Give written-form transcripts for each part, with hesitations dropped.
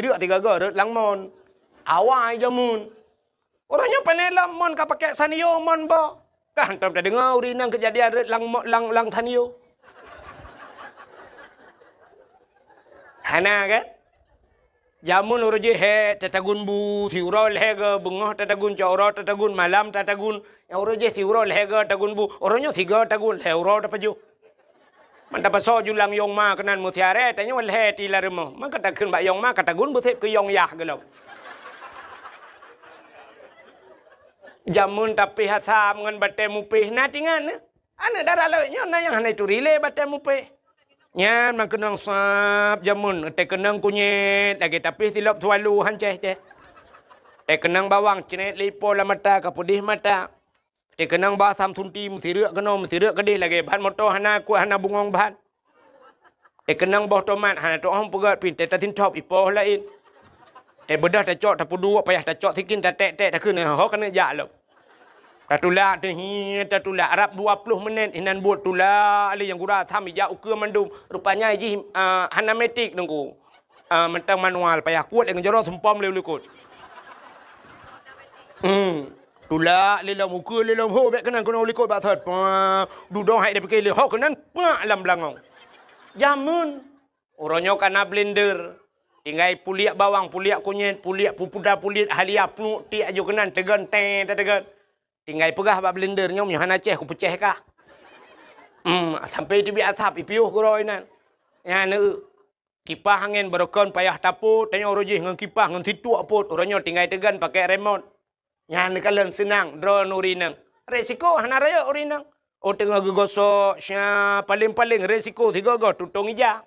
teriak 3 rut lang mon. Awai jamun. Orangnya panela mon ka pakai sanio mon ba. Kan tak dengar urinang kejadian rut lang tanio. Hana kan? Jamun uruji he tatagun bu thiurol hega bengah tatagun cawra tatagun malam tatagun yang uruji thiurol hega tagun bu orangnya 3 tagun heuro dapat ju. Man dapat so julang yong ma kenan mutiare tanya wal he ti laremo. Man kata kun ba yong ma kata gun bu thep ke yong yah gelo. Jamun tapi hatam ngan bate mupih na tingan. Ane darah lawenya na yang hanai tu rile bate mupih. Nyan man kenang sap jamun te kenang kunyit lagi tapi silap tualu hanceh je. Te kenang bawang cenet lipo la mata ka pudih mata. Te kenang ba sam thunti mutirak keno mutirak kedih lagi ban motor hana ku hana bungong ban. Te kenang boh tomat hana to hom pegat pin te tatin top ipoh lain. Te bedah ta cok ta pudu payah ta cok tikin ta tek ta keun ho kena jak lo. Tatulak tatulak Arab 20 menit inan buat tulak ali yang gura tham ija ukur mandum rupanya iji hanametik nunggu mentang manual payah kuat dengan jaro sempam leu lekut tulak lelam ukur lelam ho bek kenan kono lekut bak thot dudong hai de pikir le ho kenan pak lam langong jamun orangnya kana blender tinggal puliak bawang puliak kunyit puliak pupuda puliak halia pnu ti ajo kenan tegan te tegan tinggal pegah bak blender nyom yang hana ceh ku peceh kah. Sampai tibi atap ipiuh kuroi nan. Ya ne kipas angin berokon payah taput tanya oroji ngan kipas ngan tituk put orangnya tinggal tegan pakai remote. Ya ne kalen senang drone urinang. Resiko hana raya urinang. Oh tengah gegosok sya paling-paling resiko 3 go tutung ija.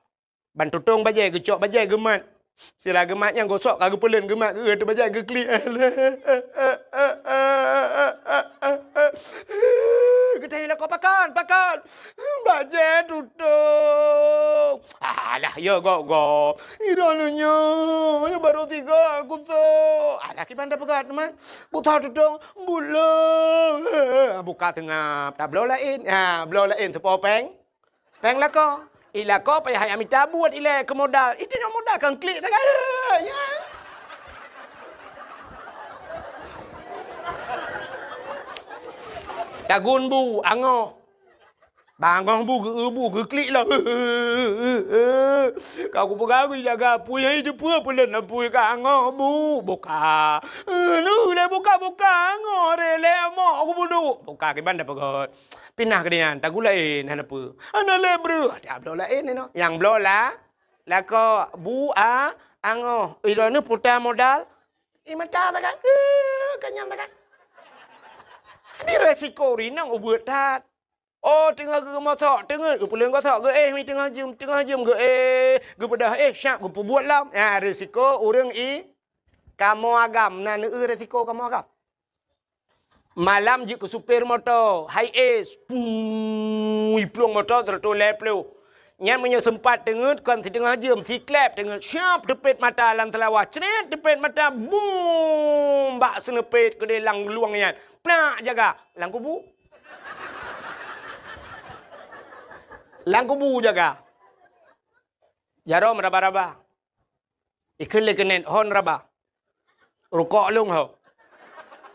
Ban tutung bajai gecok bajai gemat. Sila gemat yang gosok kagak pelen gemat ge tu bajai ge klik. Kita hilang kau pakan. Bajai tutung. Alah ya go. Iralunya baru 3 aku tu. Alah ki pandai pegat teman. Buta tutung bulan. Buka tengah. Tak blow lain. Blow lain tu popeng. Peng lah kau. Ila kau payah hai amita buat ila ke modal. Itu yang modal kan klik tak ya. Tagun bu angoh. Bangong bu klik lah. Kau ku pegang jaga pui hai tu pua pelan pui ka angoh bu. Buka. Nu le buka angoh rele mo aku budu. Buka ke banda pegot. Pindah ke dia, tak gula hana apa. Ana le bro, tak blow lain no. Yang blow lah ko bu angoh. Ira ni putar modal. Mata tak kan? Kanyang tak kan? Ni resiko rinang ubuat tat. Oh tengah ke motor, tengah ke pulang kotak ke mi tengah jam ke pedah syak ke buat lam. Resiko orang kamu agam na resiko kamu agam. Malam je ke supir motor, high ace, pelung motor tertoleh pelung. Nyan punya sempat dengar kan setengah jam, si klep dengar siap depet mata lang telawah, ceret depet mata, boom, bak senepet ke dia lang luang nyan, plak jaga, lang kubu. Lang kubu jaga. Jarom raba-raba. Ikan lekenet hon raba. Rukok lung ho.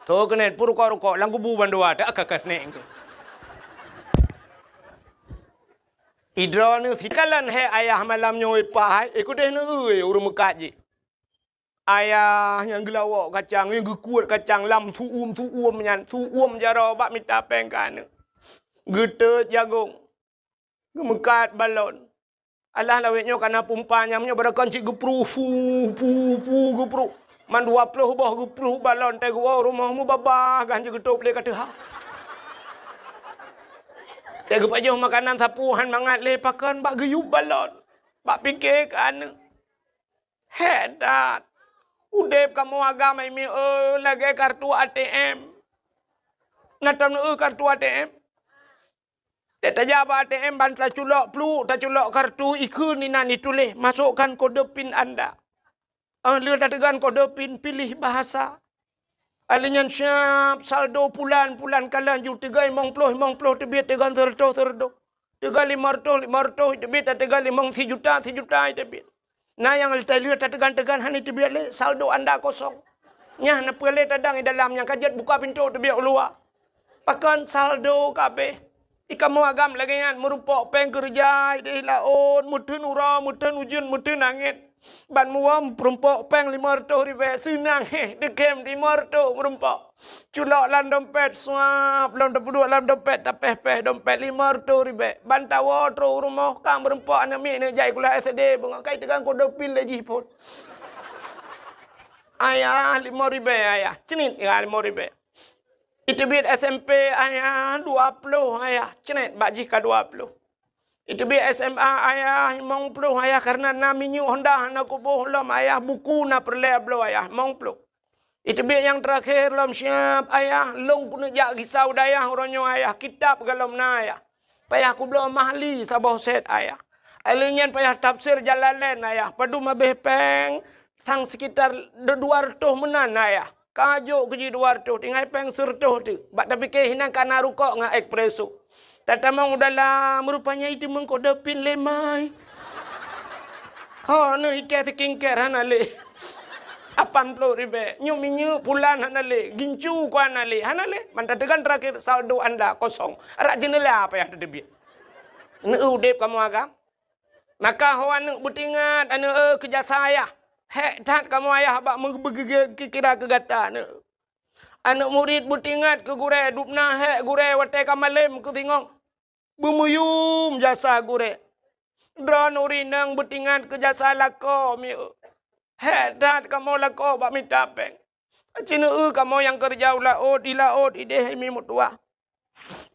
Tu kena rukok lang kubu bandua tak kakas neng. Idra ni sikalan he ayah malam nyoi pai ikut deh nui urung mekat je. Ayah yang gelawak kacang yang gekuat kacang lam tu nyan tu jaro bak minta pengkan. Gete jagung. Gemekat balon. Allah lawetnya kana pumpanya berakon cik gepru gepru. Man 20 bah gepru balon teh gua rumahmu babah ganja getup le kata ha. Teh gep aja makanan sapuhan mangat le pakan bak geyup balon. Bak fikir kan. Hedat. Udep kamu agama ini lagi kartu ATM. Natam kartu ATM. Tajab ATM ban taculok plu, taculok kartu ikun ni nani tulis masukkan kode PIN anda. Lihat dategan kode PIN pilih bahasa. Alinyan siap saldo pulan kalan ju tegai mong ploh tebit tegan terdo. Tegal 500 tebit tegal 5 si juta tebit. Nah yang letai lihat tegan-tegan hani terbiak le saldo anda kosong. Nyah na pele tadang di dalamnya kajat buka pintu terbiak luar. Pakan saldo kabeh. Ika mau agam lagi kan merupok peng kerja di laut mutun ura mutun ujun mutun angin. Ban muam perumpok peng 500 ribu senang dekem 500 merumpok. Culok lan dompet suap lan dapur lan dompet tapeh dompet 500 ribu. Ban tawa tro rumah kang merumpok anak mi ne jai kula SD bunga kai tegang kode pin leji pun. Ayah 5 ribu ayah. Cenit ya 5 ribu. Itu bid SMP ayah 20 ayah. Cenit bak jika 20. Itu bid SMA ayah 50 ayah karena naminya Honda na kubuh lom ayah buku na perle blo ayah 50. Itu bid yang terakhir lom siap ayah long kuna jak risau dayah oronyo ayah kitab galom na ayah. Payah ku blo mahli sabah set ayah. Alinyan payah tafsir Jalalain ayah. Padu mabeh peng sang sekitar 200 menan ayah. Kajuk keji 200 tinggal peng surtuh tu. Bak tapi ke hinang kana rukok ngah ekspreso. Tatamang udahlah merupanya itu mengkodepin lemai. Ha no ike sekingker hanale. 80 ribu. Nyu pulan hanale. Gincu ku hanale. Hanale. Mantategan terakhir saldo anda kosong. Arak jenela apa yang terdebit. Ini udep kamu agam. Maka hawan butingat anu kerja saya. Hek tat kamu ayah bak kira kegata ne. Anak murid butingat ke gure dupna hek gure wate kamalem ke tingong. Bumuyum jasa gure. Dron urinang butingat ke jasa lako mi. Hek tat kamu lako bak minta peng. Cina kamu yang kerja laut di laut ide mi mutua.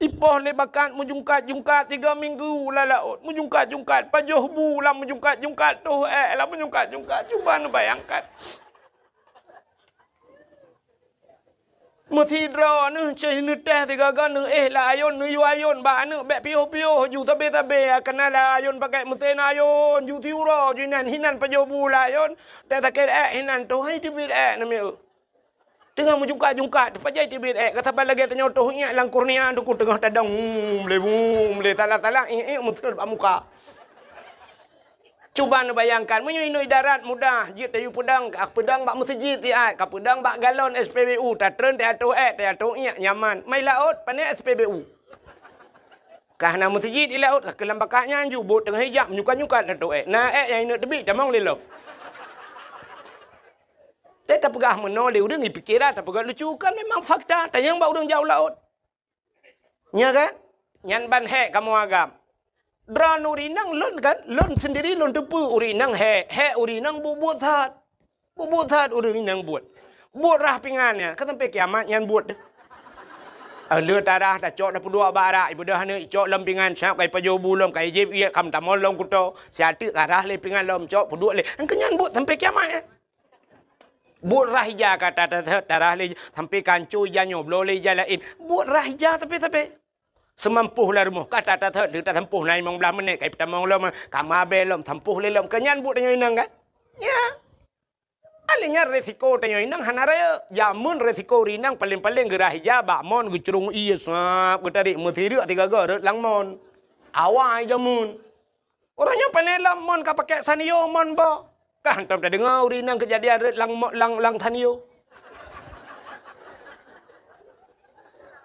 Ipoh le bakat mujungkat 3 minggu lah laut. Mujungkat. Pajoh bulan mujungkat tu lah mujungkat. Cuba nu bayangkan. Mutidra nu cai nu teh 3 gan nu lah ayon nu yu ayon ba nu bek pio ju tabe kena lah ayon pakai muten ayon ju tiura jinan hinan pajoh bulan ayon. Tak taket hinan tu hai tibit nami. Tengah menjungkat, pajai tibit kata lagi tanya tu ingat lang kurnia tu tengah tadang le tala muskel muka. Cuba nu bayangkan menyinoi darat mudah jit tayu pedang bak masjid tiat ka pedang bak galon SPBU tatren teatu nyaman mai laut pane SPBU. Kahna masjid di laut ke lambakanya ju bot tengah hijab nyuka tatu na yang ini tebi tamang lelo. Tak pegah menoleh orang ni pikiran tak pegah lucu kan memang fakta tanya bau orang jauh laut. Nya kan? Nyan ban hek kamu agam. Dran urinang lon kan? Lon sendiri lon tepu urinang hek urinang buat hat. Buat hat urinang buat. Buat rah pingannya. Kan sampai kiamat nyan buat. Leur tarah tak cok dah pudua barak ibu dah ni cok lempingan siap kai pajo bulom kai jeb ia kam tamol long kuto. Siatu arah le pingan lom cok pudua le. Kenyan buat sampai kiamat. Buat rahija kata darah le sampai kancu janyo blole jalain. Buat rahija tapi semampuh lah rumah kata dia tempuh naik mong belah menit kai pertama lom kama belom tempuh le lom kenyan buat tanyo inang kan. Ya. Alinya resiko tanyo inang hanaraya jamun resiko rinang paling gerahija bak mon gucurung iya sap getarik mesiri 3 garut lang mon. Awai jamun. Orangnya panelam mon ka pakai sanio mon ba. Kan tak dengar urinang kejadian lang tanio.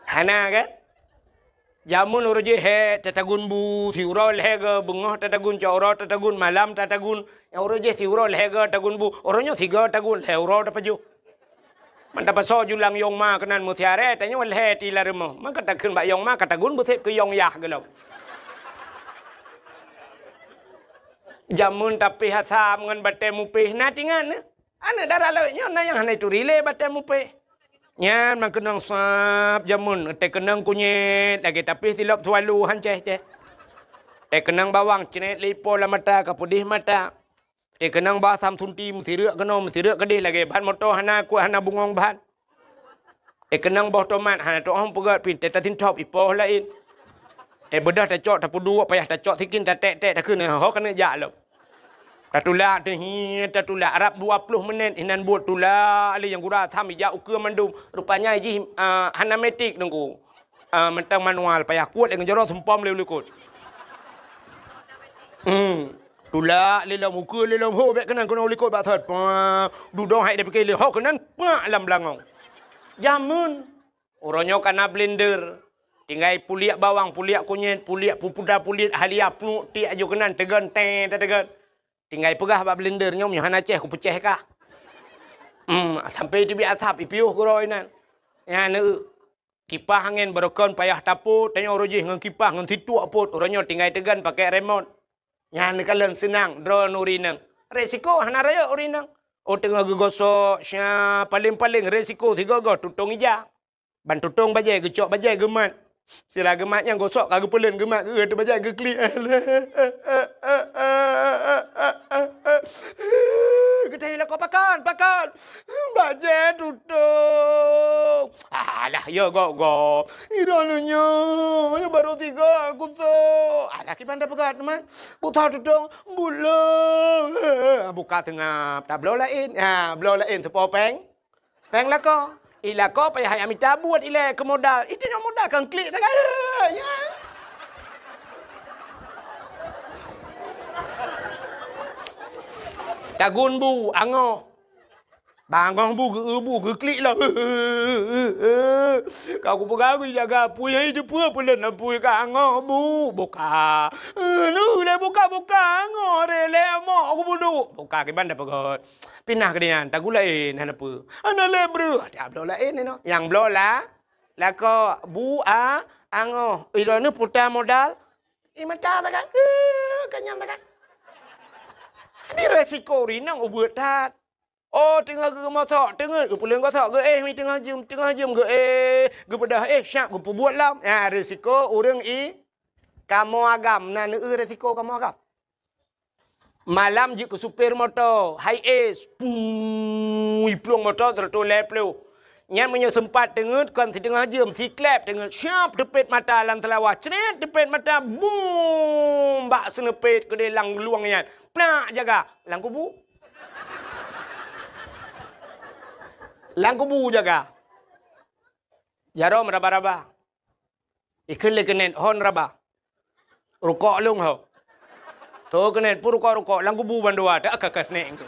Hana kan? Jamun uruji he tatagun bu thiurol hega bungoh tatagun coro tatagun malam tatagun yang uruji thiurol hega tagun bu orangnya 3 tagun heuro tapaju. Mantap so julang yong ma kenan musiare tanya wal he ti laremo. Man katakun ba yong ma katagun bu sep ke yong yah gelom. Jamun tapi hasam ngan bate mupih na tingan ana darah lawenya na yang hanai turile bate mupih nyan man kenang sap jamun te kenang kunyet lagi tapi silap tualu hanceh te kenang bawang cenet lipo la mata kapudih mata te kenang ba sam tunti musireuk kenom musireuk kedih lagi ban moto hana ku hana bungong ban te kenang boh tomat hana to hom pegat pin te tatin top ipoh lain. Bedah tak cok tak pudu payah tak cok sikin tak tek tak kena ho kena jak lo. Tak tulak tak tulak Arab 20 menit inan buat tulak ali yang gura tham ija ukur mandum rupanya ji hanamatik nunggu. Mentang manual payah kuat dengan jero sempom leu lekut. Tulak lelah muka lelah ho bek kenan kena ulikot bak thot. Duduk hai dia pakai le ho kenan alam belangong. Jamun. Orangnya kena blender. Tinggal puliak bawang, puliak kunyit, puliak pupuda pulit halia pnu ti aju kenan tegan tegan. Tinggal pegah bak blender nyom hana ceh ku peceh kah. Sampai tibi asap ipiuh kuroi nan. Ya ne kipas angin berokon payah taput tanya orojih ngan kipas ngan situ apot orangnya tinggal tegan pakai remote. Ya ne kalen senang drone urinang. Resiko hana raya urinang. Oh tengah gegosok sya paling-paling resiko tiga go tutung ija. Ban tutung bajai gecok bajai gemat. Sila gemat yang gosok kagak pelen gemat ge tu bajai ge klik. Kita hilang kau pakan. Bajai tutung. Alah ya go. Irananya ya baru 3 aku tu. Alah kita pegat teman. Buta tutung bulan. Buka tengah tak blow lain. Blow lain sepopeng. Peng lah kau. Ila kau payah yang minta buat ila ke modal. Itu yang modal kan klik tak ada. Ya. Tagun bu angoh. Bangong bu ge klik lah. Kau ku pegang jaga punya itu pelan pui ka angoh bu. Buka. Nu le buka angoh le mo aku budu. Buka ke banda pegot. Pinah ke dia, tak gulain, hana apa? Hana lebru, ada blow lain ni no. Yang blow lah ko bu angoh. Ilo ni putar modal. Mata tak kan? Kenyang tak kan? Ini resiko rinang ubut tak. Oh tengah ke motor, tengah ke pulang kotak ke mi tengah jam ke ke bedah syak ke buat lam. Ya resiko urang kamu agam na resiko kamu agam. Malam je ke supir motor, high ace, pelung motor tertoleh pelung. Nyan punya sempat dengar kan setengah jam, si klep dengar siap depet mata alam telawah, ceret depet mata, boom, bak senepet ke dia lang luang nyan, pnak jaga, lang kubu. Lang kubu jaga. Jarom raba-raba. Ikut lekenen hon raba. Rukok lung ho. Tu kena pur rukok lang kubu bandua tak kakas neng.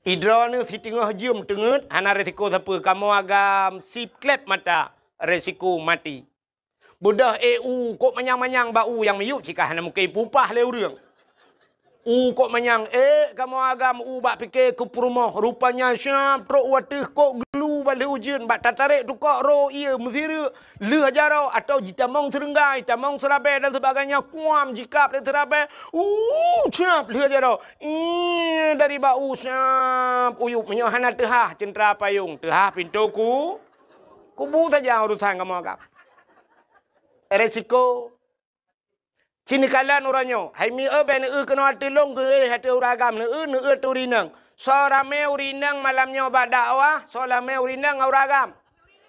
Idra ni si tengah jam tengut hana resiko siapa kamu agam sip klep mata resiko mati. Budah EU kok manyang-manyang bau yang miyuk jika hana mukai pupah le urang. Kok manyang kamu agam bak fikir ke rumah rupanya syap trok watih kok gelu balik ujian bak tatarik tu kok ro ia mesira le hajarau atau jitamong serenggai tamong serabai dan sebagainya kuam jikap dan serabai syap le hajarau dari bau syap uyup menyohana tehah centra payung tehah pintuku kubu saja urusan kamu agam resiko sini kalan orangnya. Hai mi ben kena tolong ke hati uragam ne turinang. So rame urinang malamnya bak dakwah, so rame urinang uragam.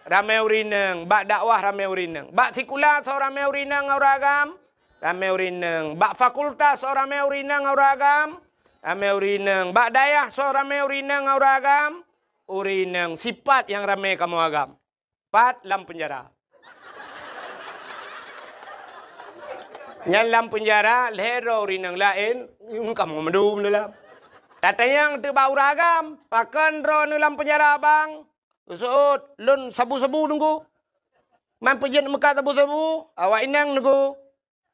Rame urinang, bak dakwah rame urinang. Bak sekolah so rame urinang uragam. Rame urinang. Bak fakultas so rame urinang uragam. Rame urinang. Bak dayah so rame urinang uragam. Urinang sifat yang rame kamu agam. 4 lam penjara. Nyalam penjara lero rinang lain yung kamu medum dalam. Tata yang terbau ragam pakan ro dalam penjara bang. Usut lun sabu-sabu nunggu. Man pejen muka sabu-sabu awak inang nunggu.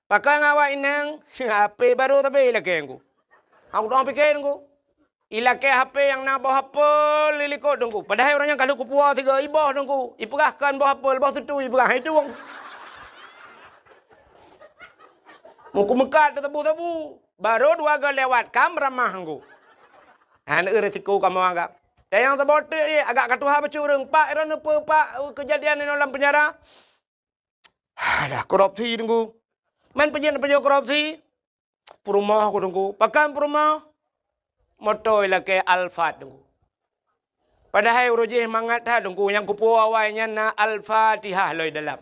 Pakan awak inang HP baru tapi laki nunggu. Aku dah fikir nunggu. Ilake HP yang nak bawa HP lilikot nunggu. Padahal orangnya kalau kupuah 3 ibah nunggu. Iperahkan bawa HP lepas tu iperah itu wong. Muku mekat tebu-tebu. Baru 2 kali lewat. Kam ramah aku. Anak resiko kamu anggap. Dan yang terbotak ni agak katuha bercurang. Pak, kerana apa pak kejadian di dalam penjara? Alah, korupsi tunggu. Man penjara korupsi. Perumah aku tunggu. Pakan perumah. Motor ilakai Alfa tunggu. Padahal urujih mangat ha tunggu. Yang kupu awalnya na Al-Fatihah loi dalam.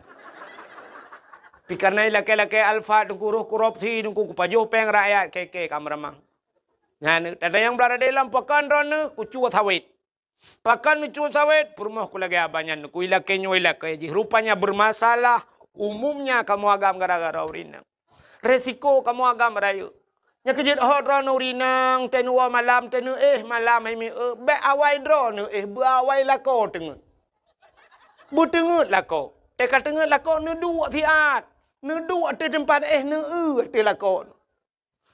Karena laki-laki alfa dengku roh korupsi dengku kupajuh peng rakyat keke kamramang. Nah, ada yang berada dalam pakan rona kucu sawit. Pakan kucu sawit perumah ku lagi abanyan ku ilake nyoilake ji rupanya bermasalah umumnya kamu agam gara-gara urinang. Resiko kamu agam raya. Nya kejut hodra nurinang tenua malam tenu malam hai mi be awai dro nu bu awai lako tengut. Bu tengut lako. Ka tengut lako nu dua tiat. Nu dua te tempat nu te lako.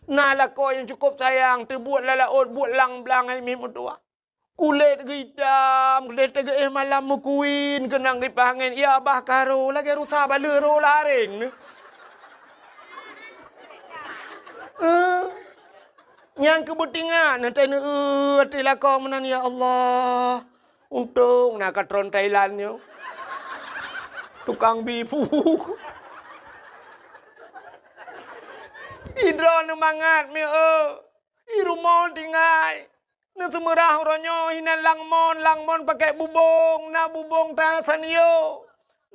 Nah lako yang cukup sayang terbuat lalaut buat lang-blang hai mi mutua. Kulit hitam, kulit tege malam mukuin kenang dipangen ya bah karo lagi rusa balero laring. Yang kebutingan nanti hati lakau menan ya Allah. Untung nak katron Thailandnya. Tukang bibu. Hidron mangat mi irumon tinggai. Na tumerah ronyo hinan langmon pakai bubong na bubong tasanyo.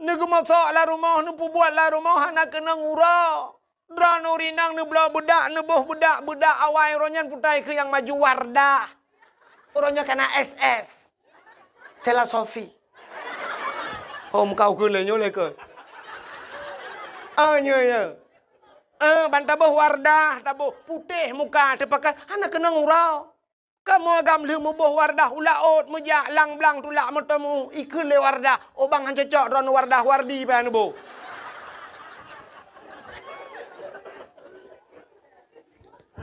Na gumasok la rumah nu pubuat la rumah na kena ngura. Drano rinang nu bela budak nu boh budak awai ronyan putai ke yang maju Wardah. Ronyo kena SS. Sela Sofi. Hôm kau ke le nyo le ke. Nya. Banta boh Wardah taboh putih muka tepakai ana kena ngura. Kamu agam lu mubuh Wardah ulaut mujak lang blang tulak matamu ikut le Wardah obang han cocok ron Wardah wardi pa nubo.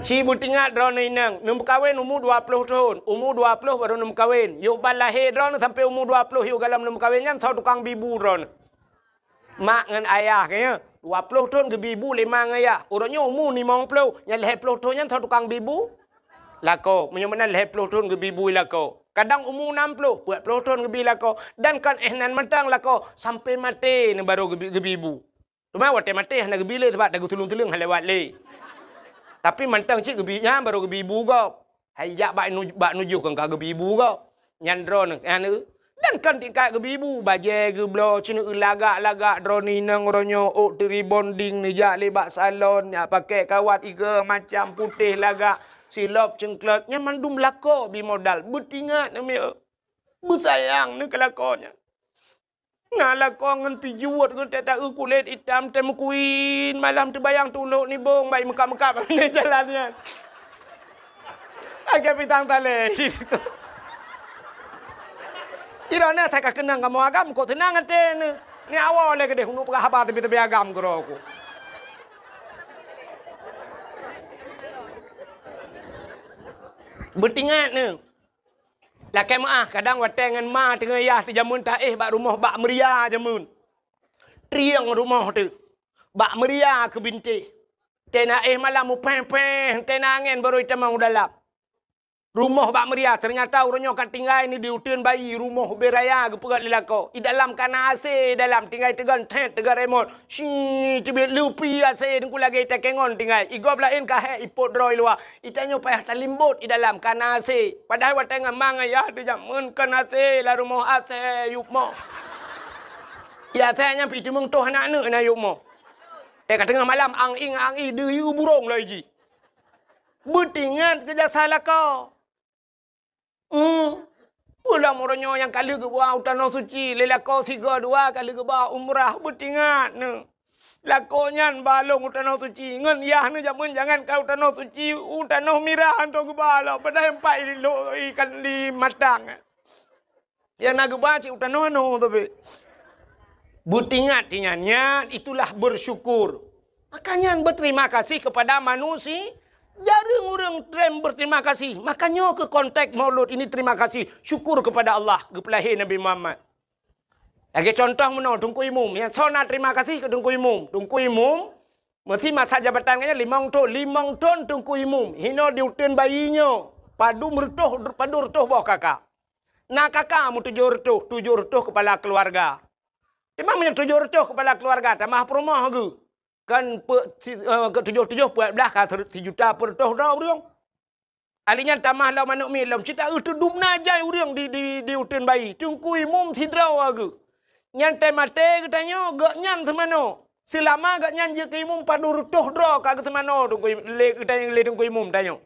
Si butingat ron inang num kawin umur 20 tahun, umur 20 baru num kawin. Yuk balahir ron sampai umur 20 yuk galam num kawin kan sau tukang bibu ron. Mak ngan ayah kayaknya 20 tahun ke bibu 5 ngaya. Orangnya umur 50, yang 50 tahun yang sau tukang bibu. Lako, menyemana 50 tahun ke bibu lako. Kadang umur 60, 40 tahun ke bibu lako. Dan kan nan mentang lako sampai mati ni baru ke bibu. Cuma waktu mati nak ke bibu sebab tak tulung-tulung halewat le. Tapi mentang cik ke bibunya baru ke bibu kau. Hayak bak nuju kan ke bibu kau. Nyandron anu. Dan kan tingkat ke bibu baje ke blo cina lagak drone nang ronyo tri bonding ni jak lebak salon ya pakai kawat iga macam putih lagak. Silap cengklat nyaman dum lako bi modal betingat nami besayang ni kelakonnya nah lako ngan pijuat ngan tak kulit hitam temu kuin malam terbayang tuluk ni bong baik mekap-mekap ni jalannya agak pitang tale irana tak kenang kamu agam kok tenang ate ni awal le gede hunu habat tapi agam gro aku. Bertingat ni. Lakai maah kadang watengan ma tengah yah tu jamun tak bak rumah bak meria jamun. Triang rumah tu. Bak meria ke binti. Tena malam mu peng-peng tena angin baru kita mau dalam. Rumah bak meria ternyata orangnya kan tinggal ni di utun bayi rumah beraya ke pegat lelako. I dalam kana AC dalam tinggal tegan tegan remote. Si tibet lupi AC dengku lagi tekengon tinggal. Igop lain ka ipot droi luar. Itanyo payah talimbot i dalam kana AC. Padahal watengan manga ya di jamun kana AC la rumah AC yukmo. Ya saya pi timung toh anak na yukmo. Kat tengah malam ang ing deyu burung lagi. Betingat kerja salah kau. Pulang orangnya yang kali ke bawah tanah suci, lelako 3-2 kali ke bawah umrah betingat ne. Lakonya balong tanah suci, ngan yah ne jangan kau tanah suci, tanah mirah antong ke bawah, pada empat ikan di matang. Yang nak ke bawah cik tanah no tapi. Betingat tinyanya itulah bersyukur. Makanya berterima kasih kepada manusia. Jarang orang trem berterima kasih. Makanya ke konteks maulud ini terima kasih. Syukur kepada Allah. Kepelahir Nabi Muhammad. Lagi contoh mana? Tungku imum. Yang sona terima kasih ke tungku imum. Tungku imum. Mesti masa jabatannya 5 ton. 5 ton tungku imum. Hino diutin bayinya. Padu retuh bawah kakak. Nah kakak mu 7 retuh kepala keluarga. Memang punya 7 retuh kepala keluarga. Tamah perumah ke. Kan ke-7 buat belah kan 1 juta per toh dah urang. Alinya tamah lau manuk milam cita tu dumna jai urang di utun bayi. Tungkui mum tidrau agu. Nyan te mate katanya gak nyan semano. Selama gak nyan je ke mum padu toh dra ka ke semano tungkui le katanya le tungkui mum tanya.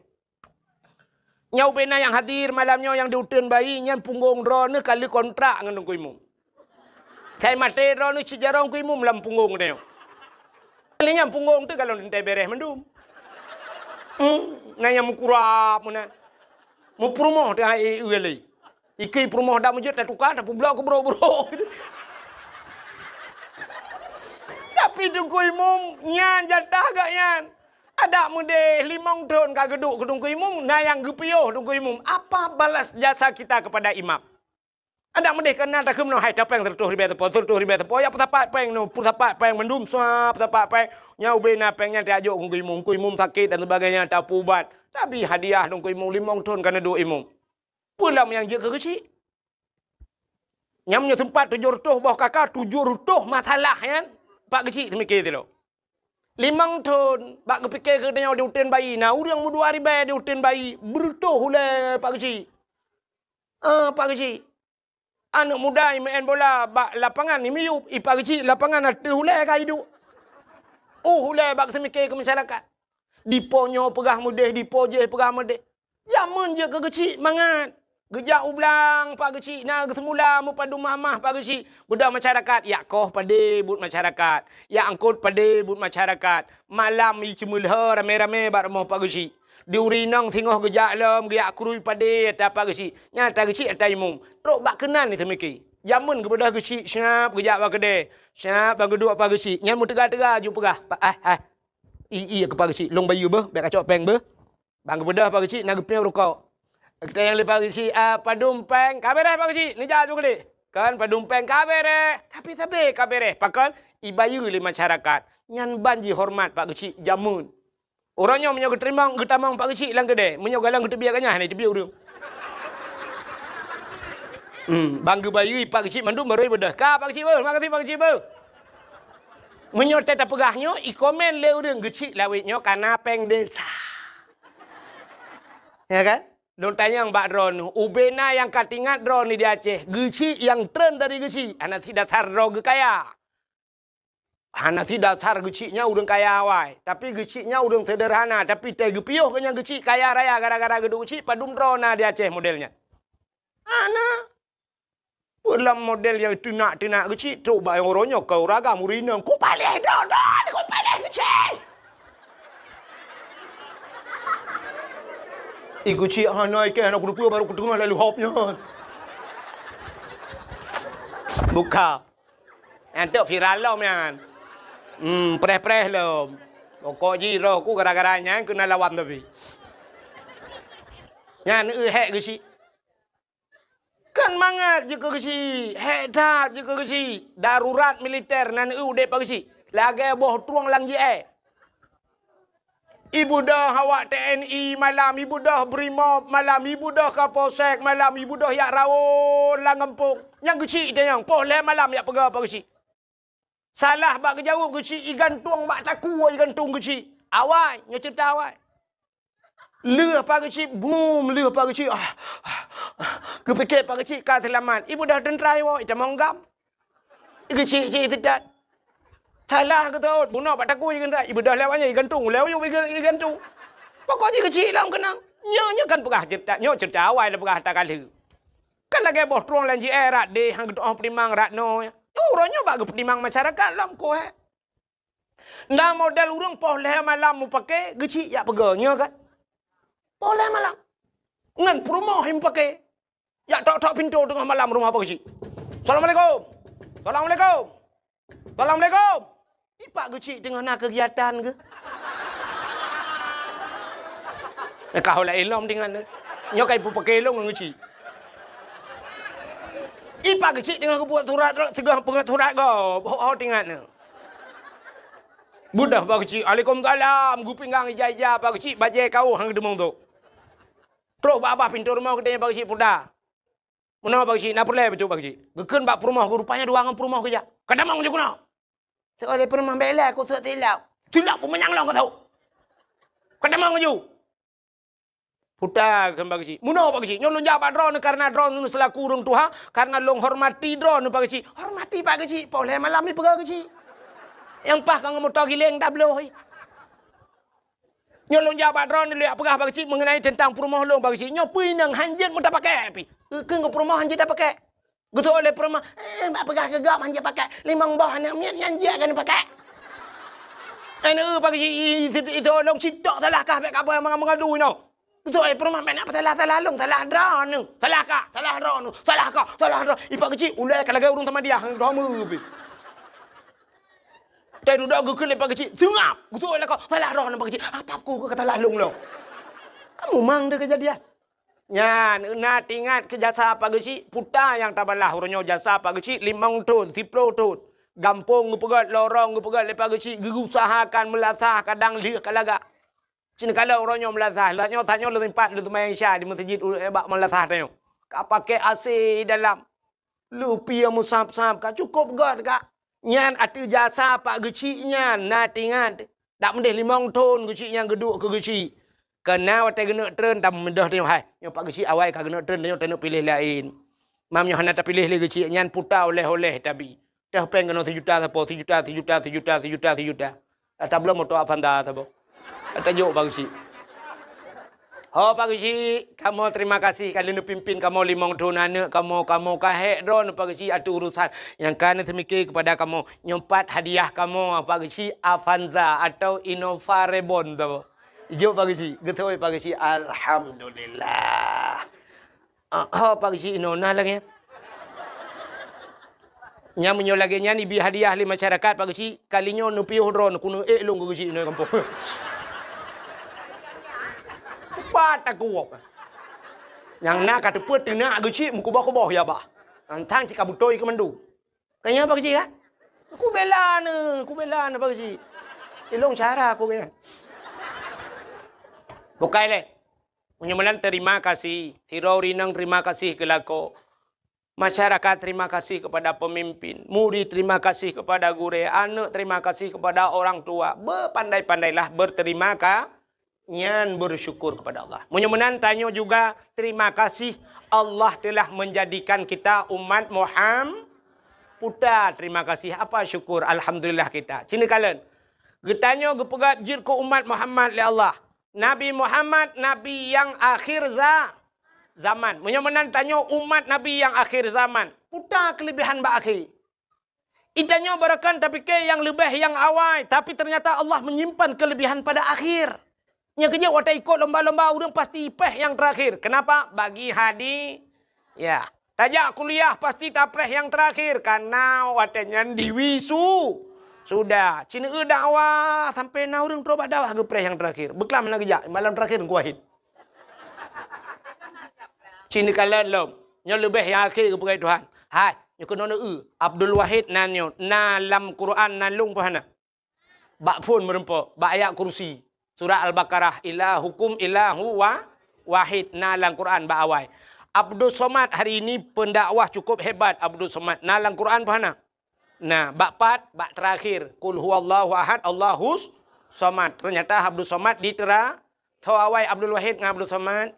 Nyau bena yang hadir malamnya yang di utun bayi nyan punggung dra ne kali kontrak ngan tungkui mum. Kai mate dra ne cijarong kui mum lam punggung tanya. Kalinya punggung tu kalau nanti beres mendum. Nanya mukurap mana. Mu perumoh dah ueli. Iki perumoh dah mujud dah tukar dah publa ke bro-bro. Tapi tungku imum nyan jatah gak nyan. Ada mude 5 tahun ka geduk ke tungku imum, na yang gepioh tungku imum. Apa balas jasa kita kepada imam? Ada mude kena tak kemno hai tapeng tertuh ribe tepo ya petapat peng no petapat peng mendum suap petapat peng nyau bena pengnya diajuk ku imum sakit dan sebagainya tak ubat. Tapi hadiah tungku imum 5 tahun kana duk imum. Pulam yang je ke kecil. Nyamnya tempat 700 bawah kakak 700 masalah kan. Pak kecil semikir tu lo. 5 tahun bak kepikir ke dia diutin bayi. Nah urang mu 2 hari bayi diutin bayi. Bertuh hule pak kecil. Pak kecil. Anak muda yang main bola bak lapangan ni miup ipa kecil lapangan ada hulai ka hidup. Hulai bak semikir ke masyarakat. Diponyo pegah mudeh, dipo je pegah mudeh. Zaman je ke kecil mangat. Gejak ublang pak kecil na semula mu padu mamah pak kecil. Budak masyarakat ya koh pade but masyarakat. Ya angkut pade but masyarakat. Malam i cemulha rame-rame bak rumah pak kecil. Diurinang tengok gejak lem, gejak kurui pade atau apa kecil. Nyata kecil atau imum. Rok bak kenan ni semiki. Jamun kepada kecil, siap gejak bak kedai. Siap bak kedua apa kecil. Nyan mu tegak-tegak ju pegah. Iya ke pak kecil. Long bayu bah, biar kacau peng bah. Bang kepada pak kecil, nak gepiau rokok. Kita yang lepas kecil, padum peng. Kabere pak kecil, ni jah juga deh. Kan padum peng kabere. Tapi kabere. Pakan, ibayu li masyarakat. Nyan banji hormat pak kecil, jamun. Orangnya menyok getamang pak kecil lang kedai. Menyok galang ketebiakannya ni tebiak urang. Bangga bayu pak kecil mandum baru bedah. Ka pak kecil ber, makasih pak kecil ber. Menyok tetap pegahnya i komen le urang kecil lawitnya karena peng desa. Ya kan? Don tanya yang Mbak Ron, ubena yang katingat Ron ni di Aceh, kecil yang trend dari kecil, anak tidak sarro kaya. Anak tidak sar geciknya urang kaya awai. Tapi geciknya urang sederhana. Tapi teh gepioh kenya gecik kaya raya gara-gara gedung gecik padum drona di Aceh modelnya. Anak. Dalam model yang tinak-tinak gecik. Tu bayang orangnya kau ragam urinang. Ku palih dodon. Ku palih gecik. Gecik hanai ke anak kudu baru ketengah lalu hopnya. Buka. Nanti viral lah man. Preh-preh lo. Pokok jiro ku gara-garanya kena lawan tapi. Nyan hek gesi. Kan mangat je ke gesi. Hek dah je ke gesi. Darurat militer nan ude pa gesi. Lagi boh tuang lang je Ibu dah awak TNI malam, ibu dah Brimob malam, ibu dah Kapolsek malam, ibu dah yak rawon lang kampung. Yang gesi dia yang poh le malam yak pega pa gesi. Salah bak kejauh kecil, ikan tuang bak taku ikan tuang kecil. Awai, nyo cerita awai. Leh pak kecil, boom, leh pak kecil. Kepikir pak kecil, kau selamat. Ibu dah tentrai wak, ita monggam. Kecil-kecil tidak. Salah ke tahu, bunuh bak taku ikan tak. Ibu dah lewatnya ikan tuang, lewat ikan tuang. Pokoknya kecil lah kenang. Nyo kan pegah cerita, nyo cerita awai dah pegah tak kali. Kan lagi boh tuang lanji rat deh, hang gedok primang rat no. Orangnya bagi penimang masyarakat lah ko Nah modal urang poh leh malam mu pakai gecik ya peganya kan. Poh leh malam. Ngan rumah yang pakai. Ya tok-tok pintu tengah malam rumah apa gecik. Assalamualaikum. Assalamualaikum. Assalamualaikum. Ipak gecik tengah nak kegiatan ke? Kau lah elom dengan nyo kai pu pakai long gecik. Ipak kecil tengah buat surat, tengah pengat surat kau. Bawa tinggal ni. Budak pak kecil, Waalaikumsalam. Gu pinggang ija-ija pak kecil, bajai kau hang demong tu. Terus bak pintu rumah kita pak kecil puda. Mana pak kecil, nak perlai betul pak kecil. Geken bak rumah, rupanya dua orang rumah kerja. Kadang mau je guna. Seorang rumah bela, aku tak tilap. Tilap pun menyanglang kau tahu. Kadang mau je. Putar kan pak kecil. Muno pak kecil. Nyolong jawab drone karena drone nu selaku urang Tuhan, karena long hormati drone pak kecil. Hormati pak kecil. Boleh malam ni pegah kecil. Yang pah kang motor gileng dah bloh. Nyolong jawab drone lihat pegah pak kecil mengenai tentang perumahan long pak kecil. Nyo pinang hanjit mu tak pakai api. Ke perumahan hanjit tak pakai. Gutu oleh perumahan. Mbak pegah ke gam hanjit pakai. Limang bah anak mian hanjit kan pakai. Ana pagi itu long sitok salah kah baik apa yang mengadu no. Betul perempuan nak salah long salah dah nu. Salah kah? Salah dah nu. Salah kah? Salah dah. Ipak kecil ulai kalau gay urung sama dia hang dah mu. Tapi duduk aku kelip pak kecil. Tengap. Betul lah kau. Salah dah nampak kecil. Apa aku kata salah long lo. Kamu mang dia kejadian. Nya nak ingat ke jasa pak kecil puta yang tabalah urunyo jasa pak kecil 5 tahun, 10 tahun. Gampung pegat lorong pegat lepas kecil usahakan melatah kadang lihat kalaga. Cina kalau orangnya melatah, tanya lu tempat lu main Isya di masjid bak melatah tanya. Kak pakai AC dalam. Lu piye musap-sap kak cukup god kak. Nyan atu jasa pak kecil nyan nak ingat. Tak mendeh 5 tahun kecil yang geduk ke kecil. Kena watai kena tren tak mendah tengok hai. Yang pak kecil awal kak kena tren tengok pilih lain. Mamnya hendak pilih lagi kecil nyan puta oleh-oleh tapi. Dah pengen kena 7 juta apa 7 juta. Atau belum motor Avanza apa. Atau jauh bagus sih. Oh bagus sih, kamu terima kasih kali nu pimpin kamu 5 tahun anak kamu kahek drone bagus sih ada urusan yang kan semikir kepada kamu nyempat hadiah kamu bagus sih Avanza atau Innova Reborn tu. Jauh bagus sih, getoi bagus sih alhamdulillah. Oh bagus sih nona lagi. Nya menyo lagi nya ni bi hadiah li masyarakat pak kecil kalinya nu piuh drone kuno long ke kecil no kampung. Ba ta kuok. Yang nak kata put tengah kecil muku bah ya bah. Antang cika butoi ke mandu. Kanya pak kecil kan? Aku bela ne pak kecil. Ilong cara aku kan. Bukai le. Menyemelan terima kasih. Tirori nang terima kasih kelako. Masyarakat terima kasih kepada pemimpin, murid terima kasih kepada guru, anak terima kasih kepada orang tua. Berpandai-pandailah berterima kasih, nyan bersyukur kepada Allah. Mudah-mudahan tanya juga terima kasih Allah telah menjadikan kita umat Muhammad. Puta terima kasih apa syukur alhamdulillah kita. Cina kalian. Getanya gepegat jir ke umat Muhammad le Allah. Nabi Muhammad nabi yang akhir zaman. Menyemenan tanya umat Nabi yang akhir zaman. Puta kelebihan ba akhir. Idanya barakan tapi ke yang lebih yang awal. Tapi ternyata Allah menyimpan kelebihan pada akhir. Yang kerja wata ikut lomba-lomba orang pasti ipeh yang terakhir. Kenapa? Bagi hadi. Ya. Tajak kuliah pasti tapreh yang terakhir. Karena watanya diwisu. Sudah. Cina dakwah. Sampai na orang terobak dakwah ke preh yang terakhir. Beklam lagi jak. Malam terakhir kuahid. Cina kalian lom. Yang lebih yang akhir kepada Tuhan. Hai. Yang kena Abdul Wahid nanyo. Nalam Quran nalung pahana. Bak pun merempok. Bak ayat kursi. Surah Al-Baqarah. Ilahukum ilahu wahid. Nalang Quran bak awal. Abdul Somad hari ini pendakwah cukup hebat. Abdul Somad. Nalang Quran pahana. Nah. Bak pat. Bak terakhir. Kul huwallahu ahad. Allahus Somad. Ternyata Abdul Somad ditera. Tahu awal Abdul Wahid dengan Abdul Somad.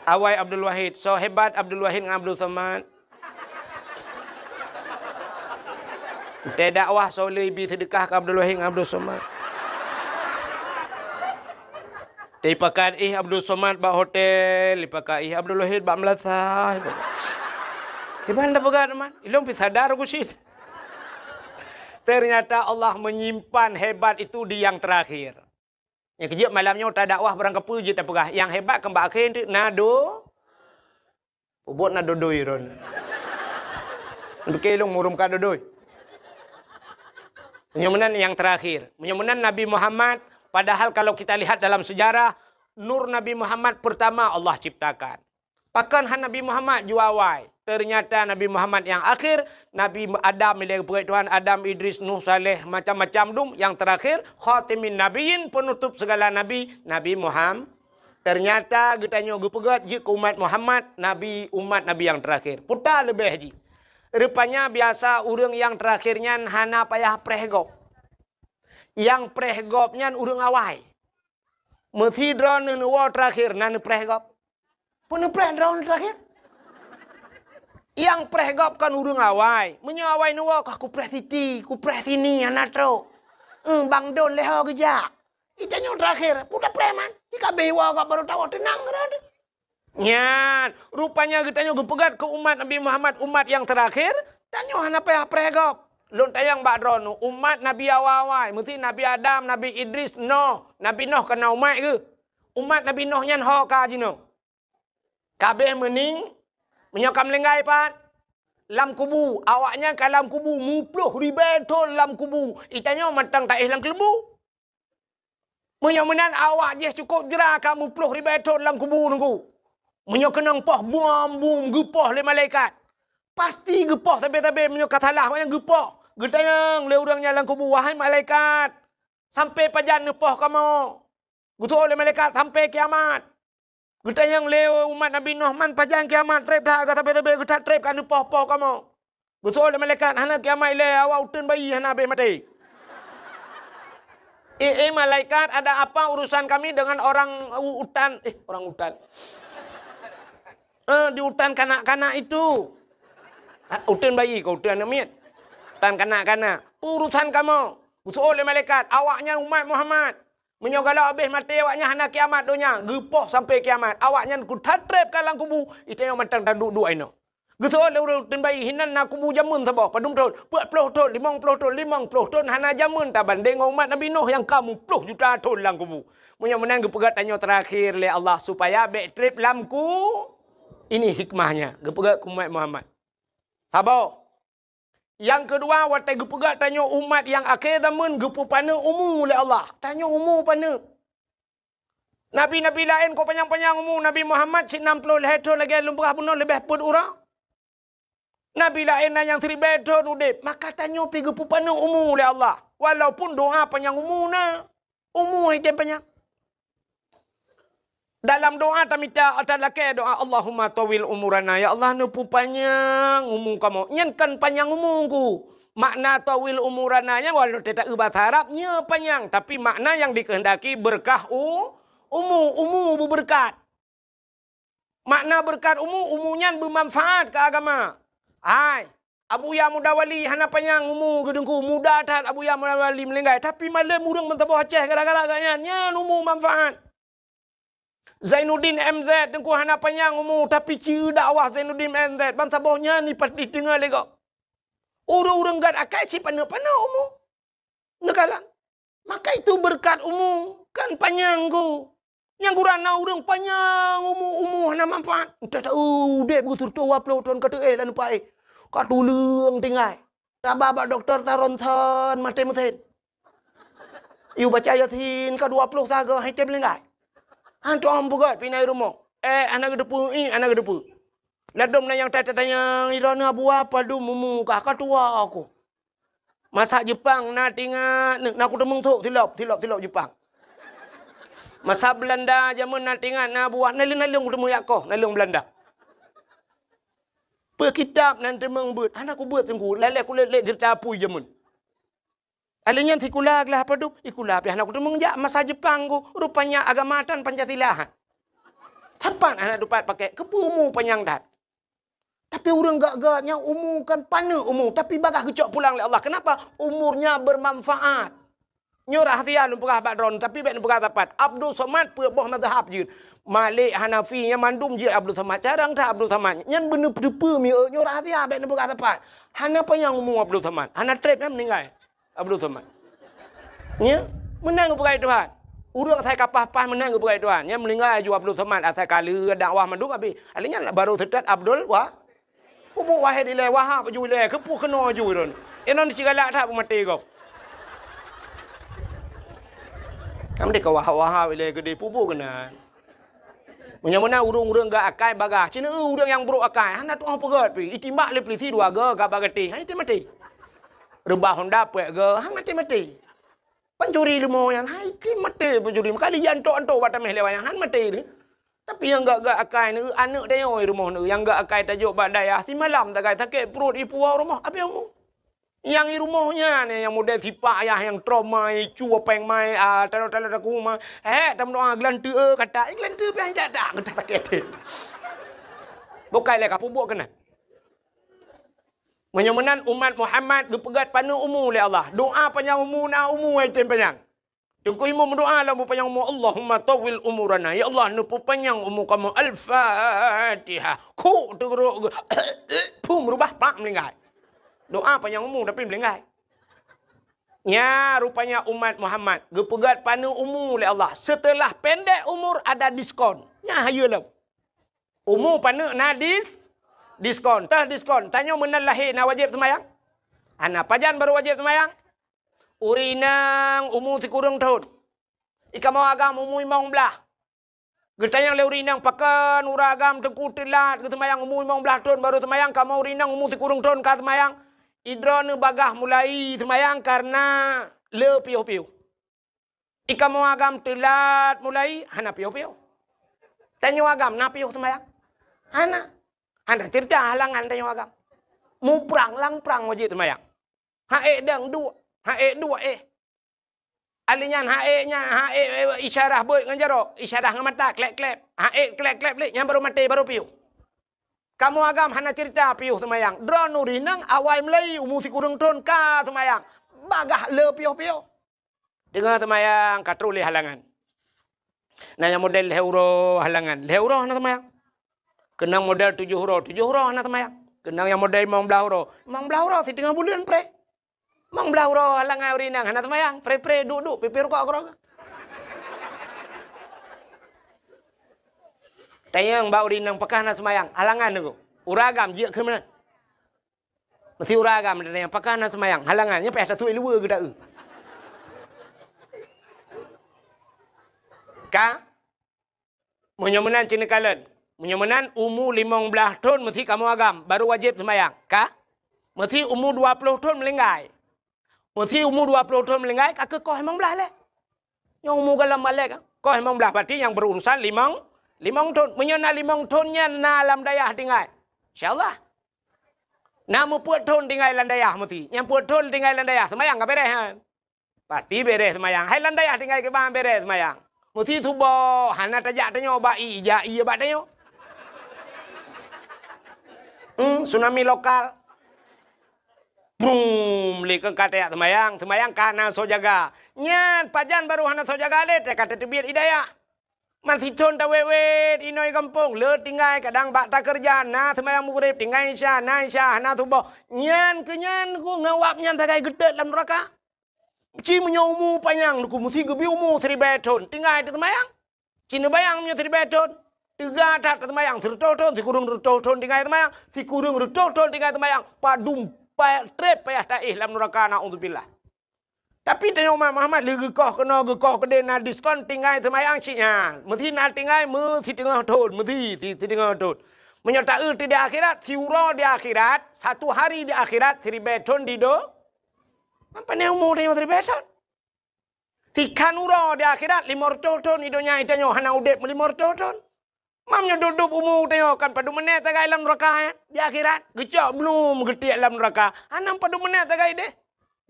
Awai Abdul Wahid. So hebat Abdul Wahid dengan Abdul Somad. Te dakwah soleh bi sedekah ke Abdul Wahid dengan Abdul Somad. Te pakai Abdul Somad bak hotel, pakai Abdul Wahid bak Melasa. Di mana pegat man? Ilong pi sadar aku sih. Ternyata Allah menyimpan hebat itu di yang terakhir. Yang kejap malamnya tak dakwah barang kepu je tak pegah. Yang hebat kembak akhir tu nado. Ubot nado doi ron. Untuk ilung murumkan doi. Menyemenan yang terakhir. Menyemenan Nabi Muhammad. Padahal kalau kita lihat dalam sejarah. Nur Nabi Muhammad pertama Allah ciptakan. Pakan Nabi Muhammad juawai. Ternyata Nabi Muhammad yang akhir. Nabi Adam milik Tuhan. Adam, Idris, Nuh, Saleh. Macam-macam dum. Yang terakhir. Khatimin Nabiin. Penutup segala Nabi. Nabi Muhammad. Ternyata getanya gepegat. Jika umat Muhammad. Nabi umat Nabi yang terakhir. Putar lebih haji. Rupanya biasa urang yang terakhirnya. Hana payah prehgop. Yang prehgopnya urang awai. Mesti drone nuwa terakhir. Nana prehgop. Pun preh drone terakhir. Yang prehgop kan urang awai. Menyawai nuwa kah ku preh titi, ku preh sini anak tro. Bang don leho kerja. Itanya terakhir, udah preman. Jika bewa kak baru tahu tenang kan. Nyan, rupanya kitanya gepegat ke umat Nabi Muhammad, umat yang terakhir. Tanya apa ya prehgop. Lun tayang badron nu umat Nabi awal-awal, mesti Nabi Adam, Nabi Idris, Nabi Noh kena umat ke? Umat Nabi Noh nyan ho ka jino. Kabeh mening menyokam lenggai pat. Lam kubu, awaknya ke lam kubu, mupluh ribetul lam kubu. Itanya matang tak lam kelembu. Menyomenan awak je cukup jera kamu puluh ribetul lam kubu nunggu. Menyokenang poh bum gepoh le malaikat. Pasti gepoh tapi menyok katalah yang gepoh. Getayang le urangnya lang kubu wahai malaikat. Sampai pajan nepoh kamu. Gutu oleh malaikat sampai kiamat. Getayang le umat Nabi Nuh man pajan kiamat trep dah tapi getat trep kan nepoh-poh kamu. Gutu oleh malaikat hana kiamat le awak utun bayi hana be mati. Malaikat ada apa urusan kami dengan orang hutan? Orang hutan. Di hutan kanak-kanak itu. Hutan bayi kau hutan namanya. Dan kanak-kanak, urusan kamu. Usul oleh malaikat, awaknya umat Muhammad. Menyogalau habis mati awaknya hana kiamat dunia. Gepoh sampai kiamat. Awaknya ku tatrep kalang kubu. Itu yang matang tak duduk ini. Usul oleh urusan bayi, hinan nak kubu jamun sabah. Padung tahun, 40 tahun, 50 tahun hana jamun. Tak banding umat Nabi Nuh yang kamu 10 juta tahun lang kubu. Menang gepegat tanya terakhir oleh Allah. Supaya backtrip lamku. Ini hikmahnya. Gepegat umat Muhammad. Sabar. Yang kedua, watai gepegat tanya umat yang akhir zaman gepu pana umur oleh Allah. Tanya umur pana. Nabi-nabi lain kau panjang-panjang umur. Nabi Muhammad 60 tahun lagi lumrah bunuh lebih pun orang. Nabi lain yang 1000 tahun udip. Maka tanya pergi gepu pana umur oleh Allah. Walaupun doa panjang umur na. Umur hitam panjang. Dalam doa tamita atalake doa Allahumma tawil umurana. Ya Allah nupu panjang umur kamu. Nyen kan panjang umurku. Makna tawil umurananya walau tidak bahasa Arabnya panjang. Tapi makna yang dikehendaki berkah umur berberkat. Makna berkat umurnya bermanfaat ke agama. Hai, Abu Ya muda wali hana panjang umur gedengku. Muda tat Abu Ya muda wali melenggai. Tapi malam urang mentabah aceh gara-gara ganya. Nyan umur manfaat. Zainuddin MZ dengku hana panjang umur tapi ciu dakwah Zainuddin MZ bangsa bawahnya ni pas didengar lego. Urang-urang gad akai si pana-pana umur. Nekalan. Maka itu berkat umur kan panjang ku. Yang kurana urang panjang umur hana manfaat. Tak tahu dek begitu tua 20 tahun kata lan pai. Katulung tinggal. Tababa doktor taronton mate mesin. Iu baca Yasin ka 20 saga hai tem lengai. Hantu am bugat pinai rumah. Anak gedepu anak gedepu. Ladom na yang tanya irana buah apa dum mumu kakak tua aku. Masak Jepang na tinga nak aku temung tu tilap Jepang. Masak Belanda zaman na tinga na buah nalung aku temu yakoh nalung Belanda. Kitab nan temung but anak aku buat tengku lele aku lele cerita pui zaman. Alinya tikulag lah apa tu? Ikulah anak aku temung jak masa Jepang ku rupanya agamatan Pancasila. Tapan anak dapat pakai kepumu panjang dat. Tapi orang gak-gaknya umur kan pana umur. Tapi bagah kecok pulang oleh Allah. Kenapa? Umurnya bermanfaat. Nyorah hati lumpurah badron. Tapi baik lumpurah tapat. Abdul Somad purboh mazhab jid. Malik Hanafi yang mandum jid Abdul Somad. Carang tak Abdul Somad. Yang bener-bener nyorah hati baik lumpurah tapat. Hana panjang umur Abdul Somad. Hana trip yang meninggal. Abdul Somad. Ya, menang kepada Tuhan. Urang saya kapah-pah menang kepada Tuhan. Yang meninggal juga Abdul Somad. Asal kali dakwah manduk habis. Alinya baru terdat Abdul wah. Pupuk wahid ilai wahab ju ilai. Kepuk kena ju itu. Ini digalak tak mati kau. Kamu dek wahab ilai gede pupuk kena. Menyamana urang-urang gak akai bagah. Cina urang yang buruk akai. Hana tu orang pegat pi. Itimak le pelisi dua ga gak bagati. Hai mati. Rebah Honda puak ke, hang mati-mati. Pencuri lemah yang, hai mati pencuri. Maka dia antok-antok batam lewa yang, hang mati ni. Tapi yang gak akai ni, anak dia rumah ni. Yang gak akai tajuk badai, si malam tak sakit perut ipu rumah. Apa yang mu? Yang di rumahnya ni, yang model sipak ayah, yang trauma, cua peng mai, taruh-taruh aku mah. Tak doa gelantu kata, gelantu piang tak kata sakit. Bukan leka pubuk kena. Menyemenan umat Muhammad gepegat pana umur oleh Allah. Doa panjang umur na umur item panjang. Tunggu imam doa lah panjang umur. Allahumma tawil umurana. Ya Allah nupu panjang umur kamu. Al-Fatihah. Ku teruk. Pum rubah pak meninggal. Doa panjang umur tapi melenggai. Ya, rupanya umat Muhammad gepegat panu umur oleh Allah. Setelah pendek umur ada diskon. Ya, hayalah. Umur panu na diskon. Tah diskon. Tanya menal lahir na wajib semayang. Anak pajan baru wajib semayang. Urinang umur si kurang tahun. Ika mau agam umur imong belah. Getayang le urinang pakan uragam tengku telat ke semayang umur imong belah tahun baru semayang. Kamu urinang umur si kurang tahun ka semayang. Idron bagah mulai semayang karena le piu-piu. Ika mau agam telat mulai hana piu-piu. Tanya agam na piu semayang. Hana cerita halangan tanya agam. Mu perang lang perang wajib semayang. Hae dang dua, hae dua Alinyan hae isyarah boy nganjaro, isyarah ngamata klek-klek. Hae klek-klek le yang baru mati baru piu. Kamu agam hana cerita piuh semayang. Drone urinang awai Melayu umur si kurang tahun ka semayang. Bagah le piuh-piuh. Dengar semayang katruli halangan. Nanya model heuro halangan. Heuro hana semayang. Kenang model 7 huruf hana semayang. Kenang yang model 15 huruf si tengah bulan pre. 15 huruf halangan urinang hana semayang. Pre duduk pipir kok kerong. Tayang bau rinang pakah na semayang. Halangan tu. Uragam je ke mana? Mesti uragam yang pakah na semayang. Halangannya payah satu luar ke tak? Ka? Menyamanan Cina kalen. Menyamanan umur 15 tahun mesti kamu agam. Baru wajib semayang. Ka? Mesti umur 20 tahun melenggai. Mesti umur 20 tahun melenggai. Kakak kau emang belah leh. Yang umur galam balik. Kau emang belah. Berarti yang berurusan limang tahun. Menyana 5 tahunnya na alam dayah tinggal. InsyaAllah. Nama puat tahun tinggal alam dayah mesti. Yang puat tahun tinggal alam dayah. Semayang ke beres kan? Pasti beres semayang. Hai alam dayah tinggal ke bahan beres semayang. Mesti tubuh. Hana tajak tanya ba'i. Ja'i ya bak tanya. Tsunami lokal. Boom. Lekang kata semayang. Semayang kana so jaga. Nyan. Pajan baru hana so jaga le. Kata terbiat hidayah. Masih contoh wewet inoi kampung le tinggal kadang bak tak kerja na semayang mugrib tinggal isya na tubuh nyan kenyan ku ngawap nyan takai gedet dalam neraka ci menyomu panjang ku mesti gebi umu 3 tahun tinggal di semayang cina bayang punya 3 tahun 3 tak semayang 100 tahun si kurung 100 tahun tinggal semayang si kurung 100 tahun tinggal semayang padum payah trep payah taih dalam neraka naudzubillah. Tapi tanya Umar Muhammad le gekoh kena gekoh kede na diskon tinggal semayang ciknya. Mesti na tinggal mesti tengah tahun, mesti tengah tahun. Menyertai di akhirat, siuro di akhirat, 1 hari di akhirat 3 tahun di do. Apa ni umur tanya 3 tahun? 3 uro di akhirat 500 tahun idonya itanya hana udep 500 tahun. Mamnya duduk umur tanya kan padu menit tagai dalam neraka di akhirat. Gecok belum getiak dalam neraka. Anam padu menit tagai deh.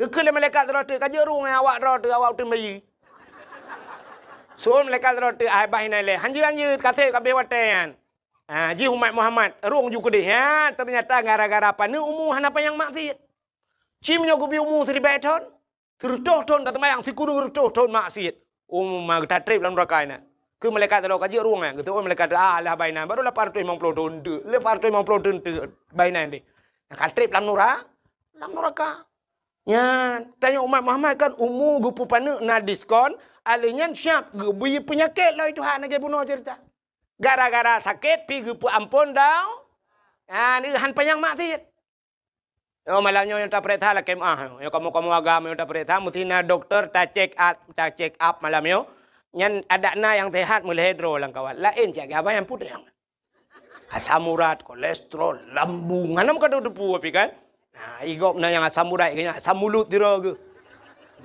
Kekele malaikat roti kaje rung awak roti awak tu bayi. So malaikat roti ai bai nai le. Hanjir kate ka bewatan. Ji umat Muhammad rung ju kede ya ternyata gara-gara apa ni umur hana payang maksiat. Cimnya gubi umur 3 tahun. 100 tahun dah temayang si kurung 100 tahun maksiat. Umur ta trip dalam neraka ina. Ke malaikat roti kaje rung gitu malaikat lah bai nai baru 850 tahun tu. 850 tahun tu bai nai ni. Ka trip dalam neraka. Ya, tanya umat Muhammad kan umur gupu pana na diskon, alihnya siap gebi penyakit lah itu hak nak bunuh cerita. Gara-gara sakit pi gupu ampun dah. Ni han panyang maksiat. Malamnya yang tak perintah lah kemah. Yang kamu agama yang tak perintah mesti na doktor tak check up malamnya. Yang ada na yang sehat mulai hidro lang kawan. Lain cak apa yang putih yang. Asam urat, kolesterol, lambung, anam kada depu api kan? Igop na yang asam urat kena asam mulut tira ke.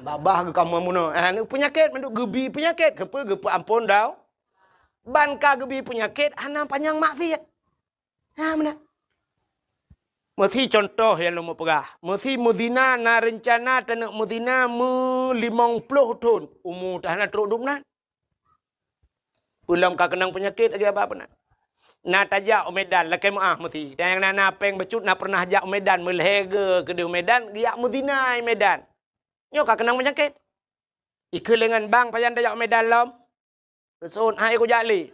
Babah ke kamu muno. Penyakit menduk gebi penyakit gepe ampun dah. Banka gebi penyakit anam panjang maksiat. Mana? Mesti contoh yang lu mau pegah. Mesti mudina na rencana tanak mudina 50 tahun. Umur tahan teruk dumnan. Belum ka kenang penyakit lagi apa nak? Na tajak Medan lakai maah mesti. Dan yang na peng becut na pernah jak Medan melhega ke di Medan giak mudina Medan. Nyo ka kenang penyakit. Ikut dengan bang pajan tajak Medan lom. Kesun hai ko jali.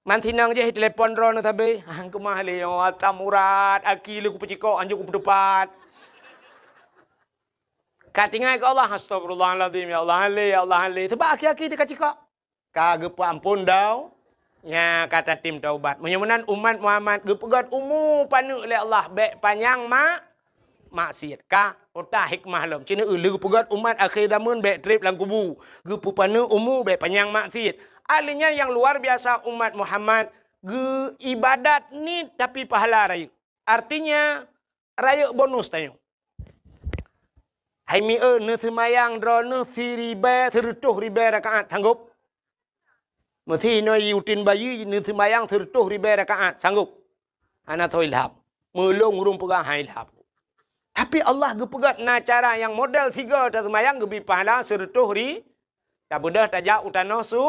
Man sinang je telefon ron tabe. Hang ke mahli atam urat aki lu ku peciko anjuk ku depat. Kat tinggal ke Allah, astagfirullahaladzim, ya Allah halil, ya Allah halil. Sebab akhir-akhir dia kacikak. Kagak ampun dah. Ya kata tim taubat. Menyemenan umat Muhammad gepegat umur panu oleh Allah baik panjang maksiat ka otak hikmah lam. Cina ulu gepegat umat akhir zaman baik trip lang kubu. Gepu panu umur baik panjang maksiat. Alinya yang luar biasa umat Muhammad ge ibadat ni tapi pahala raya. Artinya raya bonus tayo. Hai mi ne semayang drone siribe serutuh ribe rakaat sanggup. Mesti no yutin bayi ni semayang serutuh ribe rakaat sanggup. Ana to ilham. Melong urung pegang ilham. Tapi Allah gepegat na cara yang model tiga ta semayang gebi pahala serutuh ri. Tak bedah tajak utano su.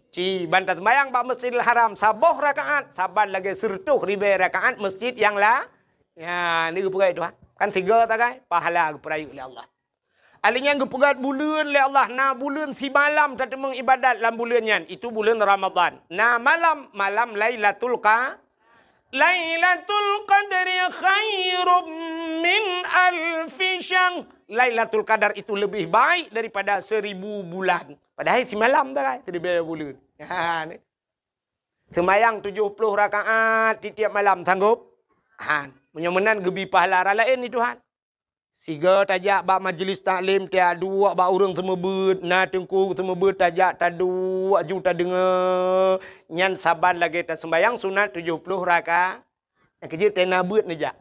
Ci bantat semayang ba Masjidil Haram saboh rakaat, saban lagi serutuh ribe rakaat masjid yang lah. Ya, ni gepegat Tuhan. Kan tiga tak kai? Pahala geperayu oleh Allah. Alinya gepegat bulan oleh Allah. Na bulan si malam tak mengibadat dalam bulannya. Itu bulan Ramadan. Na malam Lailatul Qadri khairum min alfi syahr. Lailatul Qadar itu lebih baik daripada 1000 bulan. Padahal si malam tak kai? 1000 bulan. Ha ni. Semayang 70 rakaat di tiap malam sanggup? Ha. Menyemenan gebi pahala lain ni Tuhan. Siga tajak bak majlis taklim tiap dua bak urang semua ber na tengku semua ber tajak tadu aju ta dengar nyan saban lagi ta sembayang sunat 70 rakaat. Yang kerja tena beut ni jak.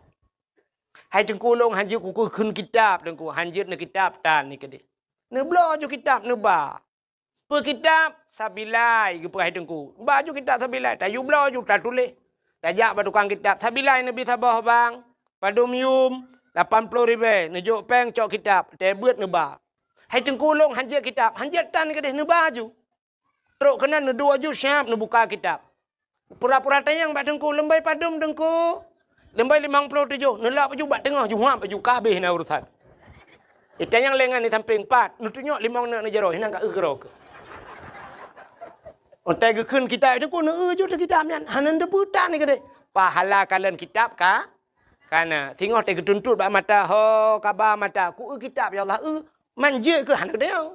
Hai tengku long hanjir ku kun kitab tengku hanjir ne kitab tan ni kede. Ne blo ju kitab ne ba. Per kitab sabilai ge hai tengku. Ba ju kitab sabilai tayu blo ju ta tulis. Tajak pada tukang kitab. Sabilai Nabi Sabah bang. Padum yum. 80 ribu. Nejuk peng cok kitab. Tebut neba. Hai tengkulung hanjir kitab. Hanjir tan ke deh neba ju. Teruk kena nedua ju siap nebuka kitab. Pura-pura tayang bak tengku. Lembai padum tengku. Lembai 57. Nelak baju bak tengah. Juham baju kabeh na urusan. Tayang lengan ni samping 4. Nutunyok 5 nak nejaroh. Hinang ka gerok. Ontai ke kun kitab itu ku ne ju kitab nyan hanan de putan ni ke de pahala kalian kitab ka kana tengok te ketuntut ba mata ho kaba mata ku kitab ya Allah manje ke hanan de yang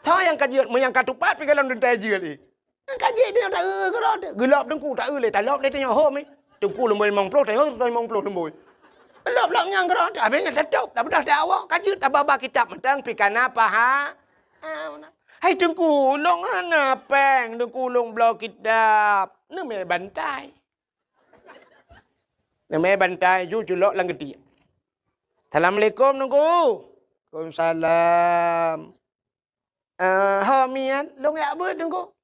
tha yang kajian yang katupat pi kalam dentai je li kaji dia tak kerot gelap dengku tak le tak lop le tengok ho mi dengku lemboi 50 tengok 50 lemboi lop yang kerot abang tetap tak bedah tak awak kaji tak baba kitab mentang pi kana paha hai tengkulung ana peng tengkulung blok kitab ne me bantai ju julok lang gedi. Assalamualaikum tengku. Waalaikumsalam. Hamian long ya beut tengku.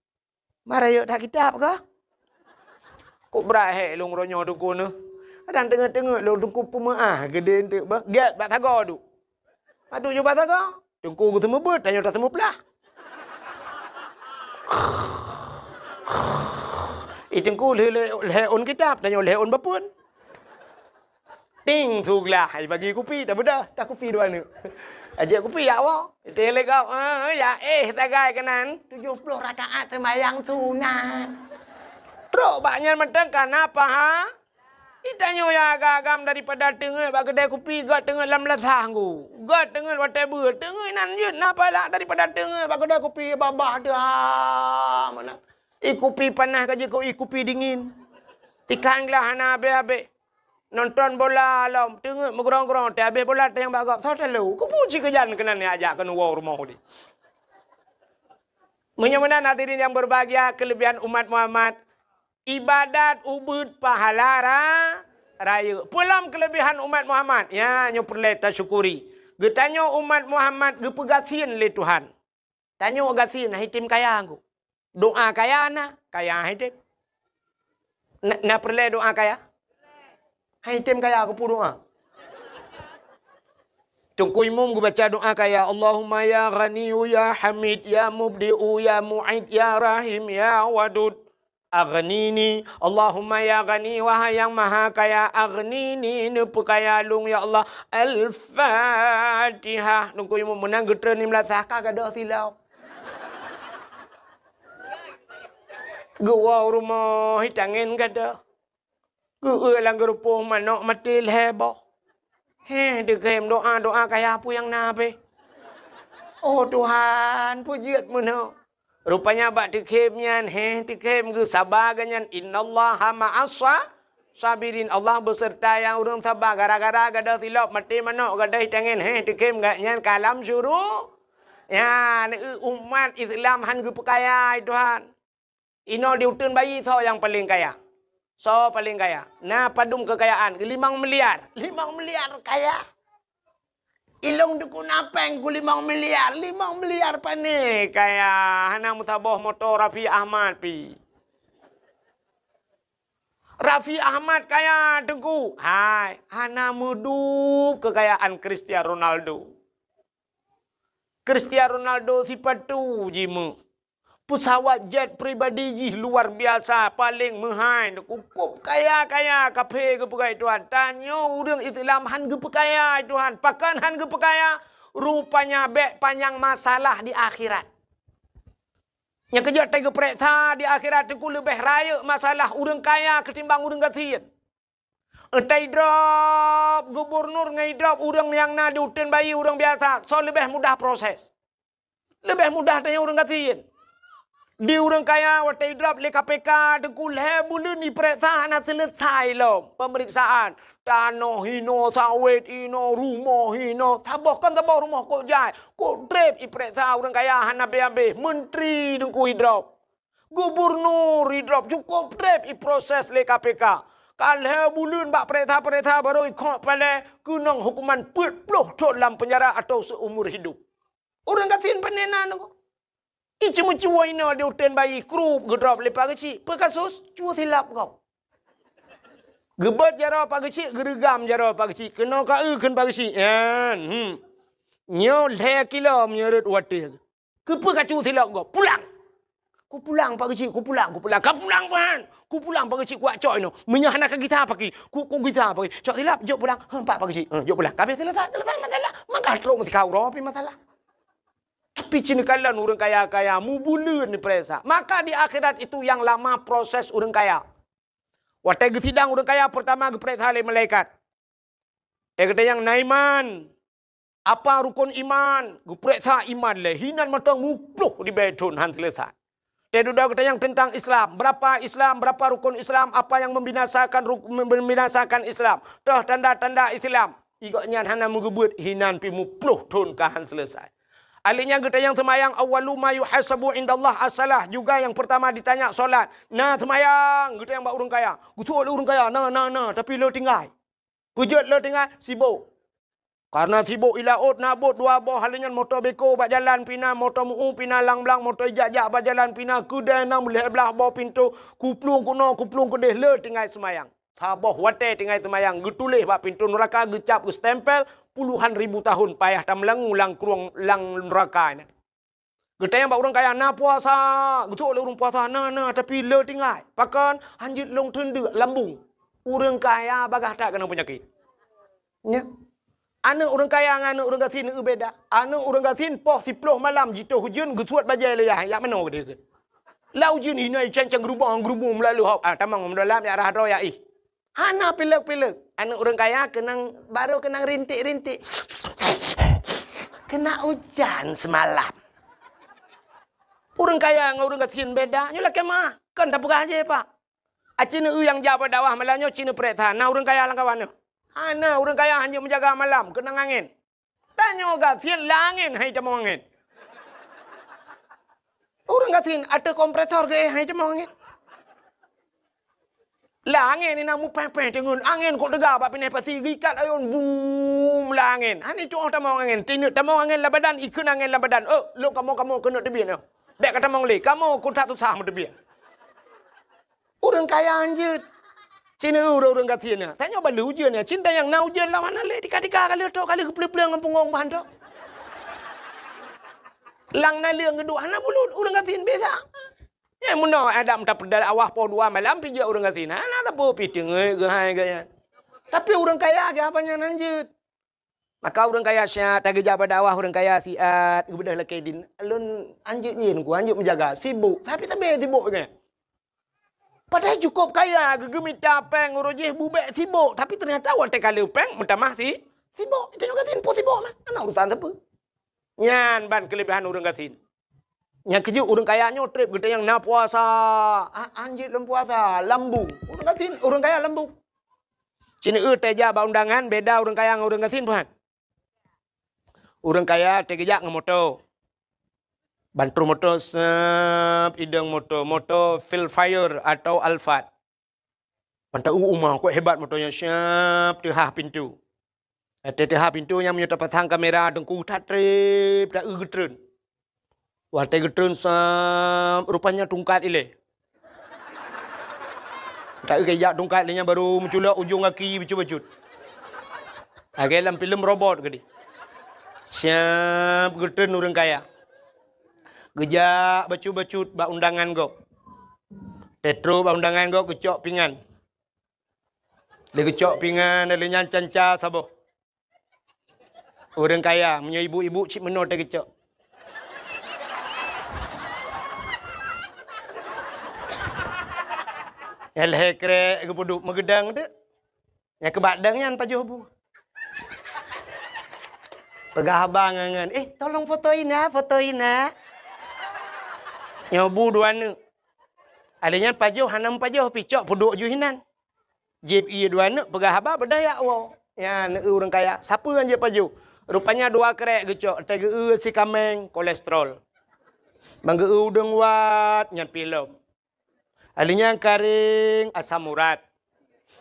Marayo tak kitab ke? Kok berai long ronyo tengku ne. Kadang tengok-tengok long tengku pemaah gede entek ba. Get bak tago tu. Aduh ju bak tago. Tengku ku temu beut tanya tak temu pelah. Itengku leon kitab tanya leon bapun. Ting suglah bagi kopi dah bedah tak kopi dua ni. Ajak kopi ya awak. Tele kau ya tagai kanan 70 rakaat sembahyang sunat. Teruk baknya mentang kenapa ha? Itanya ya agam daripada tengah bak kedai kopi gat tengah lam lasah ku. Gat tengah watai ber tengah nan je napa lah daripada tengah bak kedai kopi babah dah mana. Kopi panas kaje kau kopi dingin. Tikanglah hana abe-abe. Nonton bola alam tengah megerong-gerong te habis bola tayang bagap tau telu. Ku puji kejan kena ni ajak ke nuwa rumah ni. Menyemenan hadirin yang berbahagia kelebihan umat Muhammad ibadat ubud pahala raya. Pulang kelebihan umat Muhammad. Ya, nyo perlu syukuri. Getanyo umat Muhammad gepegasin le Tuhan. Tanyo gasin hitim kaya aku. Doa kaya kaya hitim. Na perlu doa kaya? Hitim kaya aku pun doa. Tungku imum gue baca doa kaya Allahumma ya Ghaniyu ya Hamid ya Mubdi'u ya Mu'id ya Rahim ya Wadud. Aghnini Allahumma ya Ghani wahai yang maha kaya aghnini nepu kaya lung ya Allah Al-Fatihah. Nungku yang menang getra ni melatah kagak silau. Gua rumah hitangin kada. Gua lang gerupuh manok mati lebo. Dikirim doa kayak apa yang nabe? Oh Tuhan, pujiatmu no. Rupanya bak dikirimnya, dikirim ke sabar ganyan. Innallaha ma'asa sabirin. Allah beserta yang orang sabar. Gara-gara gada silap mati mana gada tangan. Dikirim ganyan kalam suruh. Ya, umat Islam han ke kaya Tuhan. Ino diutun bayi so yang paling kaya. So paling kaya. Nah padum kekayaan 5 miliar. 5 miliar kaya. Ilong dukun apeng ku 5 miliar. 5 miliar pane kaya. Hana mutabah motor Raffi Ahmad pi. Raffi Ahmad kaya tengku. Hai. Hana mudup kekayaan Cristiano Ronaldo. Cristiano Ronaldo si patu jimu. Pesawat jet pribadi ji luar biasa. Paling mahal. Kukup kaya-kaya. Kape ke pekai Tuhan. Tanya orang Islam han ke pekaya Tuhan. Pakan han ke pekaya. Rupanya bek panjang masalah di akhirat. Yang kerja tega periksa di akhirat. Itu lebih raya masalah orang kaya ketimbang orang kasihan. Entai drop. Gubernur ngai drop. Orang yang nak diutin bayi orang biasa. So lebih mudah proses. Lebih mudah tanya orang kasihan. Di orang kaya watai drop le KPK dekul hebulun ni periksa nak selesai lo pemeriksaan tanah hino sawit hino rumah hino tabahkan tabah rumah kok jai kok drep i periksa orang kaya hana be menteri dengku drop gubernur drop cukup drep i proses le KPK kalau hebulun bak periksa baru ikut pada kunang hukuman 40 tahun dalam penjara atau seumur hidup orang katin panenan kok. Cuma cua ini dia utin bayi krup gedrop lepas kecil. Pekasus cua silap kau. Gebat jara pak kecil, gerigam jara pak kecil. Kena kau ken pak kecil. Nyo le kilo menyerut wadah. Kepa kacau silap kau. Pulang. Ku pulang pak kecil, ku pulang. Kau pulang pan. Ku pulang pak kecil kuat coy no. Menyahana ke kita pagi. Ku kita pagi. Cok silap jok pulang. Pak kecil. Jok pulang. Kabeh selesai masalah. Maka teruk mesti kau ropi masalah. Tapi cina kalian orang kaya-kaya mubulun ni peresa. Maka di akhirat itu yang lama proses orang kaya. Watai sidang orang kaya pertama geperesa oleh malaikat. Kata yang naiman. Apa rukun iman? Geperesa iman le. Hinan mata mupluh di bedun han selesai. Dia kata yang tentang Islam. Berapa Islam? Berapa rukun Islam? Apa yang membinasakan Islam? Dah tanda-tanda Islam. Igaknya hana mugebut hinan pi mupluh tun kahan selesai. Aliknya kita yang semayang awalu ma yuhasabu indallah as-salah juga yang pertama ditanya solat. Nah semayang kita yang buat orang kaya. Gutu oleh orang kaya. Nah tapi lo tinggal. Pujut lo tinggal sibuk. Karena sibuk ilaut nabut dua boh halinya motor beko bak jalan pina motor muu pina lang-lang motor ijak-jak bak jalan pina kedai nang boleh belah bawah pintu kuplung kedeh lo tinggal semayang. Taboh wate tinggal semayang. Getulih bak pintu neraka gecap ke stempel. Puluhan ribu tahun payah tam lang lang neraka ni. Kita yang orang kaya na puasa, gitu oleh orang puasa na tapi le tinggal. Pakan hanjit long tendu lambung. Orang kaya bagah tak kena penyakit. Ya. Anak orang kaya dengan anak orang gasin beda. Anak orang gasin poh 10 malam jituh hujan gesuat bajai leyah. Ya mana dia ke? Lau hujan hinai cancang gerubung melalui hop. Tamang mendalam ya arah roya ih. Hana pilek-pilek. Anak orang kaya baru kena rintik-rintik. Kena hujan semalam. Orang kaya dengan orang kasihan beda. Nyolah kemah. Kan tak pegah aja pak. Cina yang jawab dakwah malamnya Cina perintah. Nah orang kaya lang kawan. Hana orang kaya hanya menjaga malam. Kena angin. Tanya orang kasihan langin. Hai cuma angin. Orang kasihan ada kompresor ke. Hai cuma angin. Lah angin ni nak mupeh-peh cengun. Angin kok degar bak pindah pasi gikat ayun boom lah angin. Han itu orang tamang angin. Tinut tamang angin lah badan, ikun angin lah badan. Lu kamu kena tebian. Bek kata mong le, kamu ku tak susah tebian. Orang kaya anjut. Cina orang kasihan. Tanya balu ujian ya. Cinta yang nak ujian lah mana le. Tika-tika kali tok kali kepeleng pungong bahan tok. Lang na leung geduk hana bulut orang kasihan biasa. Ya muna Adam tak pedal awah po dua malam pijak orang kasihan. Hana tak po piting gehai gaya. Tapi orang kaya ke apanya lanjut. Maka orang kaya syat tak kerja pada awah orang kaya siat gebedah lakedin. Alun anjut nyin ku anjut menjaga sibuk. Tapi tak be sibuk ke. Padahal cukup kaya, gegemita peng, urujih bubek sibuk. Tapi ternyata watak kali peng, minta mah Sibuk, tengok gatin pun sibuk mah. Ana urusan apa? Nyan ban kelebihan orang gatin. Yang keju orang kaya nyotrip gede yang nak puasa. Anjir lem puasa, lambu. Orang gatin, orang kaya lambu. Cini teja ba undangan beda orang kaya dengan orang gatin puan. Orang kaya tegejak dengan motor. Bantu motor ideng motor Philfire atau Alphard. Pantai umah kok hebat motornya siap tehah pintu. Tehah pintu yang menyerta pasang kamera dengku tak trip tak getren. Wah teh getren rupanya tungkat ile. Tak kayak tungkat dia baru menculak ujung kaki baju-baju. Agak dalam filem robot gede. Siap getren orang kaya. Gejak baju-baju ba undangan go. Tetro ba undangan go kecok pingan. Dia kecok pingan dia nyancanca sabo. Orang kaya, punya ibu-ibu cik menor dia kecok. Yang lekrek ke puduk megedang tu. Yang ke badangnya pajuh bu. Pegah abang ngan. Tolong fotoin nak. Nyobu dua ni. Adanya pajuh hanam pajuh picok puduk juhinan. Jeb iya dua ni pegah abang berdaya wow. Ya ni orang kaya. Siapa yang je pajuh? Rupanya dua kerek gecok. Tega si kameng kolesterol. Mangga udang wat nyan film. Alinya karing asam urat.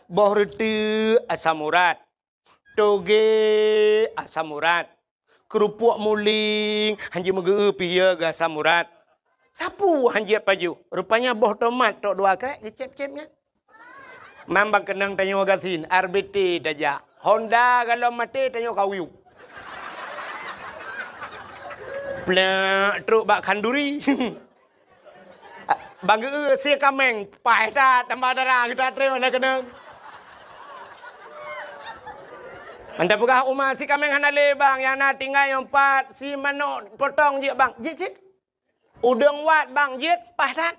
Boh reti asam urat. Toge asam urat. Kerupuk muling hanji mangga pia ga asam urat. Sapu hanji paju. Rupanya boh tomat tok dua kerek gecep-cepnya. Mambang kenang tanyo gasin RBT daja. Honda kalau mati tanyo kawiu. Plak truk bak kanduri. Bangga si kameng pai ta tambah darah kita terima nak kena. Anda buka rumah si kameng hanale bang yang nak tinggal yang 4 si manok potong je bang. Jit. Udang wat bang jit pai ta.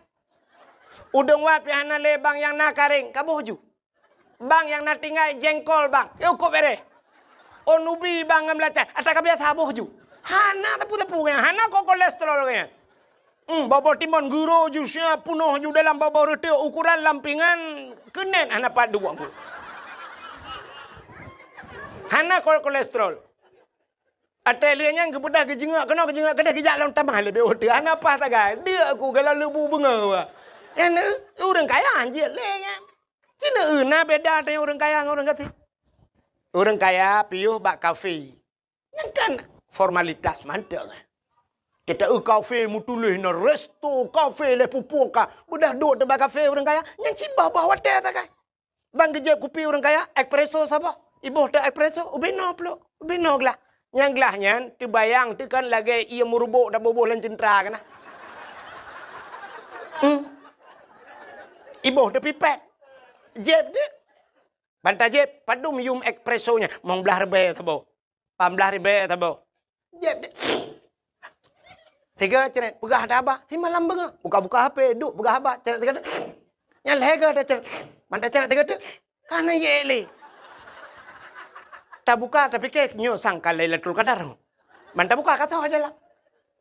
Udang wat pi hanale bang yang nak karing kabuh ju. Bang yang nak tinggal jengkol bang. Yo kok bere. Onubi bang ngamlacat. Ata kabiasa buh ju. Hana tapu-tapu kaya. Hana kok kolesterol kaya. Bawah timun guru jusnya penuh ju dalam bawah reti ukuran lampingan kenen hana padu aku. Hana kolesterol. Atelianya kepedah kejengak kena kejengak kena kejak lawan tambah lebih otak. Hana apa tak gay? Dia aku kalau lebu bunga. Yang orang kaya anjir lengan. Cina na beda dengan orang kaya dengan orang kaya. Orang kaya piuh bak kafe. Yang kan formalitas mantap. Kita kafe mutulih na resto kafe le pupuka. Budak duduk tempat kafe orang kaya. Yang cibah bawa teh tak kan. Bang kerja kopi orang kaya. Espresso siapa? Ibu tak espresso. Ubino peluk. Ubino gelah. Yang gelahnya terbayang tu kan lagi ia merubuk dah boboh lan centra kan. Ibu dah pipet. Jeb dia. Bantai jeb. Padu minum espressonya. Mang belah rebe tabo. Pambelah rebe tabo. Jeb dia. Tiga ceret. Pegah dah abah. Ti malam benga. Buka-buka HP. Duk pegah abah. Ceret tiga. Yang lega dah ceret. Bantai ceret tiga tu. Kana ye le. Tak buka tapi ke nyo sangka Lailatul Qadar. Bantai buka kata aja lah.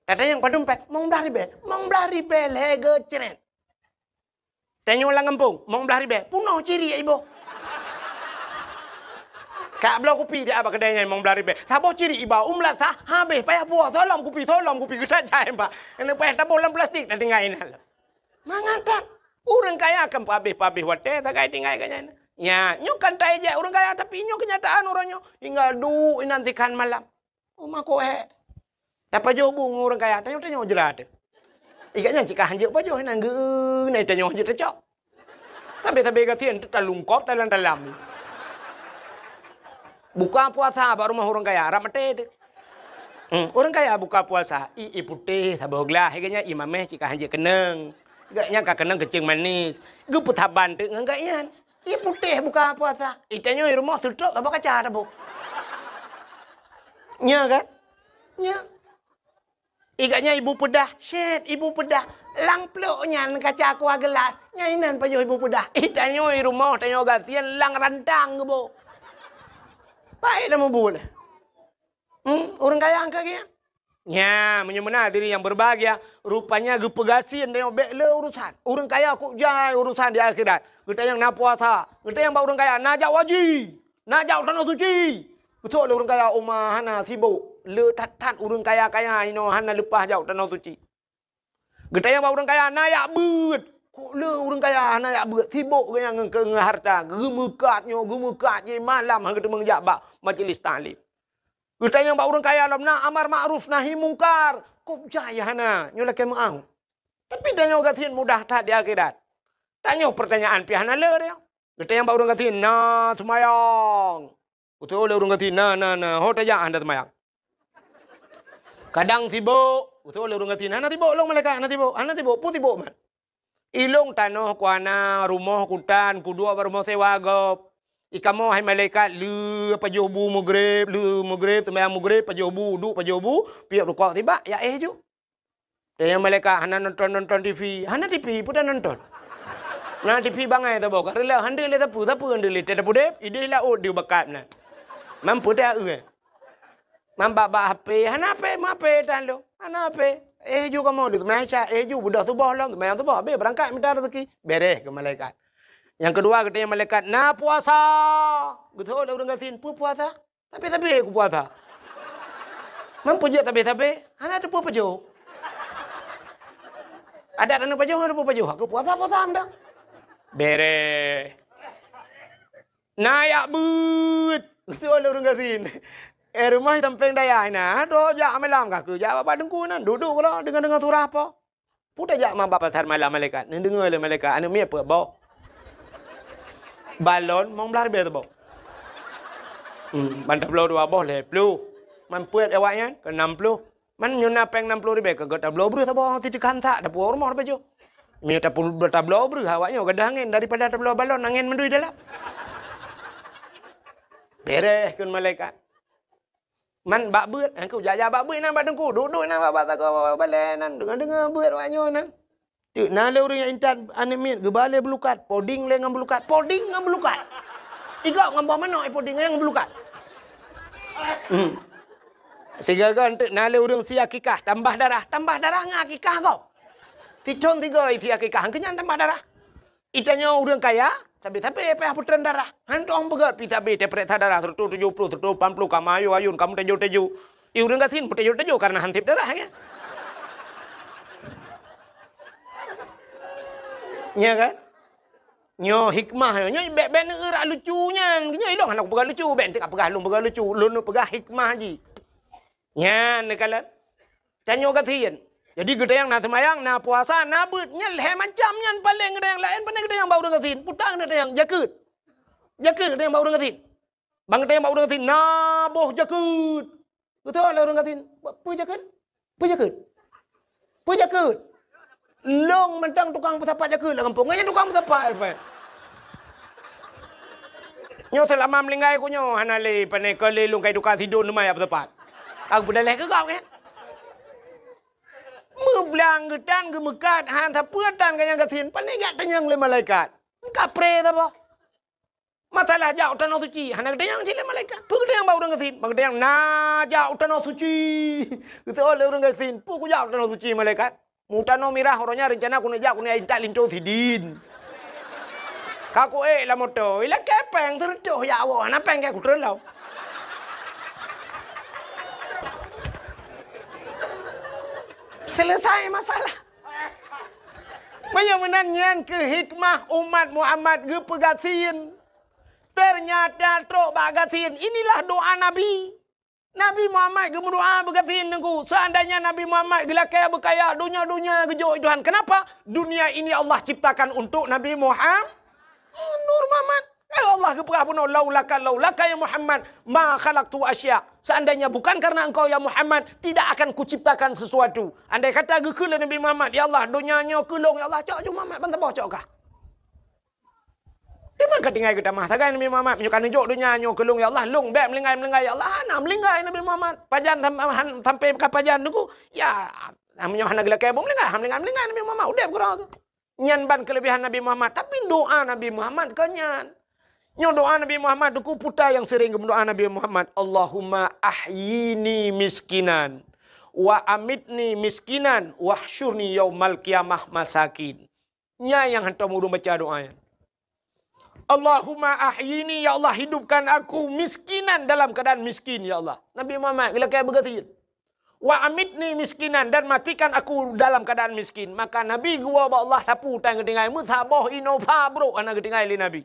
Kata yang padumpet. Mang belah rebe. Mang belah rebe lega ceret. Tanya orang kampung, mau belah ribe, punuh ciri ibu. Kak belah kopi dia apa kedainya mau belah ribe. Sabo ciri ibu, umlah sah, habis payah buah, tolong kopi kita cai pak. Ini payah tabolan plastik nanti ngain hal. Mangadak, orang kaya akan pabih wate, tak kaya tinggal kaya. Ya, nyo kan tai je orang kaya tapi nyo kenyataan orangnya tinggal du nantikan malam. Rumah kohe. Tapi jauh bung orang kaya, tanya jerat. Ikatnya jika hanjuk pajo nang ge nai tanyo hanjuk tecok. Sampai kasihan terlungkop dalam. Buka puasa baru rumah orang kaya ramate. Orang kaya buka puasa i putih saboglah ikatnya imameh jika hanjuk keneng. Gaknya ka keneng kecing manis. Ge putaban tu ngagaknya. I putih buka puasa. Itanyo di rumah tutup tak kaca tabu. Nya kan? Nya. Ikatnya ibu pedah, shit ibu pedah, lang peluknya kaca aqua gelas, nyainan pajo ibu pedah. Tanyo di rumah, tanyo gatian lang rantang ke bo. Baik dah membul. Orang kaya angka kia. Ya, menyemena diri yang berbahagia. Rupanya gepegasian tengok bekle urusan. Orang kaya kok jai urusan di akhirat. Kita yang nak puasa. Kita yang orang kaya nak jak wajib. Nak jak tanah suci. Betul orang kaya umah hana sibuk. Le tat orang kaya-kaya ino hana lepas jak tanah suci. Kita yang orang kaya nak yak beut. Kok le orang kaya hana yak beut. Sibuk yang ke harta. Gemekatnya malam hang kita mengjak bak majlis taklim. Kita yang orang kaya alam nak amar ma'ruf nahi mungkar. Kok jaya hana nyola ke mau. Tapi tanya gatin mudah tak di akhirat. Tanya pertanyaan pi hana le dia. Kita yang orang gatin na semayang. Betul orang gatin na ho tajak anda semayang. Kadang sibuk. Betul orang gatin hana sibuk long malaikat hana sibuk pun sibuk man. Ilong tanah kuana rumah kutan kudua rumah sewa gop. Ikamo hai malaikat lu pajobu mugrib temayang mugrib pajobu duk pajobu piak rukuk tiba ya ju. Yang malaikat hana nonton TV, hana TV pun dah nonton. Nah TV bangai tu bawa kerela hande le tapu hande le tak pudep ide la od dia bakat na. Mampu dah Mamba HP hana HP tan lo. Hana HP ju kamu di temayang ju budak tu bawah lam temayang tu bawah be berangkat minta rezeki. Beres ke malaikat. Yang kedua kita yang malaikat na puasa. Betul orang katin puasa. Tapi aku puasa. Mampu je tapi hana ada apa jo. Ada apa jo aku puasa anda. Bere. Na ya but. Betul orang katin. Rumah tampeng daya na do jak malam ka ke jak bapa dengku nan duduk lo dengan surah apa. Puta jak mak bapa pasar malam malaikat. Ni dengar le malaikat anu mi apa bawa. Balon mong belar biar tu bau. Bantar belau dua boh le, pelu. Man puat awaknya ke 60. Man nyuna peng 60 ribu ke gota belau bru tabo ti kantak da puar rumah bejo. Mi ta pul beta belau bru awaknya gadah angin daripada ta belau balon angin mendui dalam. Beres kun malaikat. Man bak beut, aku jaja bak beut nan badengku, duduk nan bak tak balenan dengar beut awaknya nan. Tik na le orang yang intan animit gebale belukat, poding le ngam belukat, Igak ngam mana poding yang belukat. Sehingga kan na le orang si akikah tambah darah ngak akikah kau. Titon 3 isi akikah kenyan tambah darah. Itanya orang kaya tapi apa putran darah. Hantong begat pisa be periksa darah 70 80 kamayo ayun kamu tejo. I orang gasin tejo karena hantip darah ya. Ya kan? Nyo hikmah nyo ben erak lucunya. Nyo ilong anak pegah lucu ben tak pegah long pegah lucu. Lun pegah hikmah ji. Nya nekalan. Tanyo gatin. Jadi kita yang nak semayang, nak puasa, nak beut nya leh macam nyan paling ada yang lain paling ada yang bau dengan gatin. Putang ada yang jakut. Ada yang bau dengan gatin. Bang ada yang bau dengan gatin. Naboh jakut. Betul lah orang gatin. Pu jakut. Long mentang tukang pesapat jaga lah kampung. Ngaya tukang pesapat apa? Nyo selama melingkai ku nyo hanale pane kali long kai tukang tidur nemai pesapat. Aku bedaleh ke kau kan? Meblang gedan gemekat han tapuatan kaya gatin pane gak tenyang le malaikat. Kapre ta apa? Masalah jauh tanah suci. Hana gedang sila malaikat. Pu gedang bau orang gatin. Bang gedang na jauh tanah suci. Kita oleh orang gatin. Pu ku jauh tanah suci malaikat. Mutano mirah orangnya rencana aku nejak aku ni intak linto sidin. Kaku lah moto. Ila kepeng serdoh ya awak. Napa yang aku terlalu? Selesai masalah. Menyenangkan ke hikmah umat Muhammad ke pegatin. Ternyata trok bagatin. Inilah doa Nabi. Nabi Muhammad ke berdoa berkatin nengku. Seandainya Nabi Muhammad gelakaya berkaya dunia gejok Tuhan. Kenapa? Dunia ini Allah ciptakan untuk Nabi Muhammad. Nur Muhammad. Allah keperah pun laulaka ya Muhammad ma khalaqtu asya. Seandainya bukan karena engkau ya Muhammad, tidak akan kuciptakan sesuatu. Andai kata gekul Nabi Muhammad, ya Allah dunianya kulung ya Allah cok Muhammad bantah cok kah? Di mana tinggal kita masakan Nabi Muhammad menyukan njuk dunia nyo kelung ya Allah lung bek melingkai ya Allah ana melingkai Nabi Muhammad pajan sampai ke pajan niku ya amnya hana gelak kebong melingkai Nabi Muhammad udah kurang tu nyan ban kelebihan Nabi Muhammad tapi doa Nabi Muhammad kenyan Nyo doa Nabi Muhammad tu putar yang sering berdoa Nabi Muhammad. Allahumma ahyini miskinan wa amitni miskinan wahsyurni yaumal qiyamah masakin. Nya yang hantar murung baca doanya. Allahumma ahyini, ya Allah hidupkan aku miskinan dalam keadaan miskin ya Allah. Nabi Muhammad bila kaya berkata, wa amitni miskinan, dan matikan aku dalam keadaan miskin. Maka Nabi gua ba Allah tapu tang ketinggai musabah ino pa bro ana ketinggai li Nabi.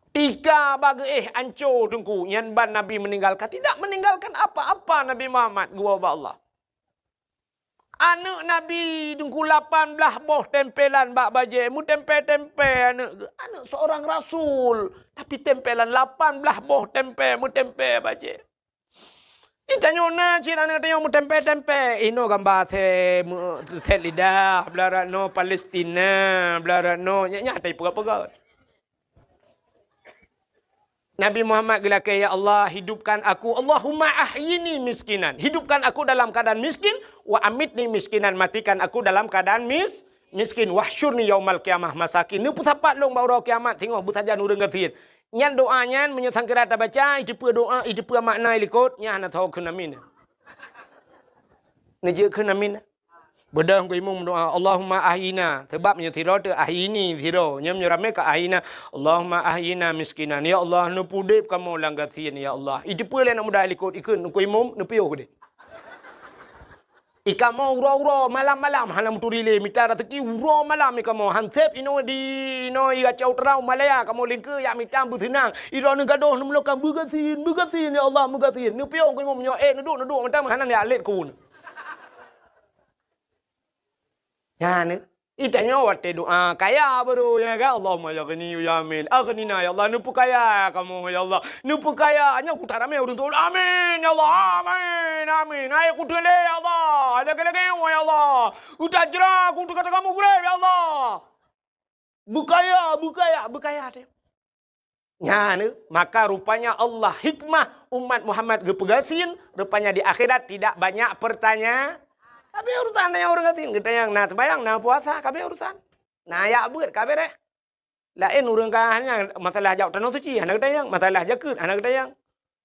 Tiga bagi ancur tungku yang ban Nabi meninggalkan, tidak meninggalkan apa-apa Nabi Muhammad gua ba Allah. Anak Nabi tunggu 18 boh tempelan bak baje. Mu tempe-tempe anak seorang rasul. Tapi tempelan 18 boh tempe. Mu tempe baje. Itanya na cina anak tanya mu tempe-tempe. Ino gambar the lidah. Belarat no Palestina. Belarat no. Nyata pegat-pegat. Nabi Muhammad gila ke, ya Allah hidupkan aku. Allahumma ahyini miskinan. Hidupkan aku dalam keadaan miskin. Wa amitni miskinan. Matikan aku dalam keadaan miskin. Wahsyurni yaumal qiyamah masakin. Ini pusapat long baurau kiamat. Tengok butajan urang gathir. Nyan doanya menyusang kerata baca. Itu pua doa. Itu pua makna ilikot. Nyan nak tahu kenamin. Nejek kenamin. Bedah ku imum doa Allahumma ahyina, sebab nya tiro tu ahyini tiro nyam nyurame ka ahyina. Allahumma ahyina miskinan, ya Allah nu pudip kamu langgatin ya Allah. Itu pula nak mudah ikut ikun ku imum nu piyo ku de. Ika mau uro malam-malam halam turile mita rateki uro malam ika mau hansep ino di ino iga cau terau malaya kamu lingke ya mitam butinang iro nu gadoh nu melokan bugasin ya Allah bugasin nu piyo ku imum nyo nu duk matam hanan ya let kun. Ya ni, itanya waktu doa kaya baru ya kan Allahumma ya ghani ya amin. Aghnina ya Allah, nupu kaya kamu ya Allah. Nupu kaya hanya aku tarame urun tu. Amin ya Allah, amin amin. Ayo aku tele ya Allah. Lagi-lagi ya Allah. Udah jerah aku kata kamu grab ya Allah. Bukaya deh. Ya ni, maka rupanya Allah hikmah umat Muhammad gepegasin, rupanya di akhirat tidak banyak pertanyaan. Kabe urusan yang orang katin kita yang nak bayang nak puasa kabe urusan. Nah ya buat kabe deh. Lain urang kahnya masalah jauh tanah suci anak kita yang masalah jakut anak kita yang.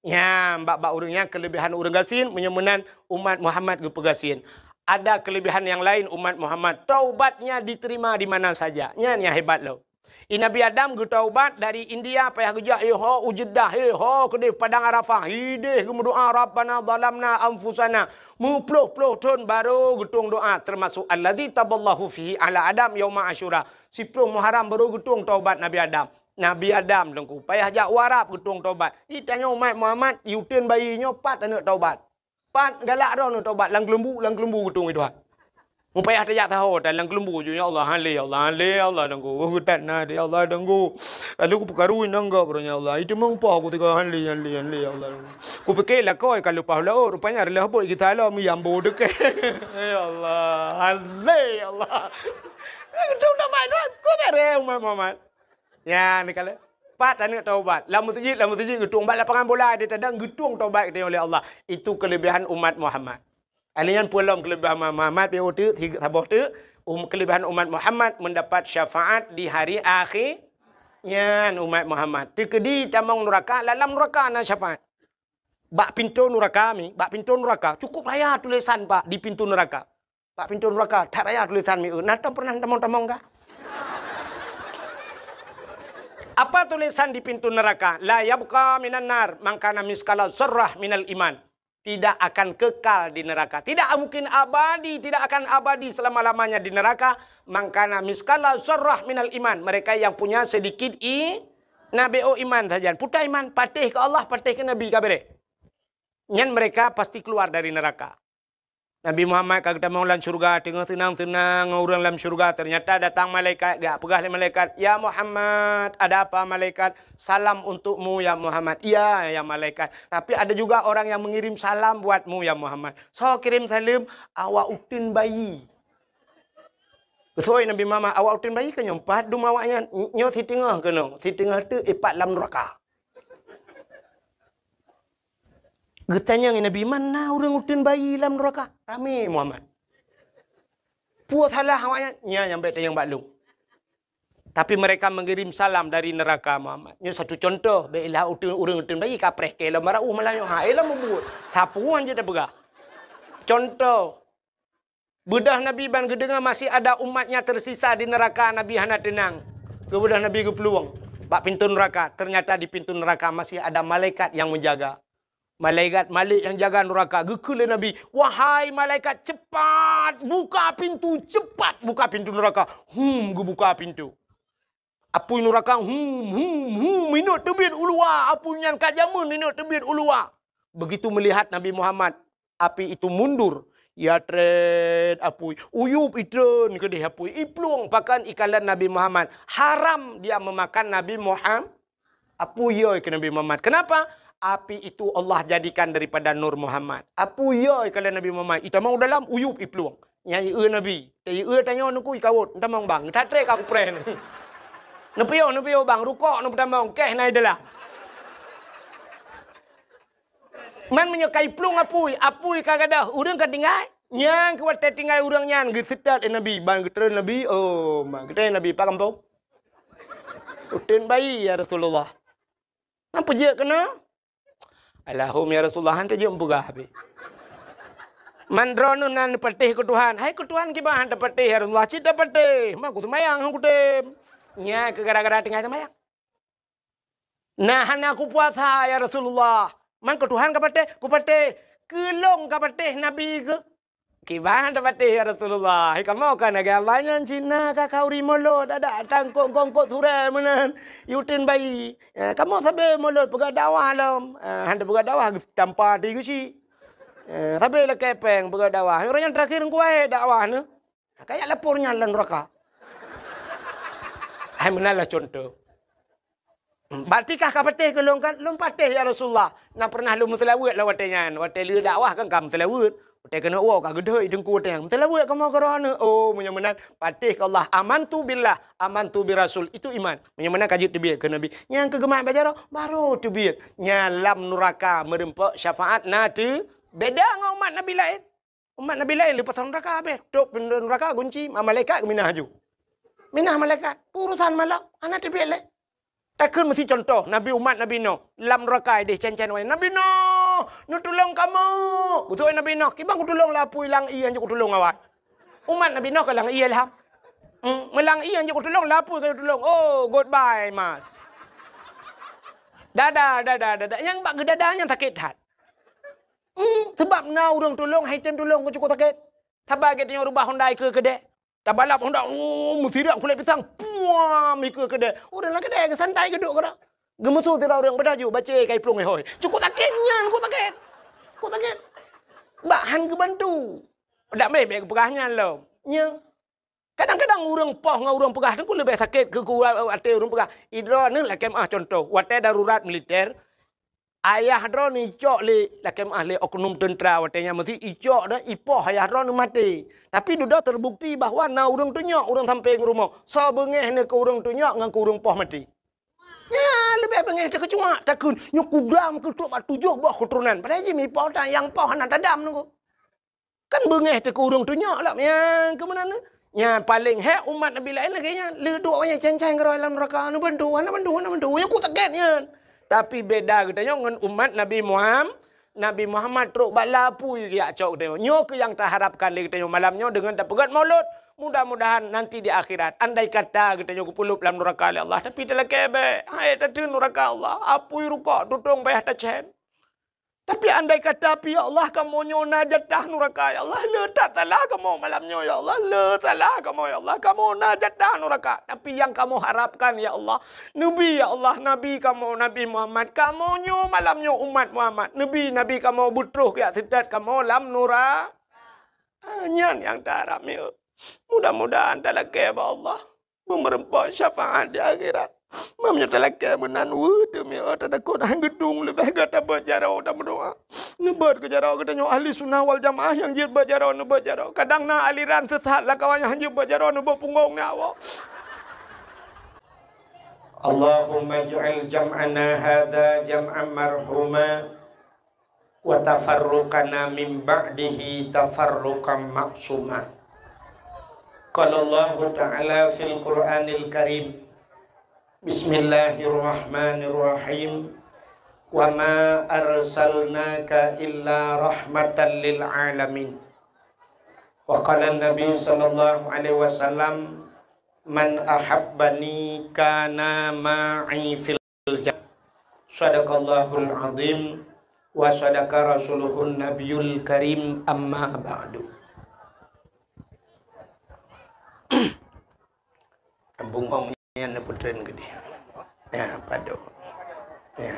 Ya mbak urangnya kelebihan urang gasin menyemenan umat Muhammad gepegasin. Ada kelebihan yang lain umat Muhammad taubatnya diterima di mana saja. Nya hebat loh. Nabi Adam gu taubat dari India payah gejak ho ujeddah ho kedih padang Arafah hidih gu doa rabbana zalamna anfusana mupluh ton baru gutung doa termasuk alladzi taballahu fihi ala Adam yauma Asyura 10 Muharram baru gutung taubat Nabi Adam lengku payah jak warap gutung taubat itanya umat Muhammad yuteun bayinya pat anak taubat pat galak ro nu taubat lang kelembu gutung itu. Upaya tak tahu dalam kelembu je ya Allah Allah dengku hutan na ya Allah dengku lalu aku perkaruin nangga beranya Allah itu mengapa aku tiga hanli ya Allah aku fikir lah kau kalau pahala rupanya adalah apa kita lah yang bodoh ke ya Allah ya Allah itu dah main kau bereh Muhammad ya ni kalau pat anak taubat lamu tujik getung bak lapangan bola dia tadang getung taubat dia oleh Allah itu kelebihan umat Muhammad. Alian pulang kelebihan Muhammad beotu tiga saboh tu kelebihan umat Muhammad mendapat syafaat di hari akhirnya umat Muhammad. Tikedi tamang neraka dalam neraka na syafaat. Bak pintu neraka cukup raya tulisan Pak di pintu neraka. Bak pintu neraka tak raya tulisan mi nata pernah tamong ka? Apa tulisan di pintu neraka? La yabqa minan nar mangkana miskala sarrah minal iman. Tidak akan kekal di neraka. Tidak mungkin abadi. Tidak akan abadi selama-lamanya di neraka. Mangkana miskala sarrah minal iman. Mereka yang punya sedikit nabi iman saja. Puta iman. Patih ke Allah. Patih ke Nabi kabere. Nyan mereka pasti keluar dari neraka. Nabi Muhammad kata mau dalam syurga. Tengah tenang-tenang orang dalam syurga. Ternyata datang malaikat. Gak pegah malaikat. Ya Muhammad. Ada apa malaikat? Salam untukmu ya Muhammad. Iya ya malaikat. Tapi ada juga orang yang mengirim salam buatmu ya Muhammad. So kirim salam. Awak utin bayi. Betul Nabi Muhammad. Awak utin bayi kan nyempat. Dum awaknya. Nyo si tengah ke no. Si tengah tu ipat dalam neraka. Getanya Nabi mana orang utin bayi dalam neraka? Rame Muhammad. Puas salah awaknya. Nya yang baik yang baklung. Tapi mereka mengirim salam dari neraka Muhammad. Ini satu contoh. Baiklah orang utun bayi kapreh ke lah marah Melayu. Ha elah membuat. Sapuan je dah begah. Contoh. Bedah Nabi ban kedengar masih ada umatnya tersisa di neraka, Nabi hana tenang. Kemudian Nabi ke peluang. Bak pintu neraka. Ternyata di pintu neraka masih ada malaikat yang menjaga. Malaikat Malik yang jaga neraka. Gekul Nabi. Wahai malaikat, cepat buka pintu. Cepat buka pintu neraka. Buka pintu. Apu neraka minut tebit ulua, apu nyan kajamun minut tebit ulua. Begitu melihat Nabi Muhammad, api itu mundur. Ya tred apu uyup itren ke dia apu ipluang pakan ikalan Nabi Muhammad. Haram dia memakan Nabi Muhammad. Apu yoy ke Nabi Muhammad. Kenapa? Api itu Allah jadikan daripada Nur Muhammad. Apu yoy ikalan Nabi Muhammad. Ita mau dalam uyup ipluang. Nyai Nabi. Nyai tanya nuku ikawut. Entah mau bang. Tak trek aku pren. Nepio bang, rukuk nu pertama keh naik dalam. Man menyokai plung apui kagada urang kan tinggal. Nyang kuat tinggal urang nyan gesetat Nabi, bang getren Nabi. Oh, mak getren Nabi pak kampung. Uten bayi ya Rasulullah. Apa je kena? Allahum ya Rasulullah han je empugah habis. Mandro nu nan patih ke Tuhan. Hai ke Tuhan ki bahan patih ya Rasulullah. Cita patih. Mak ku mayang hang kutem. Nya ke gara-gara tinggal sama ya. Nah, aku puasa ya Rasulullah. Man ke Tuhan ku pate kelong ka pate Nabi ke. Kibahan pate ya Rasulullah. Kamu kan agamanya Cina ka kauri molot ada tangkong-kongkot sure menan. Yutin bayi. Kamu sabe molot pega dakwah lam. Handa pega dakwah tanpa di gusi. Sabe la kepeng pega dakwah. Orang yang terakhir ku wae dakwah ne. Kayak lapornya lan neraka. Hai menalah contoh. Batikah kapatih ke long patih ya Rasulullah. Nak pernah lu mutelawut lah watenya. Watel lu dakwah kan kam mutelawut. Watel kena ka gedoi dengku wateng. Mutelawut kamu kerana. Oh, menyamanan patih ke Allah. Amantu billah, amantu bi Rasul. Itu iman. Menyamanan kaji tebiyat ke Nabi. Yang kegemak baca baru tebiyat. Nyalam neraka merempak syafaat nate. Beda dengan umat Nabi lain. Umat Nabi lain lepas neraka habis. Tok neraka kunci malaikat ke minah haju. Minah malaikat, urusan malam, anak tebik lek. Takkan mesti contoh, Nabi umat Nabi Nuh. Lam rakai deh cancen wai. Nabi Nuh, nu tolong kamu. Betul Nabi Nuh, kibang ku tolong lah pui lang iya ku tolong awak. Umat Nabi Nuh ke lang iya lah. Melang iya ku tolong lah pui ku tolong. Oh, goodbye mas. Dadah. Yang bak gedadanya sakit hat. Sebab na urang tolong, haitem tolong ku cukup sakit. Sabar kita yang rubah Hyundai ke kedai. Tak balap hendak mesti dak kulit pisang. Puam ikut kedai. Orang lah kedai ke santai ke duk kena. Gemesu tira orang berdaju baca kai plung hoi. Cukup takit nyan, ku takit. Bahan ke bantu. Dak mebek pegahnya lo. Nya. Kadang-kadang orang poh dengan orang pegah tu lebih sakit ke ate orang pegah. Idra ni lah kemah contoh. Wate darurat militer. Ayah dro ni icok le lakem ahli oknum tentera watenya mesti icok dah ipoh ayah dro ni mati. Tapi sudah terbukti bahawa na urang tu nyok urang sampai ke rumah. So bengeh ni ke urang tu nyok ngan ke urang poh mati. Ya lebih bengeh tak kecuak takun nyok kudam ke tok 7 buah keturunan. Padahal je mi poh dah yang poh nak tadam nunggu. Kan bengeh ke urang tu nyok lah yang ke mana ni? Yang paling hek umat Nabi lain lagi nya le duk banyak cancang ke dalam neraka nu bantu. Yang ku taketnya. Tapi beda katanya dengan umat Nabi Muhammad. Nabi Muhammad teruk balapu ya cok katanya. Nyo ke yang tak harapkan lagi katanya malamnya dengan tak pegat maulud. Mudah-mudahan nanti di akhirat. Andai kata katanya kupulup dalam neraka Allah. Tapi telah kebe. Hai tadi neraka Allah. Apui rukak tutung bayah tacen. Tapi andai kata ya Allah kamu nyona jatah neraka ya Allah. Letak salah kamu malamnya ya Allah. Letak salah kamu ya Allah. Kamu na jatah neraka. Tapi yang kamu harapkan ya Allah. Nabi ya Allah. Nabi kamu Nabi Muhammad. Kamu nyo malamnya umat Muhammad. Nabi kamu butruh ya sidat kamu lam nura. Nyan yang tak harap ya. Mudah-mudahan tak lagi ya Allah. Memerempak syafaat di akhirat. Mamnya telaka menan demi ada takut hang gedung lebih kata berjarau dan berdoa. Nebat ke jarau katanya ahli sunnah wal jamaah yang jid berjarau nebat jarau. Kadang na aliran sesat lah kawan yang jid berjarau nebat punggung ni awak. Allahumma ij'al jam'ana hadza jam'an marhuma wa tafarruqana min ba'dihi tafarruqan ma'suma. Qala Allah Ta'ala fil Qur'anil Karim Bismillahirrahmanirrahim. Wa ma arsalnaka illa rahmatan lil alamin. Wa qala Nabi sallallahu alaihi wasallam, man ahabbani kana ma'i fil jannah. Shadaqallahul azim wa sadaqa rasuluhun nabiyul karim, amma ba'du. Bungong yang putren gede. Ya, padu. Ya.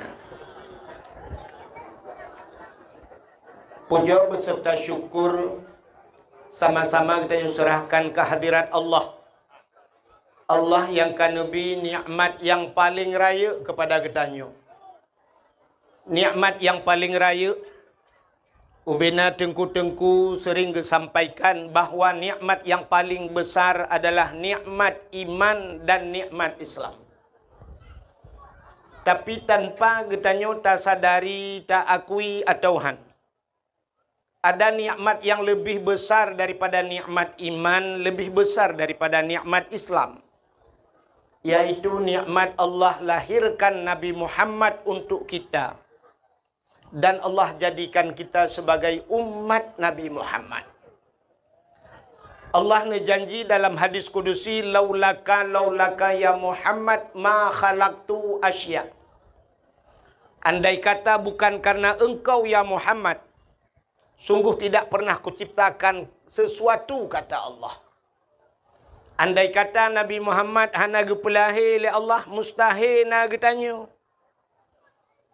Puja beserta syukur sama-sama kita serahkan ke hadirat Allah. Allah yang kanubi nikmat yang paling raya kepada kita. Nikmat yang paling raya, ubena tengku-tengku sering disampaikan bahawa nikmat yang paling besar adalah nikmat iman dan nikmat Islam. Tapi tanpa kita tak sadari, tak akui atau ada nikmat yang lebih besar daripada nikmat iman, lebih besar daripada nikmat Islam, yaitu nikmat Allah lahirkan Nabi Muhammad untuk kita. Dan Allah jadikan kita sebagai umat Nabi Muhammad. Allah janji dalam hadis kudusi, laulaka ya Muhammad ma khalaqtu asya. Andai kata bukan karena engkau ya Muhammad, sungguh tidak pernah kuciptakan sesuatu, kata Allah. Andai kata Nabi Muhammad hana gepelahi oleh Allah, mustahil na getanya.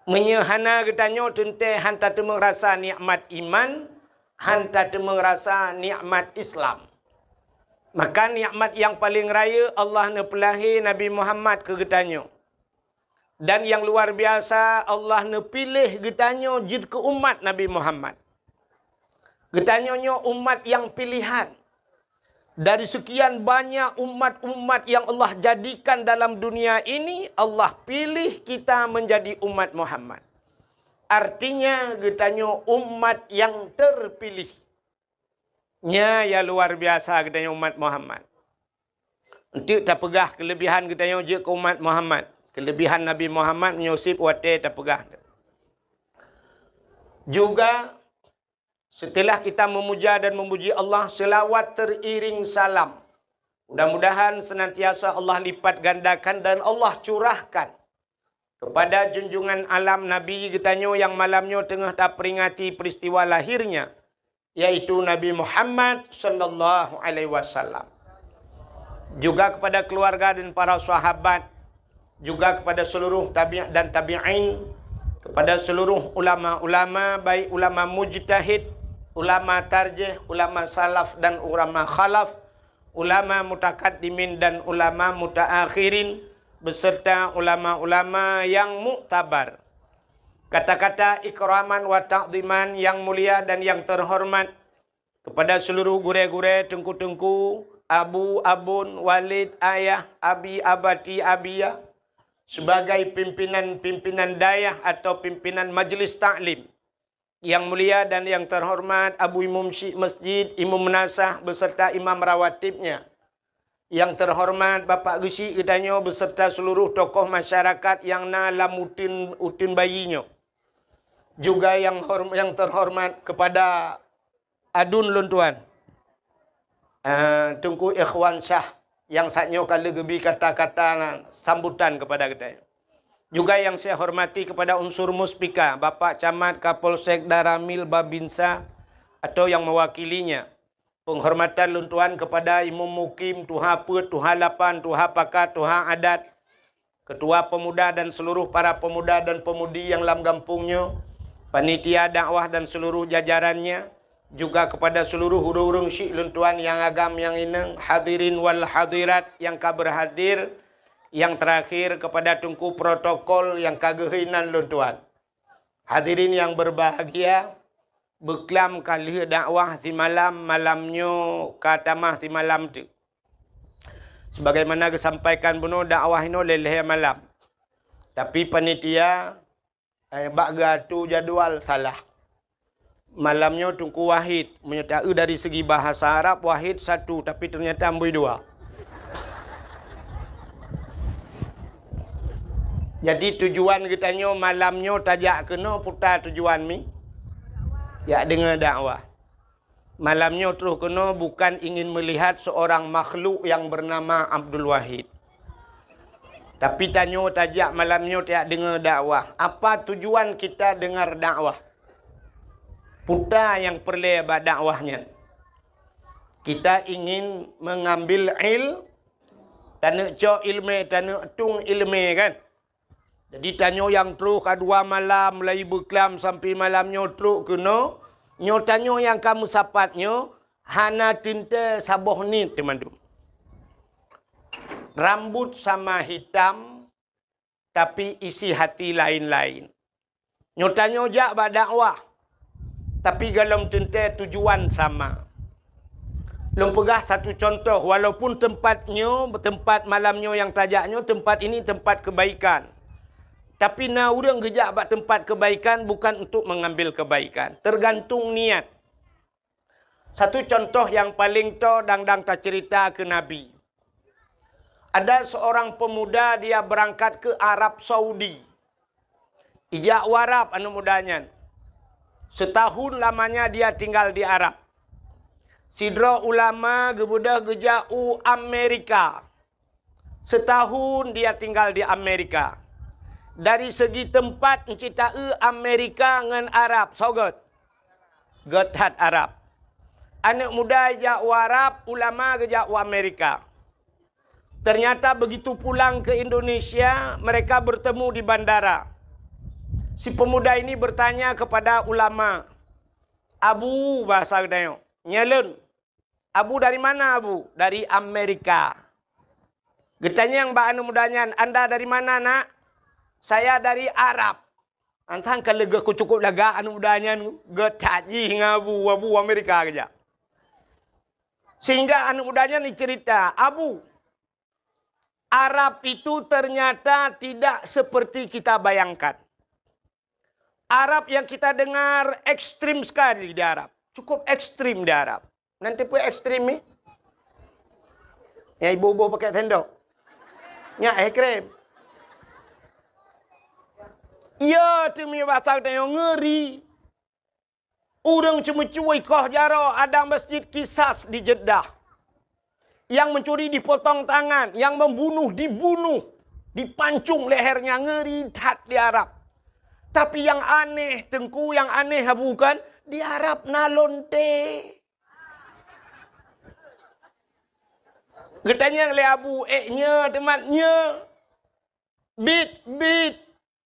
Menyehana getanya tentang hanta temeng rasa nikmat iman, hanta temeng rasa nikmat Islam. Maka nikmat yang paling raya Allah nepelahi Nabi Muhammad ke getanya. Dan yang luar biasa Allah nepilih getanya jid ke umat Nabi Muhammad. Getanya umat yang pilihan. Dari sekian banyak umat-umat yang Allah jadikan dalam dunia ini, Allah pilih kita menjadi umat Muhammad. Artinya, getanya umat yang terpilih. Ya luar biasa getanya umat Muhammad. Untuk tak pegah kelebihan getanya je ke umat Muhammad. Kelebihan Nabi Muhammad menyusip wate tak pegah. Juga setelah kita memuja dan memuji Allah, selawat teriring salam. Mudah-mudahan senantiasa Allah lipat gandakan dan Allah curahkan kepada junjungan alam Nabi kitanya yang malamnya tengah tak peringati peristiwa lahirnya, yaitu Nabi Muhammad sallallahu alaihi wasallam. Juga kepada keluarga dan para sahabat, juga kepada seluruh tabi'in dan tabi'in, kepada seluruh ulama-ulama, baik ulama mujtahid, ulama tarjih, ulama salaf dan ulama khalaf, ulama mutakaddimin dan ulama mutaakhirin, beserta ulama-ulama yang muktabar. Kata-kata ikraman wa ta'ziman yang mulia dan yang terhormat kepada seluruh gure-gure, tengku-tengku, abu, abun, walid, ayah, abi, abati, abiyah, sebagai pimpinan-pimpinan dayah atau pimpinan majlis ta'lim. Yang mulia dan yang terhormat Abu Imam Syekh Masjid, Imam Menasah beserta imam rawatibnya. Yang terhormat Bapak Gesi kitanya beserta seluruh tokoh masyarakat yang nalam utin bayinya. Juga yang terhormat kepada Adun Luntuan, Tengku Ikhwan Syah yang saatnya kali gebi kata-kata sambutan kepada kita. Juga yang saya hormati kepada unsur muspika, Bapak Camat Kapolsek Daramil Babinsa atau yang mewakilinya. Penghormatan luntuan kepada Imam Mukim, Tuha Put, Tuha Lapan, Tuha Pakat, Tuha Adat, Ketua Pemuda dan seluruh para pemuda dan pemudi yang dalam kampungnya, panitia dakwah dan seluruh jajarannya, juga kepada seluruh hurung-hurung syik luntuan yang agam yang ineng, hadirin wal hadirat yang berhadir. Yang terakhir kepada tungku protokol yang kagehinan luntuan. Hadirin yang berbahagia, beklam kali dakwah di malamnya katamah di malam tu. Sebagaimana disampaikan bunuh dakwah ini leleh malam. Tapi panitia baga tu jadual salah. Malamnya tungku wahid, menyertai dari segi bahasa Arab wahid satu, tapi ternyata amboi dua. Jadi tujuan katanya malamnya tajak kena putar tujuan mi. Ya dengar dakwah. Malamnya terus kena bukan ingin melihat seorang makhluk yang bernama Abdul Wahid. Tapi tanya tajak malamnya tak dengar dakwah. Apa tujuan kita dengar dakwah? Putar yang perlebar dakwahnya. Kita ingin mengambil tanah cok ilmu, tanah tung ilmu kan. Jadi tanya yang teruk kedua malam mulai berkelam sampai malamnya teruk kena. Tanya yang kamu sapatnya hana tinta saboh ni teman-teman. Rambut sama hitam tapi isi hati lain-lain. Tanya jak dakwah. Tapi dalam tinta tujuan sama. Long pegah satu contoh walaupun tempat malamnya yang tajaknya tempat ini tempat kebaikan. Tapi orang gejak buat tempat kebaikan bukan untuk mengambil kebaikan. Tergantung niat. Satu contoh yang paling dang tak cerita ke Nabi. Ada seorang pemuda dia berangkat ke Arab Saudi. Ijak warab anu mudanya. Setahun lamanya dia tinggal di Arab. Sidra ulama gebudah gejau Amerika. Setahun dia tinggal di Amerika. Dari segi tempat cerita Amerika dengan Arab. Sogot. Getat Arab. Anak muda jak Arab, ulama gejak Amerika. Ternyata begitu pulang ke Indonesia, mereka bertemu di bandara. Si pemuda ini bertanya kepada ulama. Abu bahasa gedanya. Nyelun. Abu dari mana Abu? Dari Amerika. Getanya yang mbak anu mudanya, Anda dari mana nak? Saya dari Arab. Antang kalau aku cukup lega anu mudanya getaji ngabu Abu Amerika aja. Sehingga anu mudanya ni cerita, Abu, Arab itu ternyata tidak seperti kita bayangkan. Arab yang kita dengar ekstrim sekali di Arab. Cukup ekstrim di Arab. Nanti pun ekstrim ni. Yang ibu-ibu pakai tendok. Yang ekstrim. Ya, tu mi bahasa yang ngeri. Orang cuma cuai kah jaro ada masjid Kisas di Jeddah. Yang mencuri dipotong tangan, yang membunuh dibunuh, dipancung lehernya, ngeri tat di Arab. Tapi yang aneh, tengku yang aneh bukan di Arab nalonte. Getanya le Abu nya temannya. Bit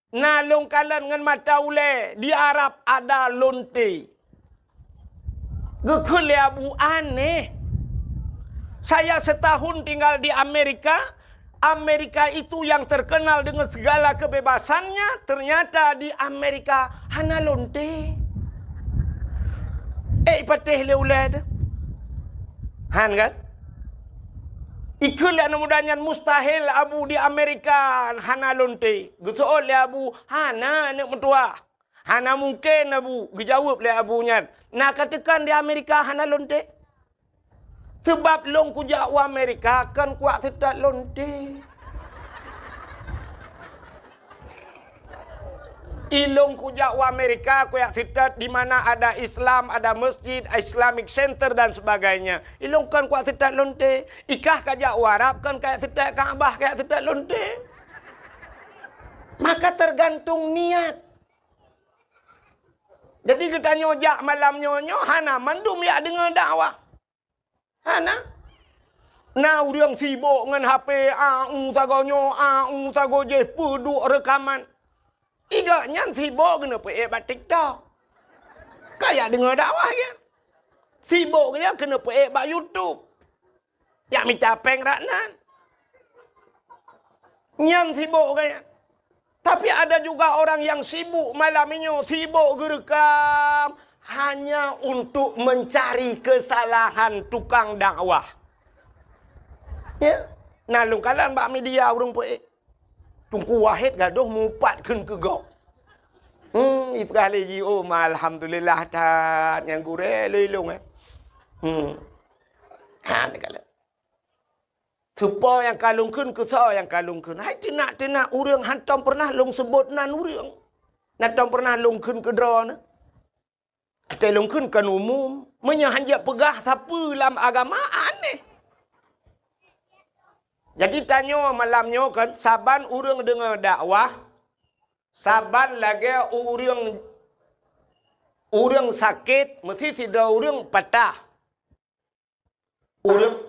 nalung kalan dengan mata ule di Arab ada lonte. Gekul le Abu aneh. Saya setahun tinggal di Amerika. Amerika itu yang terkenal dengan segala kebebasannya. Ternyata di Amerika hana lonte. Patih le ulad. Han kan? Ikulah namudanya mustahil Abu di Amerika hana lonte. Getul le Abu hana nak mentua. Hana mungkin Abu. Gejawab le Abunya. Nak katakan di Amerika hana lonte. Sebab long kujak Amerika kan kuat tidak lonte. Ilong kujak Amerika kuat tidak di mana ada Islam, ada masjid, Islamic Center dan sebagainya. Ilong kan kuat tidak lonte. Ikah kajak Arab kan kayak tidak Kaabah kayak tidak lonte. Maka tergantung niat. Jadi kita nyojak malam nyonyo hana mandum ya dengan dakwah. Hana. Nah, orang sibuk dengan HP, tago je puduk rekaman. Igaknya sibuk kena buat TikTok. Kayak dengar dakwah ya. Sibuk ya kena buat YouTube. Yang minta peng raknan. Yang sibuk kayak. Tapi ada juga orang yang sibuk malam ini, sibuk gerekam hanya untuk mencari kesalahan tukang dakwah. Ya, nalung kalan bak media urung poe. Tungku wahid gaduh mupatkeun ke gok. Ipkali ji alhamdulillah tan yang gure lelung Ha nekala. Tepa yang kalung kun ke sa yang kalung kun. Hai tenak urang hantam pernah long sebut nan urang. Natam pernah long kun ke dra na. Atai long kun kan umum. Menya hanja pegah siapa dalam agama aneh. Jadi tanya malamnya kan, saban urang dengar dakwah, saban lagi urang sakit, mesti tidak urang patah. Urang,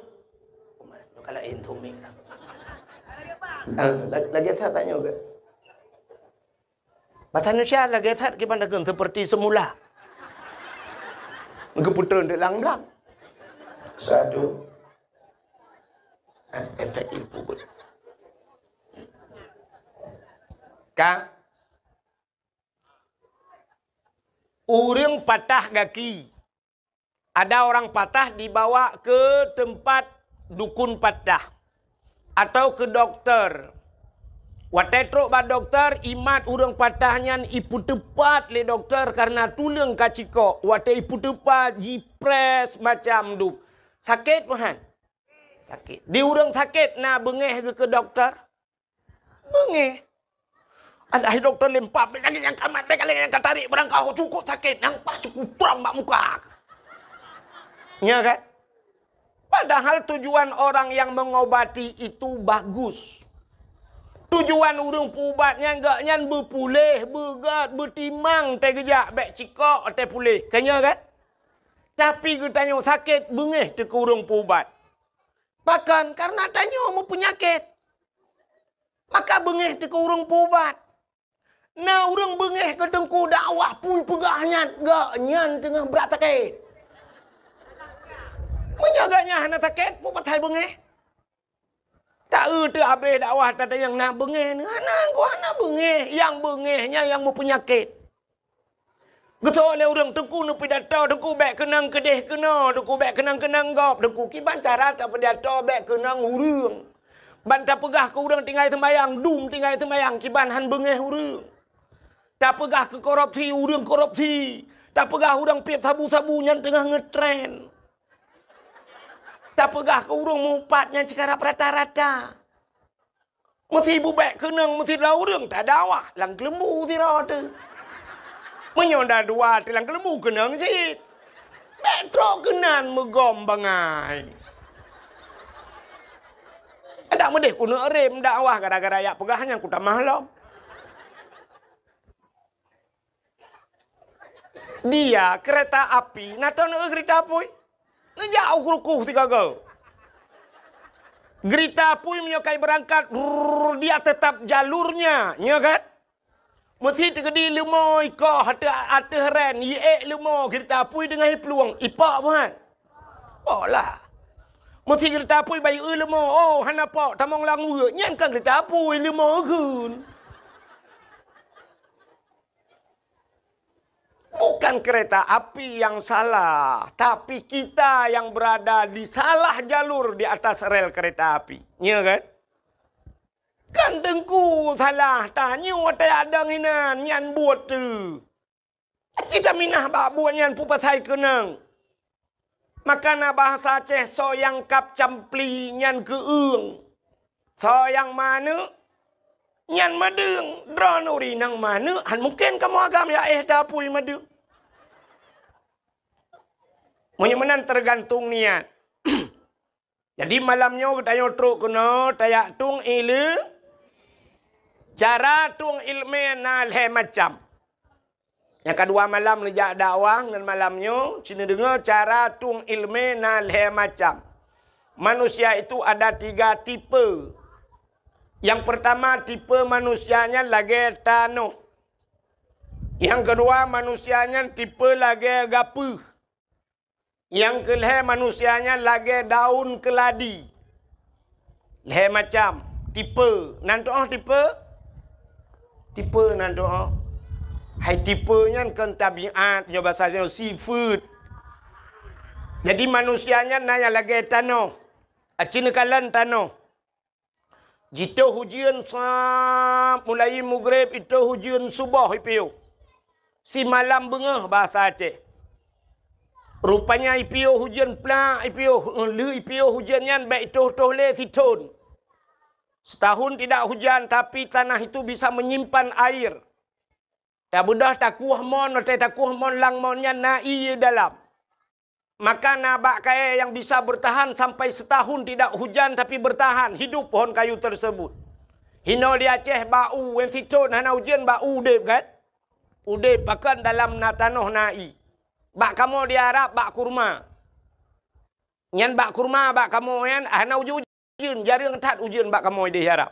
kalau intumik lah. Lagi tak tanya juga. Bahasa Indonesia lagi tak kita nak seperti semula. Keputusan di lang-lang. Satu. Efek itu pun. Kak, urang patah kaki. Ada orang patah dibawa ke tempat dukun patah atau ke dokter. Watai truk ba dokter, imat urang patahnya ipu tepat le dokter karena tulang kaciko. Watai ipu tepat jipres macam tu. Sakit mahan. Sakit. Di urang sakit na bengeh ke dokter. Bengeh. Ada dokter lempap lagi yang kamat lagi yang katarik barang kau cukup sakit yang pas cukup perang bak muka. Ya kan? Padahal tujuan orang yang mengobati itu bagus. Tujuan urang pubatnya enggak nyan berpulih, bergat, bertimang teh gejak bek cikok teh pulih. Kanya kan? Tapi kita tanya sakit bengeh te ke urang pubat. Bahkan karena tanya mau penyakit. Maka bengeh te ke urang pubat. Nah urang bengeh ke tengku dakwah pun pegahnya enggak nyan tengah berat sakit. Menyaganya hana sakit pun patai bengeh. Tak tu habis dakwah tak ada yang nak bengeh ni. Hana bengeh. Yang bengehnya yang mau penyakit. Gesok oleh orang tengku nu pidato, tengku bek kenang kedeh kena, tengku bek kenang gop, tengku kiban cara tak pidato bek kenang urang. Bantah pegah ke urang tinggal sembayang, dum tinggal sembayang, kiban han bengeh urang. Tak pegah ke korupsi, urang korupsi. Tak pegah urang piap sabu-sabu yang tengah ngetren. Tak pegah ke urang mupatnya sekarang rata-rata. Mesti ibu bek kenang, mesti dah urang tak dakwah, lang kelembu tira tu. Menyonda dua tilang kelembu kenang sit. Metro kenan megom bangai. Ada medeh kuno rem dakwah gara-gara ya pegahnya ku tak mahlom. Dia kereta api, nato no kereta api. Ngejauh kurukuh tiga go. Kereta api menyokai berangkat, dia tetap jalurnya, nya kan? Mesti tergedi lemoi kau hata heren ye lemoi kereta api dengan peluang ipak bukan. Oh lah. Mesti kereta api bayi lemoi oh hana pak tamong langu nyen kan kereta api lemoi kun. Bukan kereta api yang salah, tapi kita yang berada di salah jalur di atas rel kereta api. Ya kan? Kan tengku salah tanya watai adang hinan nyan buat tu. Kita minah bak buat nyan pu pasai kenang. Makana bahasa Aceh so yang kap campli nyan keung. So yang mana nyan madeng dronuri nang mana han mungkin kamu agam ya dapui madeng. Menyemenan tergantung niat. Jadi malamnya kita truk kena tayak tung ilu. Cara tung ilmu nalhe macam. Yang kedua malam lejak dakwah dan malamnya sini dengar cara tung ilmu nalhe macam. Manusia itu ada 3 tipe. Yang pertama tipe manusianya lagi tanuh. Yang kedua manusianya tipe lagi gapuh. Yang kelih manusianya lagi daun keladi. Leh macam tipe. Nanti tipe. Tipe nanti hai tipenya kan tabiat nyo bahasanya seafood. Jadi manusianya nanya lagi tanah. Acina kalan tanah. Jito hujan sap mulai maghrib itu hujan subuh ipiu. Si malam bengah bahasa Aceh. Rupanya IPO hujan pula, IPO hujan nyan baik toh le siton. Setahun tidak hujan tapi tanah itu bisa menyimpan air. Tak budah tak kuah mon, tak kuah mon lang mon nyan na iye dalam. Maka nabak kaya yang bisa bertahan sampai setahun tidak hujan tapi bertahan hidup pohon kayu tersebut. Hino di Aceh bau wen siton hana hujan bau udep kan? Udep pakan dalam tanah nai. Bak kamu di Arab bak kurma. Nyan bak kurma bak kamu yan hana hujan jarang tat hujan bak kamu di Arab.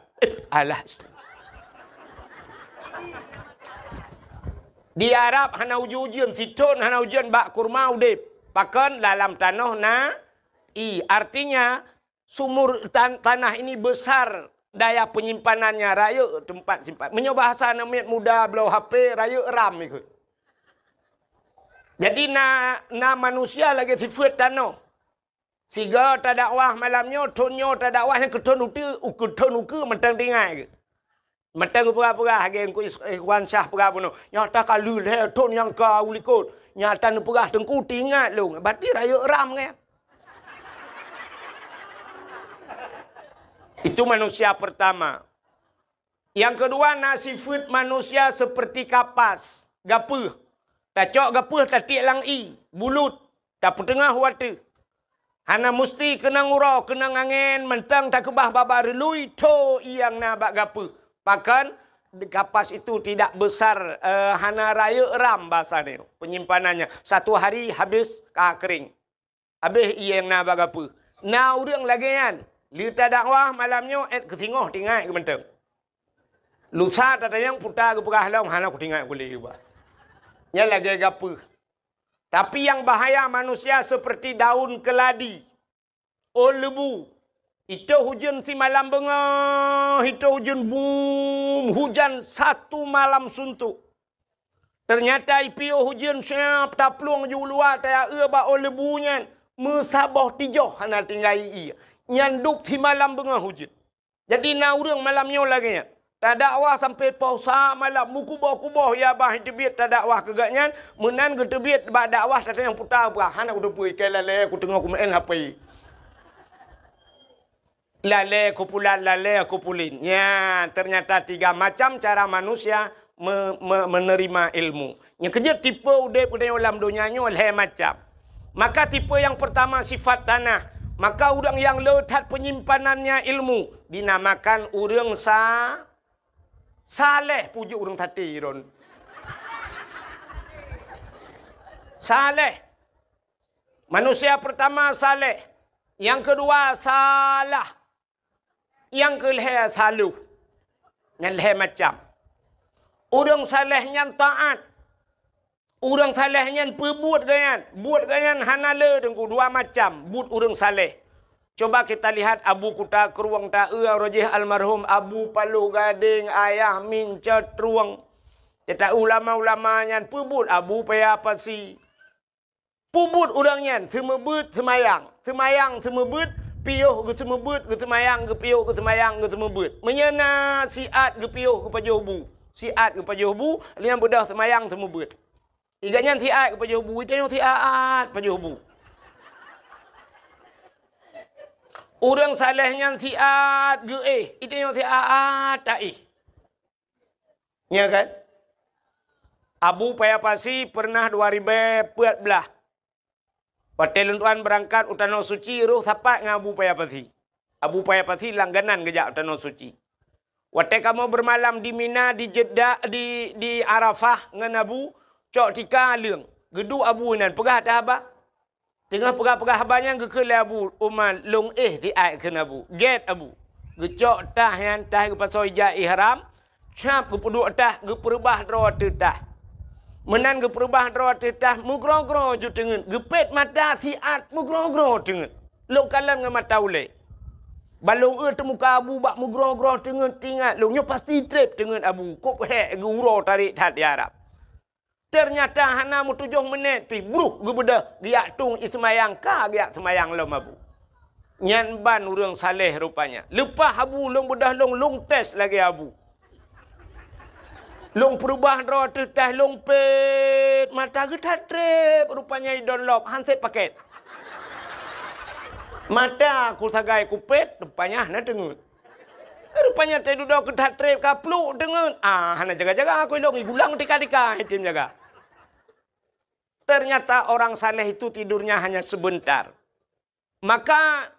Alah. Di Arab hana hujan siton hana hujan bak kurma udep. Pakan dalam tanah nai. Artinya sumur tanah ini besar daya penyimpanannya raya tempat simpan. Menyoba bahasa namanya muda belau HP raya ram ikut. Jadi manusia lagi sifat tanah. Siga tak dakwah malamnya tonyo tak dakwah yang keton uku mentang tinggal. Mentang pura-pura hage ku ikhwan syah pura puno. Nyata kalu le ton yang ka ulikot. Nyata nu pura tengku tinggal lu. Berarti raya ram kan. Itu manusia pertama. Yang kedua, sifat manusia seperti kapas. Gapa. Tak cok gapa, tak tiak lang i. Bulut. Tak petengah wata. Hana mesti kena ngurau, kena ngangen. Mentang tak kebah baba relui. To yang nabak gapa. Pakan, kapas itu tidak besar. Hana raya ram bahasa ni. Penyimpanannya. Satu hari habis kering. Habis yang nabak gapa. Nah, orang lagi kan. Lita dakwah malamnya kesingoh tinggal ke mentang. Lusa tata yang putar ke perah laung hana ku tinggal boleh juga. Nya lagi gapa. Tapi yang bahaya manusia seperti daun keladi. Lebu. Itu hujan si malam bengah. Itu hujan boom. Hujan satu malam suntuk. Ternyata IPO hujan siap tak peluang ju luar tak ba lebunya. Mesabah tijoh hana tinggal i. Nyanduk di malam bengah hujan. Jadi na urang malamnya lagi. Tak dakwah sampai pausa malam. Mukubah-kubah ya bah tebit tak dakwah kegaknya. Menan ke tebit bah dakwah tak yang putar berah. Hana ku depui ke lale ku tengok ku main HP. Lale ku pulat lale ku pulin. Ya, ternyata tiga macam cara manusia menerima ilmu. Yang kerja tipe udep dalam dunianya oleh macam. Maka tipe yang pertama sifat tanah. Maka orang yang letak penyimpanannya ilmu dinamakan orang saleh. Pujuk orang tadi Ron. Saleh. Manusia pertama saleh. Yang kedua salah. Yang kelihatan saluh. Yang leh macam. Orang salehnya taat. Orang salehnya perbuat ganyan. Buat ganyan hanala dengan dua macam. Buat orang saleh. Coba kita lihat Abu Kuta Keruang Ta'e Rojih almarhum Abu Palu Gading Ayah Mincat Ruang. Kita ulama-ulamanya perbuat Abu Paya Pasi. Perbuat orangnya semebut semayang. Semayang semebut. Piuh ke semebut ke semayang ke piuh ke semayang ke semebut. Menyena siat ke piuh ke pajobu. Siat ke pajobu. Lihat budak semayang semebut. Igaknya siat ke pajobu. Itu yang siat pajobu. Orang salehnya siat ge itu yang siat tak ya kan? Abu Payapasi pernah 2014. Patel tuan berangkat utano suci roh sapat dengan Abu Payapasi. Abu Payapasi langganan gejak utano suci. Waktu kamu bermalam di Mina, di Jeddah, di Arafah dengan Abu, cok tika leung. Gedu Abu nan pegah dah abah. Tengah pegah-pegah abahnya ke Abu Umar long di ai ke Abu. Get Abu. Gecok tah yang tah ke pasal ija ihram. Cap ke puduk tah ke perbah draw tah. Menan ke perbah draw tah mugro-gro ju tengen. Gepet mata siat mugro-gro tengen. Long kalan dengan mata ule. Balong temuka Abu bak mugro-gro tengen tinggal. Longnya pasti trip tengen Abu. Kop hek guro tarik tat di Arab. Ternyata hana mu 7 minit pi bruh gebeda giak tung ismayang ka giak semayang lom Abu. Nyan ban urang saleh rupanya. Lepas Abu long bedah long tes lagi Abu. Long perubah roh tetah long pet mata getat trip rupanya download handset paket. Mata aku sagai kupet rupanya hana dengut. Rupanya teh duduk getat trip kapluk dengut. Hana jaga-jaga aku dong gulang tika-tika tim jaga. Ternyata orang saleh itu tidurnya hanya sebentar. Maka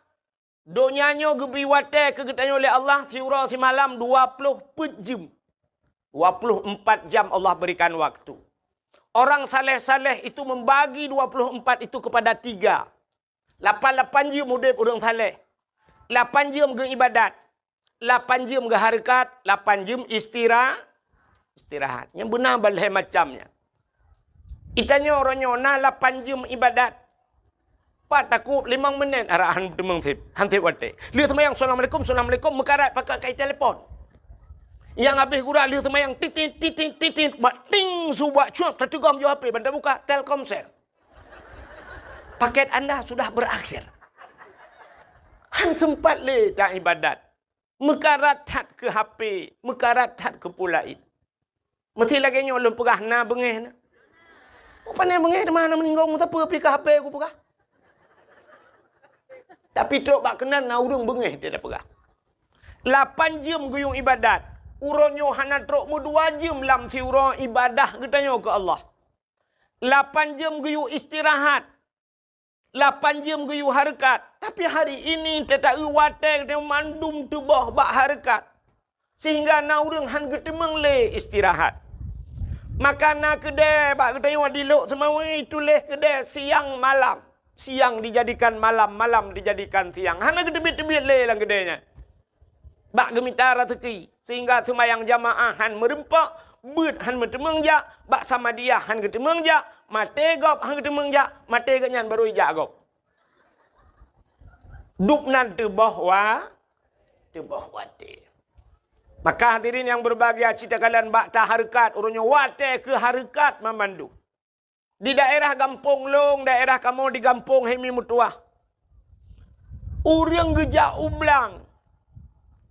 donyanya gebiwate kegetanya oleh Allah siura si malam 24 jam. 24 jam Allah berikan waktu. Orang saleh-saleh itu membagi 24 itu kepada 3. 8 jam udip orang saleh. 8 jam ke ibadat. 8 jam ke harakat. 8 jam istirahat. Yang benar balai macamnya. Itanya orangnya 8 jam ibadat. Pak takut 5 minit arahan bertemu hansip wate. Lihat sama yang Assalamualaikum mekarat pakai kai telefon. Yang habis gura lihat sama yang titit buat ting subak cuak tertugam jo HP benda buka Telkomsel. Paket anda sudah berakhir. Han sempat le tak ibadat. Mekarat tat ke HP, mekarat tat ke pulaid. Mesti lagi nyolong pegah na bengeh na. Apa ni bengeh di mana meninggal muta pergi ke HP aku pegah. Tapi tok bak kenal na urang bengeh dia dah pegah. 8 jam guyung ibadat. Uronyo hana trok mu 2 jam lam si urang ibadah katanya ke Allah. 8 jam guyung istirahat. 8 jam guyung harakat. Tapi hari ini tak wateng dia mandum tubuh bak harakat. Sehingga na urang han getemeng le istirahat. Maka na kedai bak katanya dilok semua tulis kedai siang malam. Siang dijadikan malam, malam dijadikan siang. Hana gedebit-debit le lang gedenya. Bak gemita rezeki sehingga semayang jamaah han merempak, beut han metemeng jak, bak sama dia han getemeng jak, mate gop han getemeng jak, mate ganyan baru jak gop. Duk nan tebah wate. Maka hadirin yang berbahagia cita kalian bak ta harakat urunyo wate ke harakat memandu. Di daerah Gampong Long, daerah kamu di Gampong Hemi Mutuah. Urang geja ublang.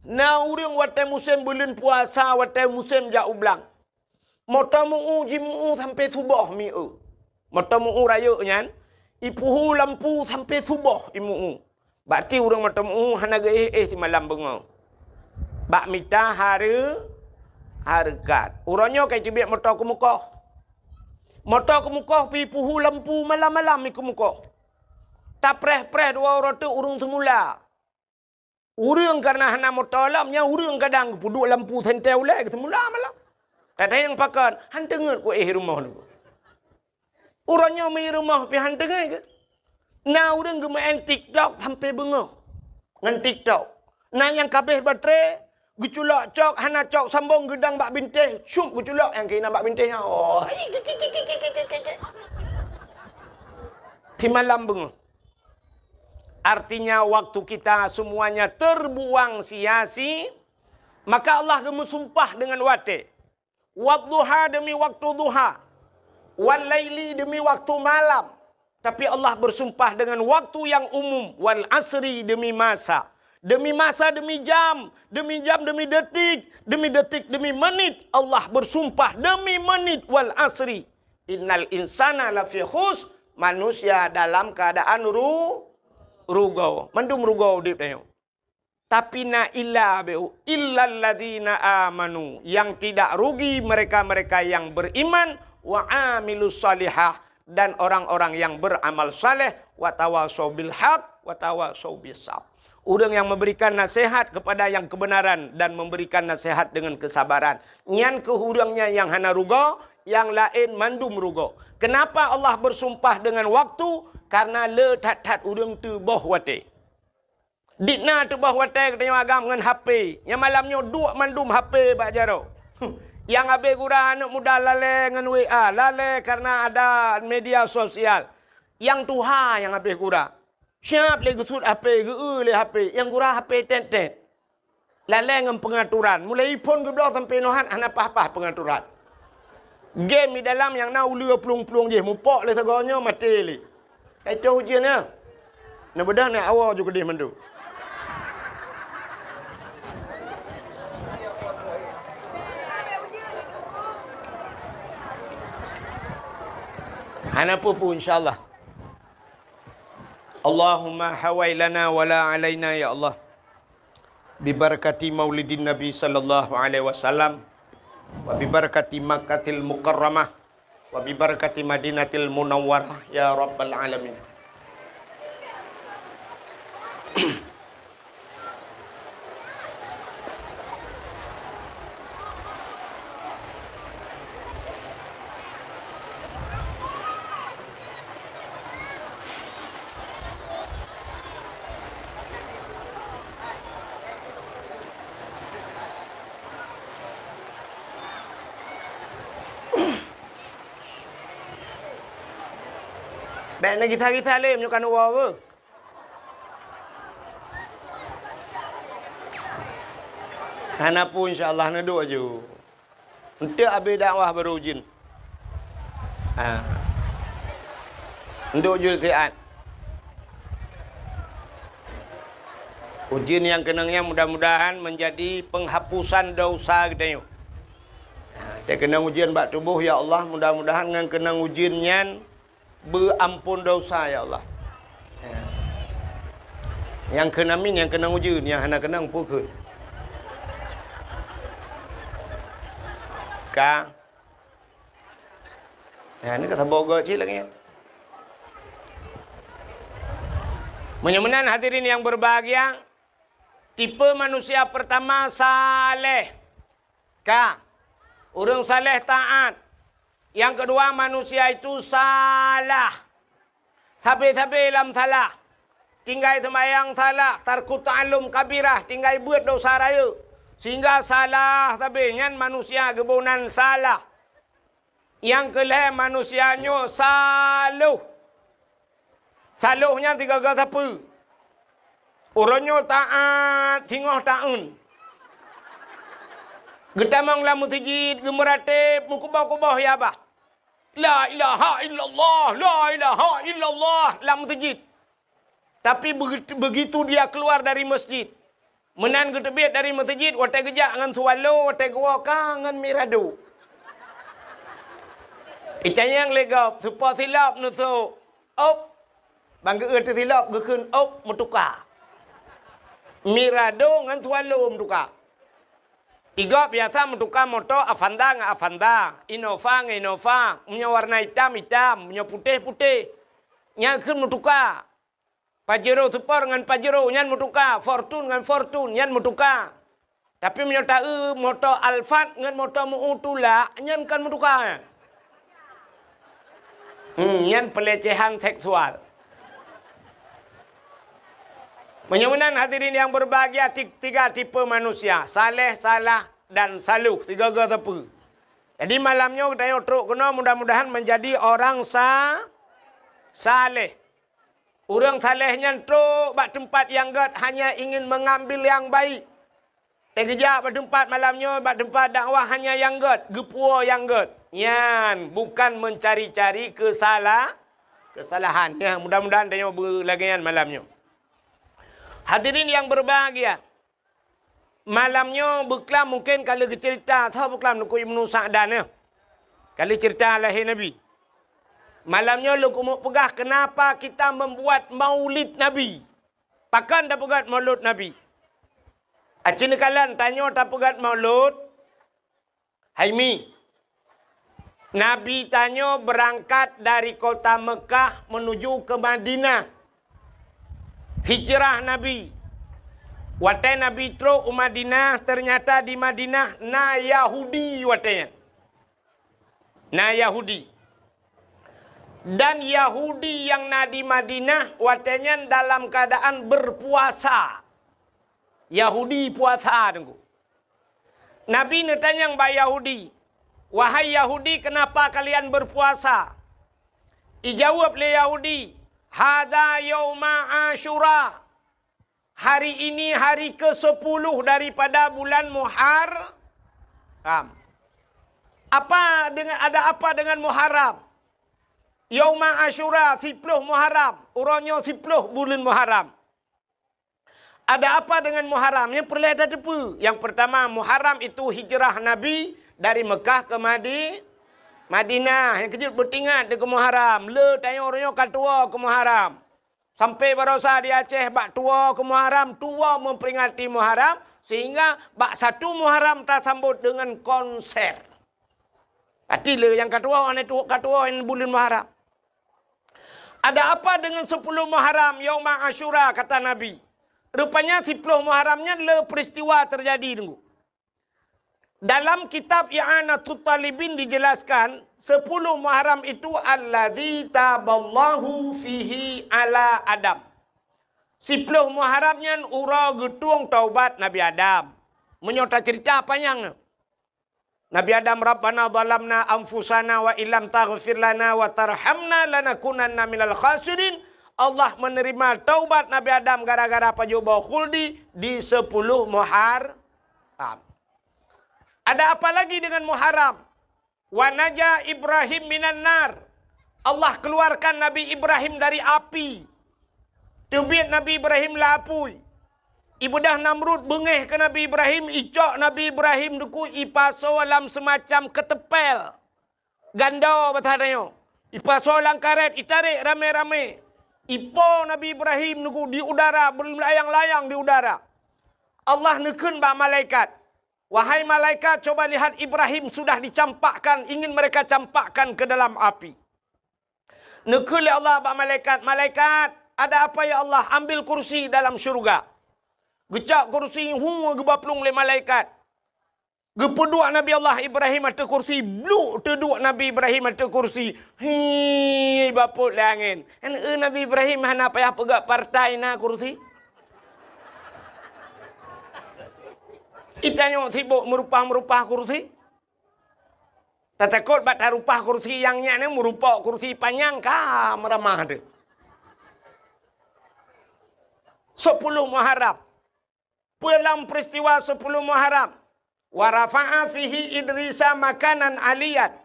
Na urang watai musim bulan puasa, watai musim ja ublang. Motamu jimu sampai subuh miu. Motamu raya nyan, ipuhu lampu sampai subuh imu. Berarti urang motamu hana ge si malam bengau. Bak mita harakat. Urangnya kai tibik motor ke muka. Motor ke muka pi puhu lampu malam-malam ke muka. Tak preh-preh dua orang tu urung semula. Urung karena hana motor lamnya urung kadang puduk lampu tentel le ke semula malam. Tak ada yang pakai han tengut ku rumah tu. Urangnya mai rumah pi han tengut ke. Na urung ge main TikTok sampai bengau. Ngan TikTok. Na yang kabeh baterai geculak cok, hana cok sambung gedang bak bintih, syup geculak yang kena bak bintihnya. Oh, di malam bengong. Artinya waktu kita semuanya terbuang sia-sia, maka Allah bersumpah dengan wate. Wadduha demi waktu duha, wal laili demi waktu malam. Tapi Allah bersumpah dengan waktu yang umum, wal asri demi masa. Demi masa, demi jam, demi detik, demi menit. Allah bersumpah demi menit wal asri. Innal insana lafi khus. Manusia dalam keadaan rugau. Mandum rugau di dalam. Tapi na illa beu illal ladzina amanu. Yang tidak rugi mereka-mereka yang beriman wa amilus salihah dan orang-orang yang beramal saleh wa tawasau bil haq wa tawasau bis sabr. Orang yang memberikan nasihat kepada yang kebenaran dan memberikan nasihat dengan kesabaran. Nyan kehurangnya yang hana rugo, yang lain mandum rugo. Kenapa Allah bersumpah dengan waktu? Karena le tat-tat urang tu boh wate. Dikna tu boh wate katanya agam dengan HP. Yang malamnya dua mandum HP bak jaro. Yang habis gura anak muda lale dengan WA. Lale karena ada media sosial. Yang tuha yang habis gura. Siap le gusut HP, le HP. Yang gura HP tet-tet. Lalai dengan pengaturan. Mulai pun ke blok sampai nohan, anak apa-apa pengaturan. Game di dalam yang nak ulu pelung-pelung je. Mupok le seganya mati le. Kacau ujian ya. Nak bedah nak awal juga dia mandu. Hanapu pun insyaAllah. Allahumma hawailana wala alaina ya Allah. Bibarakati maulidin Nabi sallallahu alaihi wasallam. Wa bibarakati Makkatil Mukarramah. Wa bibarakati Madinatil Munawwarah ya Rabbal Alamin. Baik nak kita le menyukan uang apa? Hanapu insya-Allah nak duk je. Untuk habis dakwah baru ujin. Untuk ujul siat. Ujin yang kenangnya mudah-mudahan menjadi penghapusan dosa kita. Dia kena ujian bak tubuh ya Allah, mudah-mudahan dengan kenang ujiannya berampun dosa ya Allah. Yang kena min, yang kena ujian, yang hendak kenang pukul. Ka. Ini kata boga cik lagi. Menyamanan hadirin yang berbahagia, tipe manusia pertama saleh. Ka. Orang saleh taat. Yang kedua manusia itu salah. Sampai-sampai dalam salah. Tinggal sembahyang salah. Tarku ta'alum kabirah. Tinggal buat dosa raya. Sehingga salah tapi nyan manusia gebunan salah. Yang kelih manusianya saluh. Saluhnya tiga kata apa? Orangnya taat, singoh ta'un. Getamang lah musjid, gemeratib, mukubah-kubah ya abah. La ilaha illallah, la ilaha illallah, lah musjid. Tapi begitu dia keluar dari masjid, menan ketebit dari masjid, watai gejak dengan suwalo, watai gua kangen mirado. Icanya yang legap, supaya silap nusuk. Op, bangga erti silap, gekun op, mutukar. Mirado dengan suwalo mutukar. Tiga biasa menukar motor Avanda dengan Avanda, Innova dengan Innova, punya warna hitam, punya putih. Yang kan menukar. Pajero Super dengan Pajero, yang menukar. Fortune dengan Fortune, yang menukar. Tapi punya tahu motor Alphard dengan motor Mu'utula, yang kan menukar. Yang pelecehan seksual. Menyamanan hadirin yang berbahagia, tiga tipe manusia. Saleh, salah, dan saluh. Tiga tepu. Jadi malamnya kita truk kena mudah-mudahan menjadi orang saleh. Orang salehnya truk bak tempat yang gad hanya ingin mengambil yang baik. Tegejak bak tempat malamnya, bak tempat dakwah hanya yang gad. Gepua yang gad. Yan, bukan mencari-cari kesalahan. Ya, mudah-mudahan tanya berlagian malamnya. Hadirin yang berbahagia, malamnya berkelam mungkin kalau cerita, tahu berkelam nak Ibnu Sa'dan ya. Kalau cerita lahir Nabi. Malamnya lu kumuk pegah kenapa kita membuat maulid Nabi. Pakan dah pegat maulid Nabi. Acin kalian tanya tak pegat maulid. Haimi. Nabi tanya berangkat dari kota Mekah menuju ke Madinah. Hijrah Nabi. Watai Nabi truk Madinah, ternyata di Madinah na Yahudi watanya. Na Yahudi. Dan Yahudi yang na di Madinah watanya dalam keadaan berpuasa. Yahudi puasa tunggu. Nabi netanya yang Yahudi. Wahai Yahudi, kenapa kalian berpuasa? Ijawab le Yahudi. Hada yauma Asyura. Hari ini hari ke-10 daripada bulan Muharram. Ada apa dengan Muharram? Yauma Asyura 10 Muharram. Urangnya 10 bulan Muharram. Ada apa dengan Muharram? Yang perlu ada depu. Yang pertama, Muharram itu hijrah Nabi dari Mekah ke Madinah yang kejut bertingat di ke Muharram. Le tayo-tayo katua ke Muharram. Sampai berosa di Aceh bak tua ke Muharram, tua memperingati Muharram sehingga bak satu Muharram tak sambut dengan konser. Hati le yang katua yang bulan Muharram. Ada apa dengan 10 Muharram Yauma Asyura kata Nabi? Rupanya 10 Muharramnya le peristiwa terjadi tunggu. Dalam kitab I'anatul Talibin dijelaskan 10 Muharram itu alladzi taballahu fihi ala Adam. 10 Muharramnya ura getung taubat Nabi Adam. Menyota cerita panjang. Nabi Adam Rabbana zalamna anfusana wa illam taghfir lana wa tarhamna lanakunanna minal khasirin. Allah menerima taubat Nabi Adam gara-gara pajoba khuldi di 10 Muharram. Ada apa lagi dengan Muharram? Wa naja Ibrahim minan nar. Allah keluarkan Nabi Ibrahim dari api. Tubit Nabi Ibrahim lapui. Ibudah Namrud bengeh ke Nabi Ibrahim, icok Nabi Ibrahim duku ipaso dalam semacam ketepel. Ganda bertanya. Ipaso dalam karet, itarik rame-rame. Ipo Nabi Ibrahim duku di udara, berlayang-layang di udara. Allah nekun bak malaikat. Wahai malaikat, coba lihat Ibrahim sudah dicampakkan, ingin mereka campakkan ke dalam api. Nekun Allah bak malaikat, malaikat, ada apa ya Allah? Ambil kursi dalam syurga. Gecak kursi gebaplung le malaikat. Gepeduk Nabi Allah Ibrahim atas kursi. Bluk teduk Nabi Ibrahim atas kursi. Hi baput le angin. Nabi Ibrahim hana payah pegak partai na kursi. Itanya sibuk merupah kursi. Tak takut bat rupah kursi yang ni merupa kursi panjang kah meramah dia. 10 Muharram. Dalam peristiwa 10 Muharram. Wa rafa'a fihi Idrisa makanan aliyat.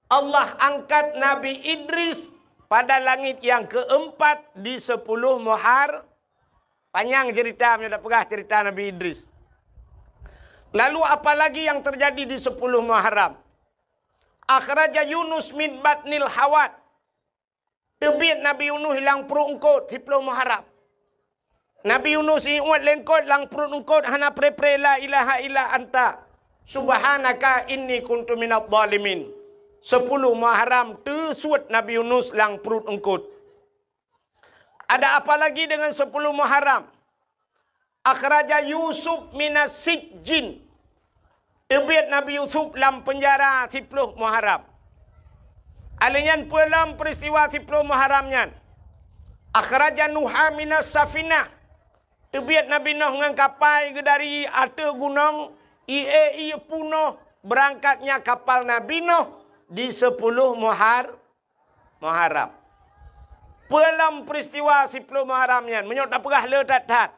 Allah angkat Nabi Idris pada langit yang keempat di 10 Muharram. Panjang cerita, sudah pegah cerita Nabi Idris. Lalu apa lagi yang terjadi di 10 Muharram? Akhraja Yunus min batnil hawat. Tebit Nabi Yunus hilang perut engkot 10 Muharram. Nabi Yunus ingat lengkot lang perut engkot hana pre-pre la ilaha illa anta. Subhanaka inni kuntu minadh dhalimin. 10 Muharram tersuat Nabi Yunus lang perut engkot. Ada apa lagi dengan 10 Muharram? Akhraja Yusuf minas sijjin. Tebit Nabi Yusuf dalam penjara 10 Muharram. Alinyan dalam peristiwa 10 Muharramnya. Akhraja Nuha minas safinah. Tebit Nabi Nuh dengan kapal dari atas gunung. Ia punuh berangkatnya kapal Nabi Nuh di 10 Muharram. Dalam peristiwa 10 Muharramnya. Menyok tak pegah letat-tat.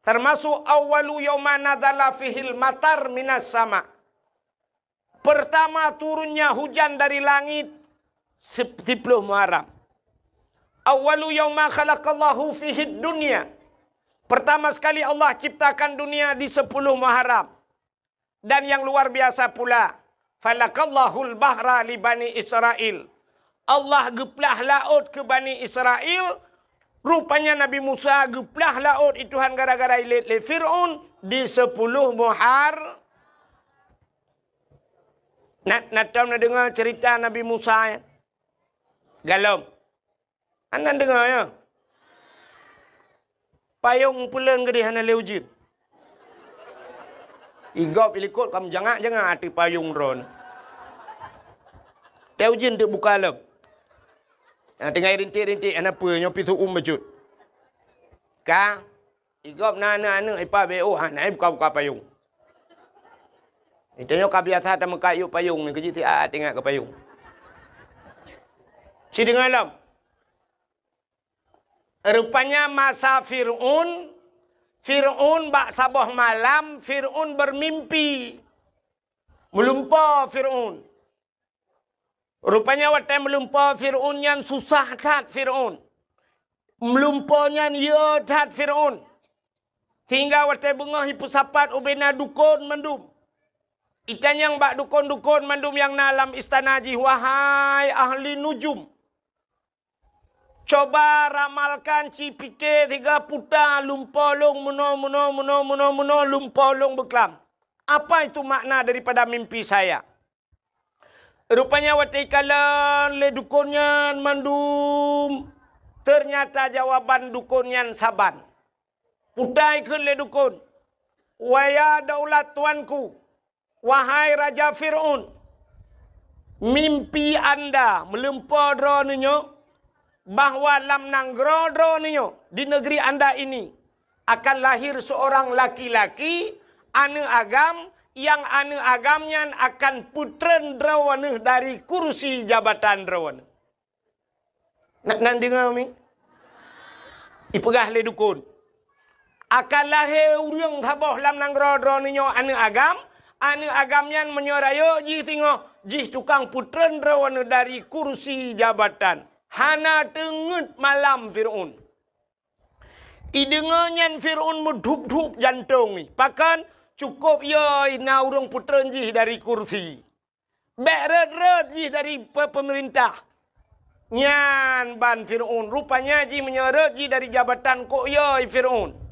Termasuk awalu yawma nadzala fihil matar minas sama. Pertama turunnya hujan dari langit 10 Muharram. Awalu yawma khalaqallahu fihid dunya. Pertama sekali Allah ciptakan dunia di 10 Muharram. Dan yang luar biasa pula. Falakallahul bahra li Bani Israel. Allah geplah laut ke Bani Israel. Rupanya Nabi Musa geplah laut ituhan gara-gara ilit le Fir'aun di 10 Muharram. Nak dengar cerita Nabi Musa ya? Galom. Anda dengar ya? Payung pulen ke dia hana leujin. Igop ilikut kamu jangan hati payung ron. Leujin tu buka lem. Tengah rintik-rintik ana apa nyopi tu bajut. Ka igop nana ipa beo hana buka payung. Itanya ka biasa ta mekayu payung ni keji ti tengah ke payung. Si dengar lam. Rupanya masa Fir'aun bak sabah malam, Fir'aun bermimpi. Melumpa Fir'aun. Rupanya waktu melumpa Fir'aun yang susah tat Fir'aun. Melumpanya ya tat Fir'aun. Hingga waktu bengah hipusapat ubena dukun mendum. Ikan yang bak dukun-dukun mandum yang nalam istana ji. Wahai ahli nujum. Coba ramalkan ci pikir 3 putar lumpolong muno lumpolong beklam. Apa itu makna daripada mimpi saya? Rupanya waktu kala le dukunnya mandum. Ternyata jawaban dukunnya saban. Putai ke le dukun. Waya daulat tuanku. Wahai Raja Fir'aun. Mimpi anda melempar dronenya. Bahawa lam nanggro dronenya. Di negeri anda ini. Akan lahir seorang laki-laki. Ane agam. Yang ane agamnya akan putren drawana dari kursi jabatan drawana. Nak dengar mi? Ipegah le dukun. Akan lahir urang thaboh lam nanggro dronenya ane agam. Ane agamnya menyerayo ji tengok. Ji tukang putren drawana dari kursi jabatan. Hana tengut malam Fir'aun. Idengannya Fir'aun mendhup-dhup jantung ni. Pakan cukup ya ina urang putren ji dari kursi. Beret-ret ji dari pemerintah. Nyan ban Fir'aun. Rupanya ji menyeret ji dari jabatan kok ya Fir'aun.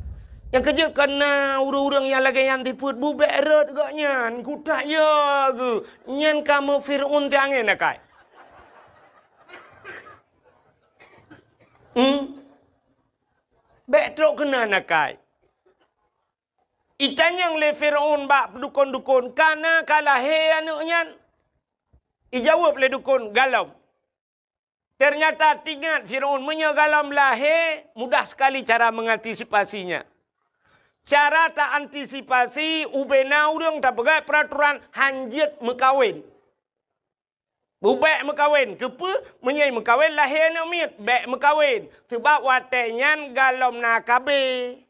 Yang kerja kena urang-urang yang lagi yang tiput bu beret gak nyan. Kutak ya ke. Nyan kamu Fir'aun tiangin nakai. Betrok kena nakai. Ikan yang le Fir'aun bak dukun-dukun. Kana kalah he anaknya. Ijawab le dukun galam. Ternyata tingkat Fir'aun menyegalam lahir. Mudah sekali cara mengantisipasinya. Cara tak antisipasi. Ubena urang tak pegat peraturan. Hanjit mekawin. Bubek mekawin. Kepa menyai mekawin lahir anak miut. Bek mekawin. Sebab watenyan galam nakabe.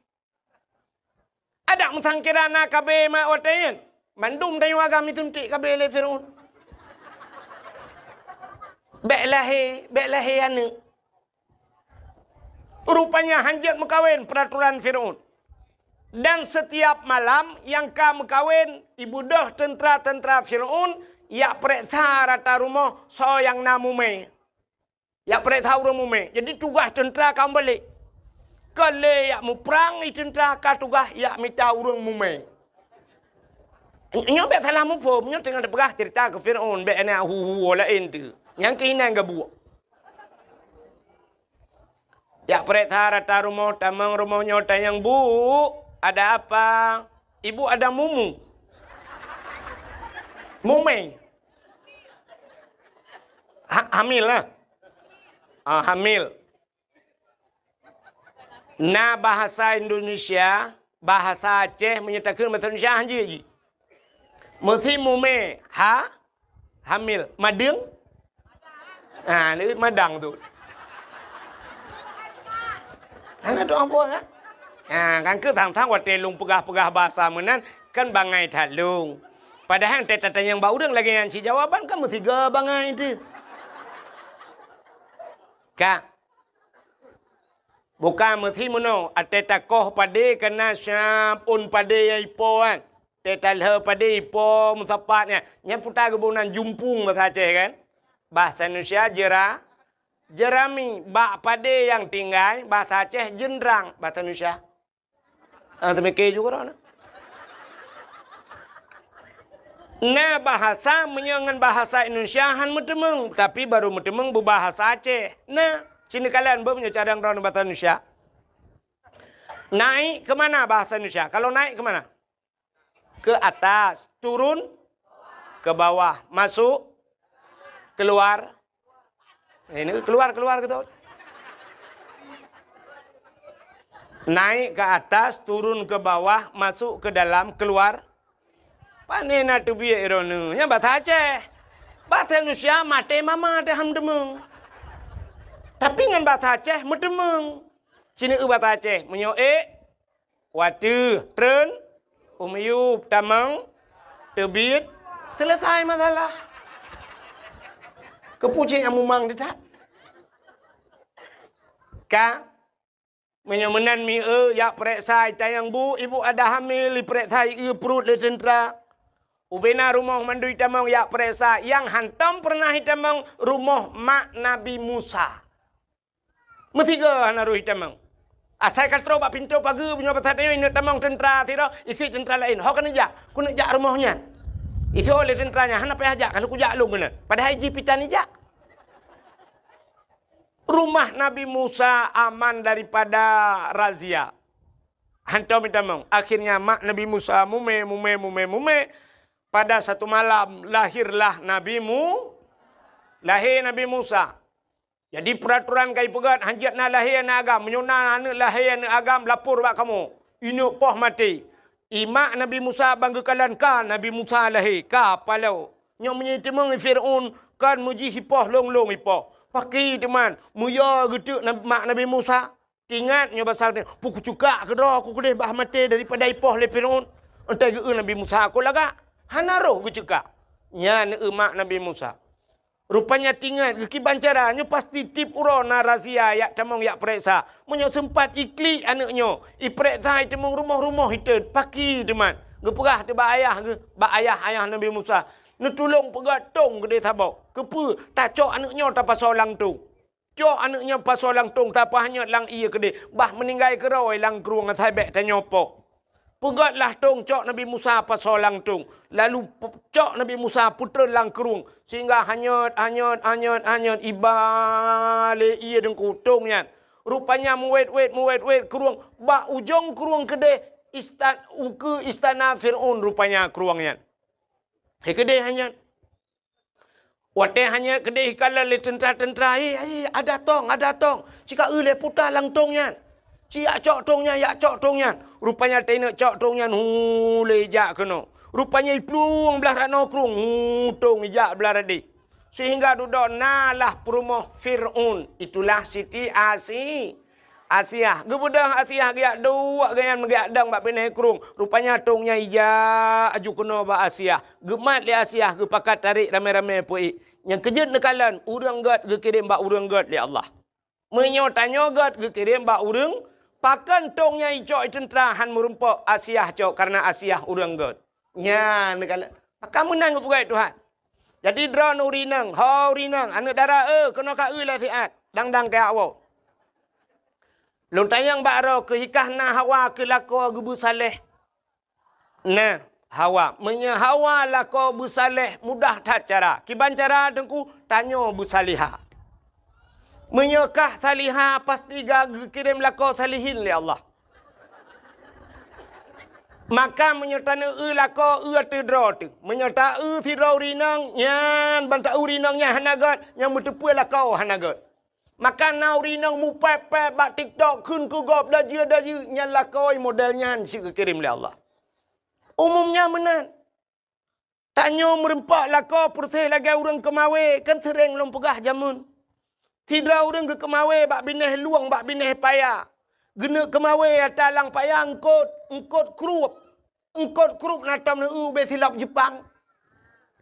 Ada mengkira nak kabe mak watayan. Mandum tayu agam itu ntik kabe le Fir'aun. Bek lahir anak. Rupanya hanjat mekawin peraturan Fir'aun. Dan setiap malam yang ka mekawin ibu dah tentera-tentera Fir'aun yak periksa rata rumah so yang namume. Yak periksa rumah mume. Jadi tugas tentera kamu balik. Kalau yak mu perang itu tentera ka tugas yak minta urang mume. Nyo bet salah mu pom nyo tengah depegah cerita ke Fir'aun bet ana hu lain tu. Yang keinan gabu. Yak periksa rata rumah tamang rumahnya tayang bu. Ada apa? Ibu ada mumu. Mume. Hamil lah. Hamil. Na bahasa Indonesia, bahasa Aceh menyatakan bahasa Indonesia hanji. Mesti mume. Hamil. Madang? Ini madang tu. Kan ada apa kan? Kan ke tang-tang wat telung pegah-pegah bahasa menan kan bangai talung. Padahal teta yang bau urang lagi yang si jawaban kan mesti ga bangai itu. Kak. Bukan mesti mono ateta koh pade kena syap un pade ai poan. Teta le pade po musapatnya. Nya putar kebunan jumpung bahasa Aceh kan. Bahasa Indonesia jerami bak pade yang tinggal bahasa Aceh jendrang bahasa Indonesia. Demikian juga orang. Nah bahasa menyangan bahasa Indonesia han mutemeng tapi baru mutemeng berbahasa Aceh. Nah sini kalian punya cadang orang bahasa Indonesia. Naik ke mana bahasa Indonesia? Kalau naik ke mana? Ke atas, turun ke bawah, masuk, keluar. Ini keluar gitu. Naik ke atas, turun ke bawah, masuk ke dalam, keluar. Pandai nak tu biar ironu. Yang bahasa Aceh. Bahasa Indonesia mate mama te ham demeng. Tapi dengan bahasa Aceh medemeng. Sini bahasa Aceh menyo watu, tren, umyup, tamang, terbit, selesai masalah. Kepucing yang mumang dekat. Ka menyemenan mi yak periksa tayang bu, ibu ada hamil, periksa perut le tentera. Ubena rumah mandu hitamang yak peresa. Yang hantam pernah hitamang rumah mak Nabi Musa. Metiga hanaru hitamang. Asal katro bak pintu pagi punya pasatnya ini tamang tentara tira. Ikut tentara lain. Hau kan jak. Ku nak jak rumahnya. Itu oleh tenteranya. Hana payah jak. Kalau ku jak lu mana. Padahal jipitan ni jak. Rumah Nabi Musa aman daripada razia. Hantam hitamang. Akhirnya mak Nabi Musa mume. Pada satu malam lahirlah lahir Nabi Musa. Jadi peraturan kai pegat hanjat na lahir na agam menyuna anak lahir na agam lapor bak kamu. Ini poh mati. Imak Nabi Musa banggakan kan Nabi Musa lahir ka palau. Nyo menyitimang Firaun kan muji hipoh long hipoh. Pakai teman muya gitu mak Nabi Musa. Ingat nyo pasal ni puku cuka ke dah aku kedeh bah mati daripada hipoh le Firaun. Entai ke Nabi Musa aku laga. Hanaro gue cekak. Nya emak Nabi Musa. Rupanya tinggal ke bancara. Nyo pasti tip uro na razia yak tamong yak periksa. Menyo sempat ikli anaknya. Iperiksa temong rumah-rumah itu. Paki teman. Ge perah te bak ayah Nabi Musa. Nu tolong pegat tong ke dia sabak. Kepa tak cok anaknya tak pasal lang tong. Cok anaknya pasal lang tong tak apa hanya lang iya ke dia. Bah meninggal keroi lang keruang atai bek tanya apa. Pegatlah tong cok Nabi Musa pasal lang tong. Lalu cok Nabi Musa putra lang kerung. Sehingga hanyut ibale iya dengku tongnya. Rupanya muwet kerung. Bak ujung kerung kedai istana Fir'aun rupanya keruangnya. Kedai hanya. Wate hanya kedai kala le tentera. Ada tong. Jika le putar lang tongnya. Yak cok tongnya. Rupanya tenek cok tongnya le jak kena. Rupanya iplung belah rano krung tong jak belah radi. Sehingga duduk nalah perumah Fir'aun. Itulah Siti Asiah. Gebudah Asiah giak dua gayan giak dang bak pinai krung. Rupanya tongnya ija aju kena bak Asiah. Gemat le Asiah gepakat tarik ramai-ramai pui. Yang kejut nekalan urang gat gekirim bak urang gat le Allah. Menyo tanya gat gekirim bak urang. Pakan tongnya icok tentera han merumpak Asiah cok karena Asiah urang god. Nya nekala. Kamu nang pegai Tuhan. Jadi dra nurinang, rinang, anak dara kena ka lah siat. Dang ka awo. Lun tayang bakro ke hikah na Hawa ke lako gebu saleh. Nah, Hawa, menya Hawa lako bu saleh mudah tak cara. Kiban cara dengku tanyo bu salihah. Menyekah salihah pasti kirim lako salihin le Allah. Maka menyertana lako atidro tu. Menyerta sidro rinang nyan banta rinangnya hanagat yang bertepui lako hanagat. Maka nau rinang mu pepe bak TikTok kun ku gop daji nyan lako modelnya si kirim le Allah. Umumnya menan. Tanyo merempak lako persih lagi urang kemawe kan sering lom pegah jamun. Tidak orang ke kemawe bak bineh luang bak bineh payah. Gena kemawe atalang payah engkot krup. Engkot krup natam na be silap Jepang.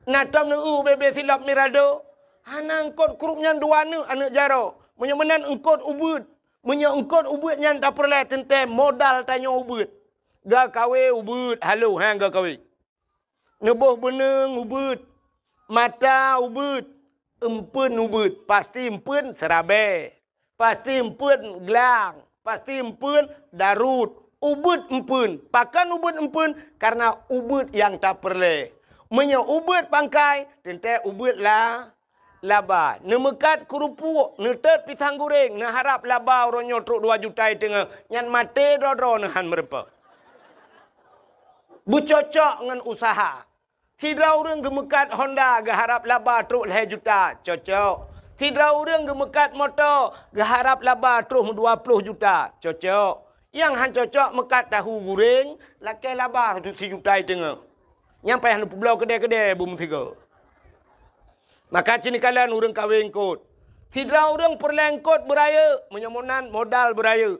Natam na be silap Mirado. Hana engkot krupnya dua nu anak jaro. Menyemenan engkot ubud. Engkot ubud nyan tak perlu tente modal tanya ubud. Ga kawe ubud. Halo hang ga kawe. Neboh beneng ubud. Mata ubud. Empun ubud, pasti empun serabe, pasti empun gelang, pasti empun darut, ubud empun, pakan ubud empun karena ubud yang tak perlu. Menyo ubud pangkai, tente ubud laba. Nemekat kerupuk, netet pisang goreng, harap laba oronyo truk 2 juta tengah, nyan mate dodro nehan merempa. Bucocok dengan usaha. Tidak orang gemekat Honda geharap laba truk 2 juta. Cocok. Tidak orang gemekat motor geharap laba truk 20 juta. Cocok. Yang han cocok mekat tahu goreng. Lakai laba 1 juta tengah. Yang payah nu pulau kedai-kedai bum tiga. Maka cini kalian orang kahwin kot. Tidak orang perlengkot beraya. Menyemunan modal beraya.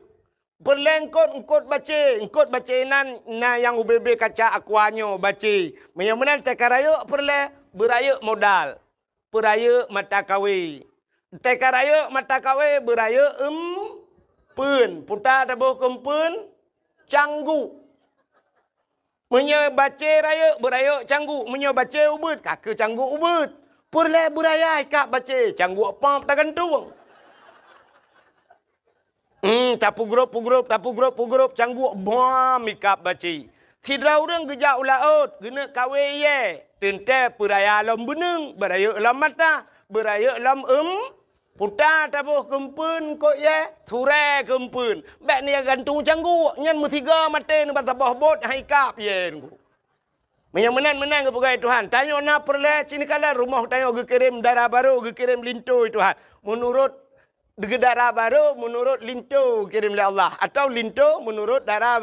Berlengkot engkot baca nan na yang UBB kaca akuanyo baca. Menyemenan tekaraya perle beraya modal. Peraya mata kawe. Tekaraya mata kawe beraya pun. Putar tabuh kempun canggu. Menyo baca raya, beraya canggu. Menyo baca ubud, kakak canggu ubud. Purle beraya ikak baca, canggu apa tak gantung. Tapu grup, canggu bom ikak baca. Tidak orang gejak ulaut, gena kawe ye. Tente beraya lam beneng, beraya lam mata, beraya lam putar tabuh kempun kok ye, ture kempun. Bek ni gantung canggu, nyan mutiga mate ni batabah bot hai kap ye ngu. Yang menang ke pegawai Tuhan. Tanya na perle sini kala rumah tanya ge kirim darah baru, ge kirim linto Tuhan. Menurut ge darah baru, menurut linto kirim oleh Allah atau linto menurut darah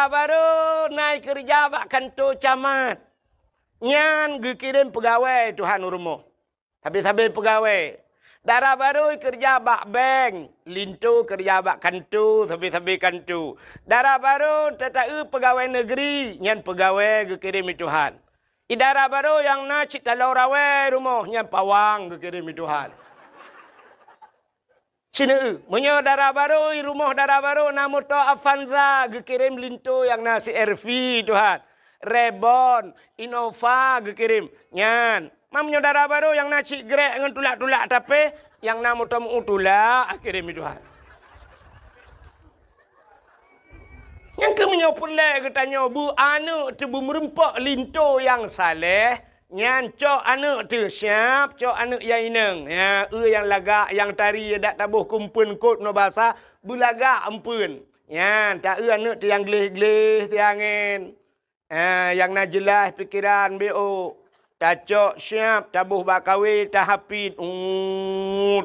baru naik kerja bak kantor camat. Nyan ge kirim pegawai Tuhan rumah. Tapi pegawai. Darah baru kerja bak bank, lintu kerja bak kantu, tapi kantu. Darah baru tetapi pegawai negeri, nyan pegawai kekirim Tuhan. Darah baru yang nak cik talau rawe rumah, nyan pawang kekirim Tuhan. Sini, menyo darah baru, rumah darah baru, namu to Avanza kekirim lintu yang nasi RV Tuhan. Rebon, Innova kekirim, nyan. Mamnya darah baru yang nasi grek dengan tulak-tulak tapi yang namu tamu tulak akhirnya Tuhan. Yang kemenya pula katanya bu anak tu bu merempak linto yang saleh, nyan cok anak tu siap, cok anak yang ineng. Ya, yang lagak yang tari dak tabuh kumpun kot no bahasa bulaga ampun. Nyan tak anak tu yang gelih-gelih tiangin. Yang nak jelas pikiran BO. Tacok siap, tabuh bakawi, tahapit.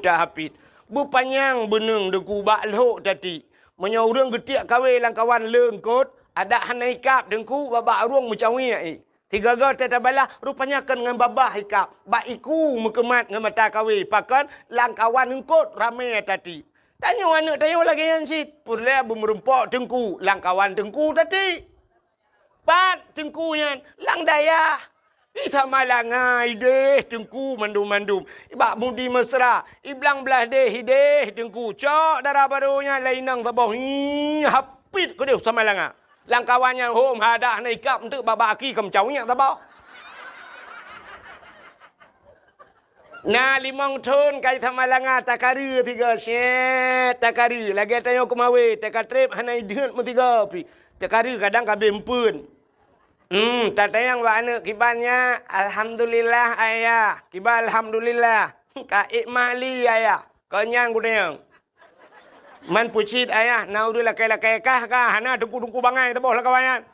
Tahapit. Bupanyang beneng deku bak lehok tadi. Menyorang getiak kawi lang kawan lengkot. Ada hanai kap dengku babak ruang macam ni. Tiga gol tetabalah rupanya kan dengan babah hikap. Bak iku mekemat dengan mata kawi. Pakan lang kawan lengkot ramai tadi. Tanya anak tanya lagi yang sit. Purlah bermerempok dengku. Lang kawan dengku tadi. Pat dengku yang lang dayah. Isa malangai deh tengku mandum-mandum. Ibak mudi mesra. Iblang belah deh hideh tengku. Cok darah barunya lainang tabah. Hapit ke dia sama langa. Langkawannya hom hadah naikap untuk babaki kemcaunya tabah. Nah limang ton kai sama langa takaru tiga set takaru. Lagi tanya kemawe takatrip hanai deut metiga pi. Takaru kadang kabempun. Tata yang anak kibannya alhamdulillah ayah. Kiba alhamdulillah. Ka ikmali ayah. Kenyang gudeng. Man pucit ayah. Nauru lakai-lakai kah kah. Hana dengku-dengku bangai tabuh lah kawayan.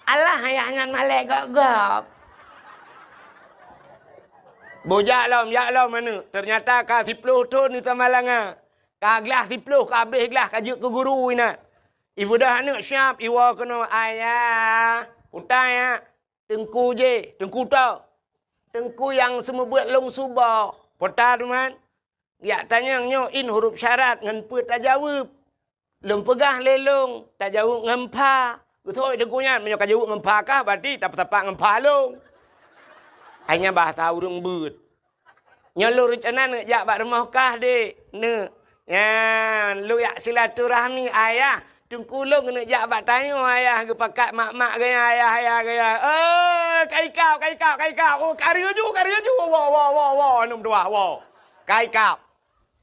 Allah ayah ngan malek gap-gap. Bojak lam mana. Ternyata ka 10 ton ni tamalanga. Ka gelas 10 ka habis gelas kajuk ke guru ina. Ibu dah anak siap iwa kena ayah. Utai ya, tengku je, tengku tau. Tengku yang semua buat long subah. Potar man. Ya tanya nyo in huruf syarat ngan put tak jawab. Lem pegah lelong, tak jawab ngempa. Betul tengkunya menyo ka jawab ngempa kah berarti tak tapak ngempa long. Hanya bahasa urang beut. Nyo lu rencana jak bak rumah kah dek. Ne. Ya, lu yak silaturahmi ayah. Tungkulung kena jak bak tanya ayah ke pakat mak-mak gaya ayah gaya. Kai kau. Oh, karya ju. Wow. Enam dua. Wow. Kai kau.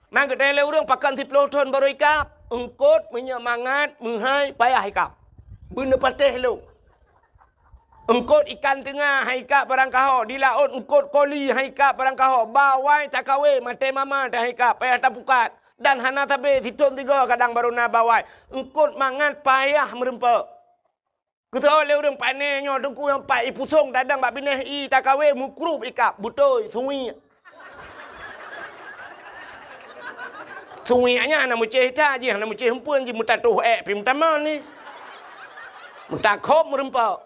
Mang ke tele urang pakan 10 ton baru ikap. Engkot menyemangat menghai payah ikap. Benda patih lu. Engkot ikan tengah haikap barang kaho. Di laut engkot koli haikap barang kaho. Bawai tak kawe mate mama tak haikap. Payah tak pukat. Dan hana tabe hitun 3 kadang baru na bawai. Engkut mangat payah merempak. Kita oleh orang panenyo dengku yang pai pusong dadang bak bineh i takawe mukrup ikap butoi sungi. Sungi nya na muceh ta je na muceh hempun je mutatuh pi mutamal ni. Mutakop merempak.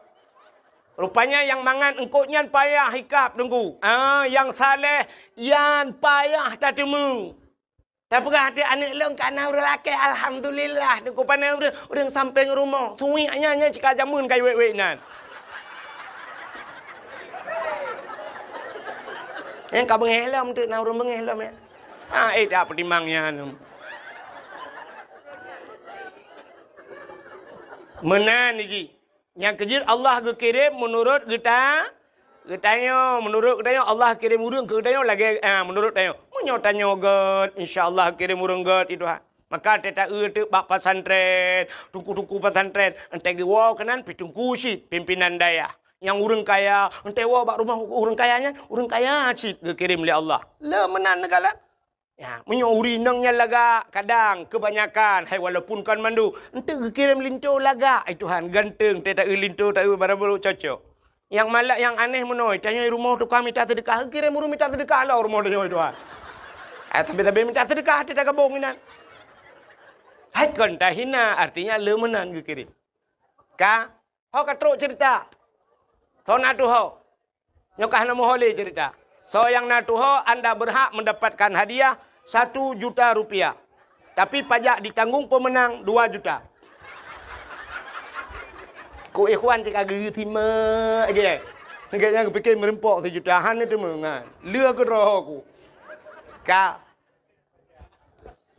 Rupanya yang mangan engkutnya payah ikap dengku. Yang saleh yan payah tak temu. Tak pernah ada anak long kana urang laki alhamdulillah deku pandai urang samping rumah. Suwi nya cika jamun kai wek-wek nan. Yang ka bengelam tu na urang bengelam ya. Tak pertimangnya anu. Menan ni ji. Yang kejut Allah kirim menurut kita. Tanya menurut tanya Allah kirim urang ke tanya lagi menurut tanya munyo tanya god insyaallah kirim urang god itu maka teta tu bak pesantren tungku pesantren ente gewa kanan pitungku si pimpinan daya yang urang kaya ente wa bak rumah urang kayanya urang kaya cip kirim oleh Allah le menan negala ya munyo urinangnya laga kadang kebanyakan hai walaupun kan mandu ente kirim linto laga ai Tuhan ganteng teta linto tak barabar cocok. Yang malak yang aneh menoi tanya rumah tu kami minta sedekah kirim urang minta sedekah lah rumah tu itu tapi minta sedekah tidak kabung ini hai kon tahina artinya lemenan ke kirim ka ho katruk cerita ho na tu ho nyokah nama hole cerita so yang na tu ho anda berhak mendapatkan hadiah 1 juta rupiah tapi pajak ditanggung pemenang 2 juta. Ku ikhwan cakap geri tima aja. Kayaknya aku fikir merempok 1 jutaan itu mengan. Lua ke roh aku. Ka.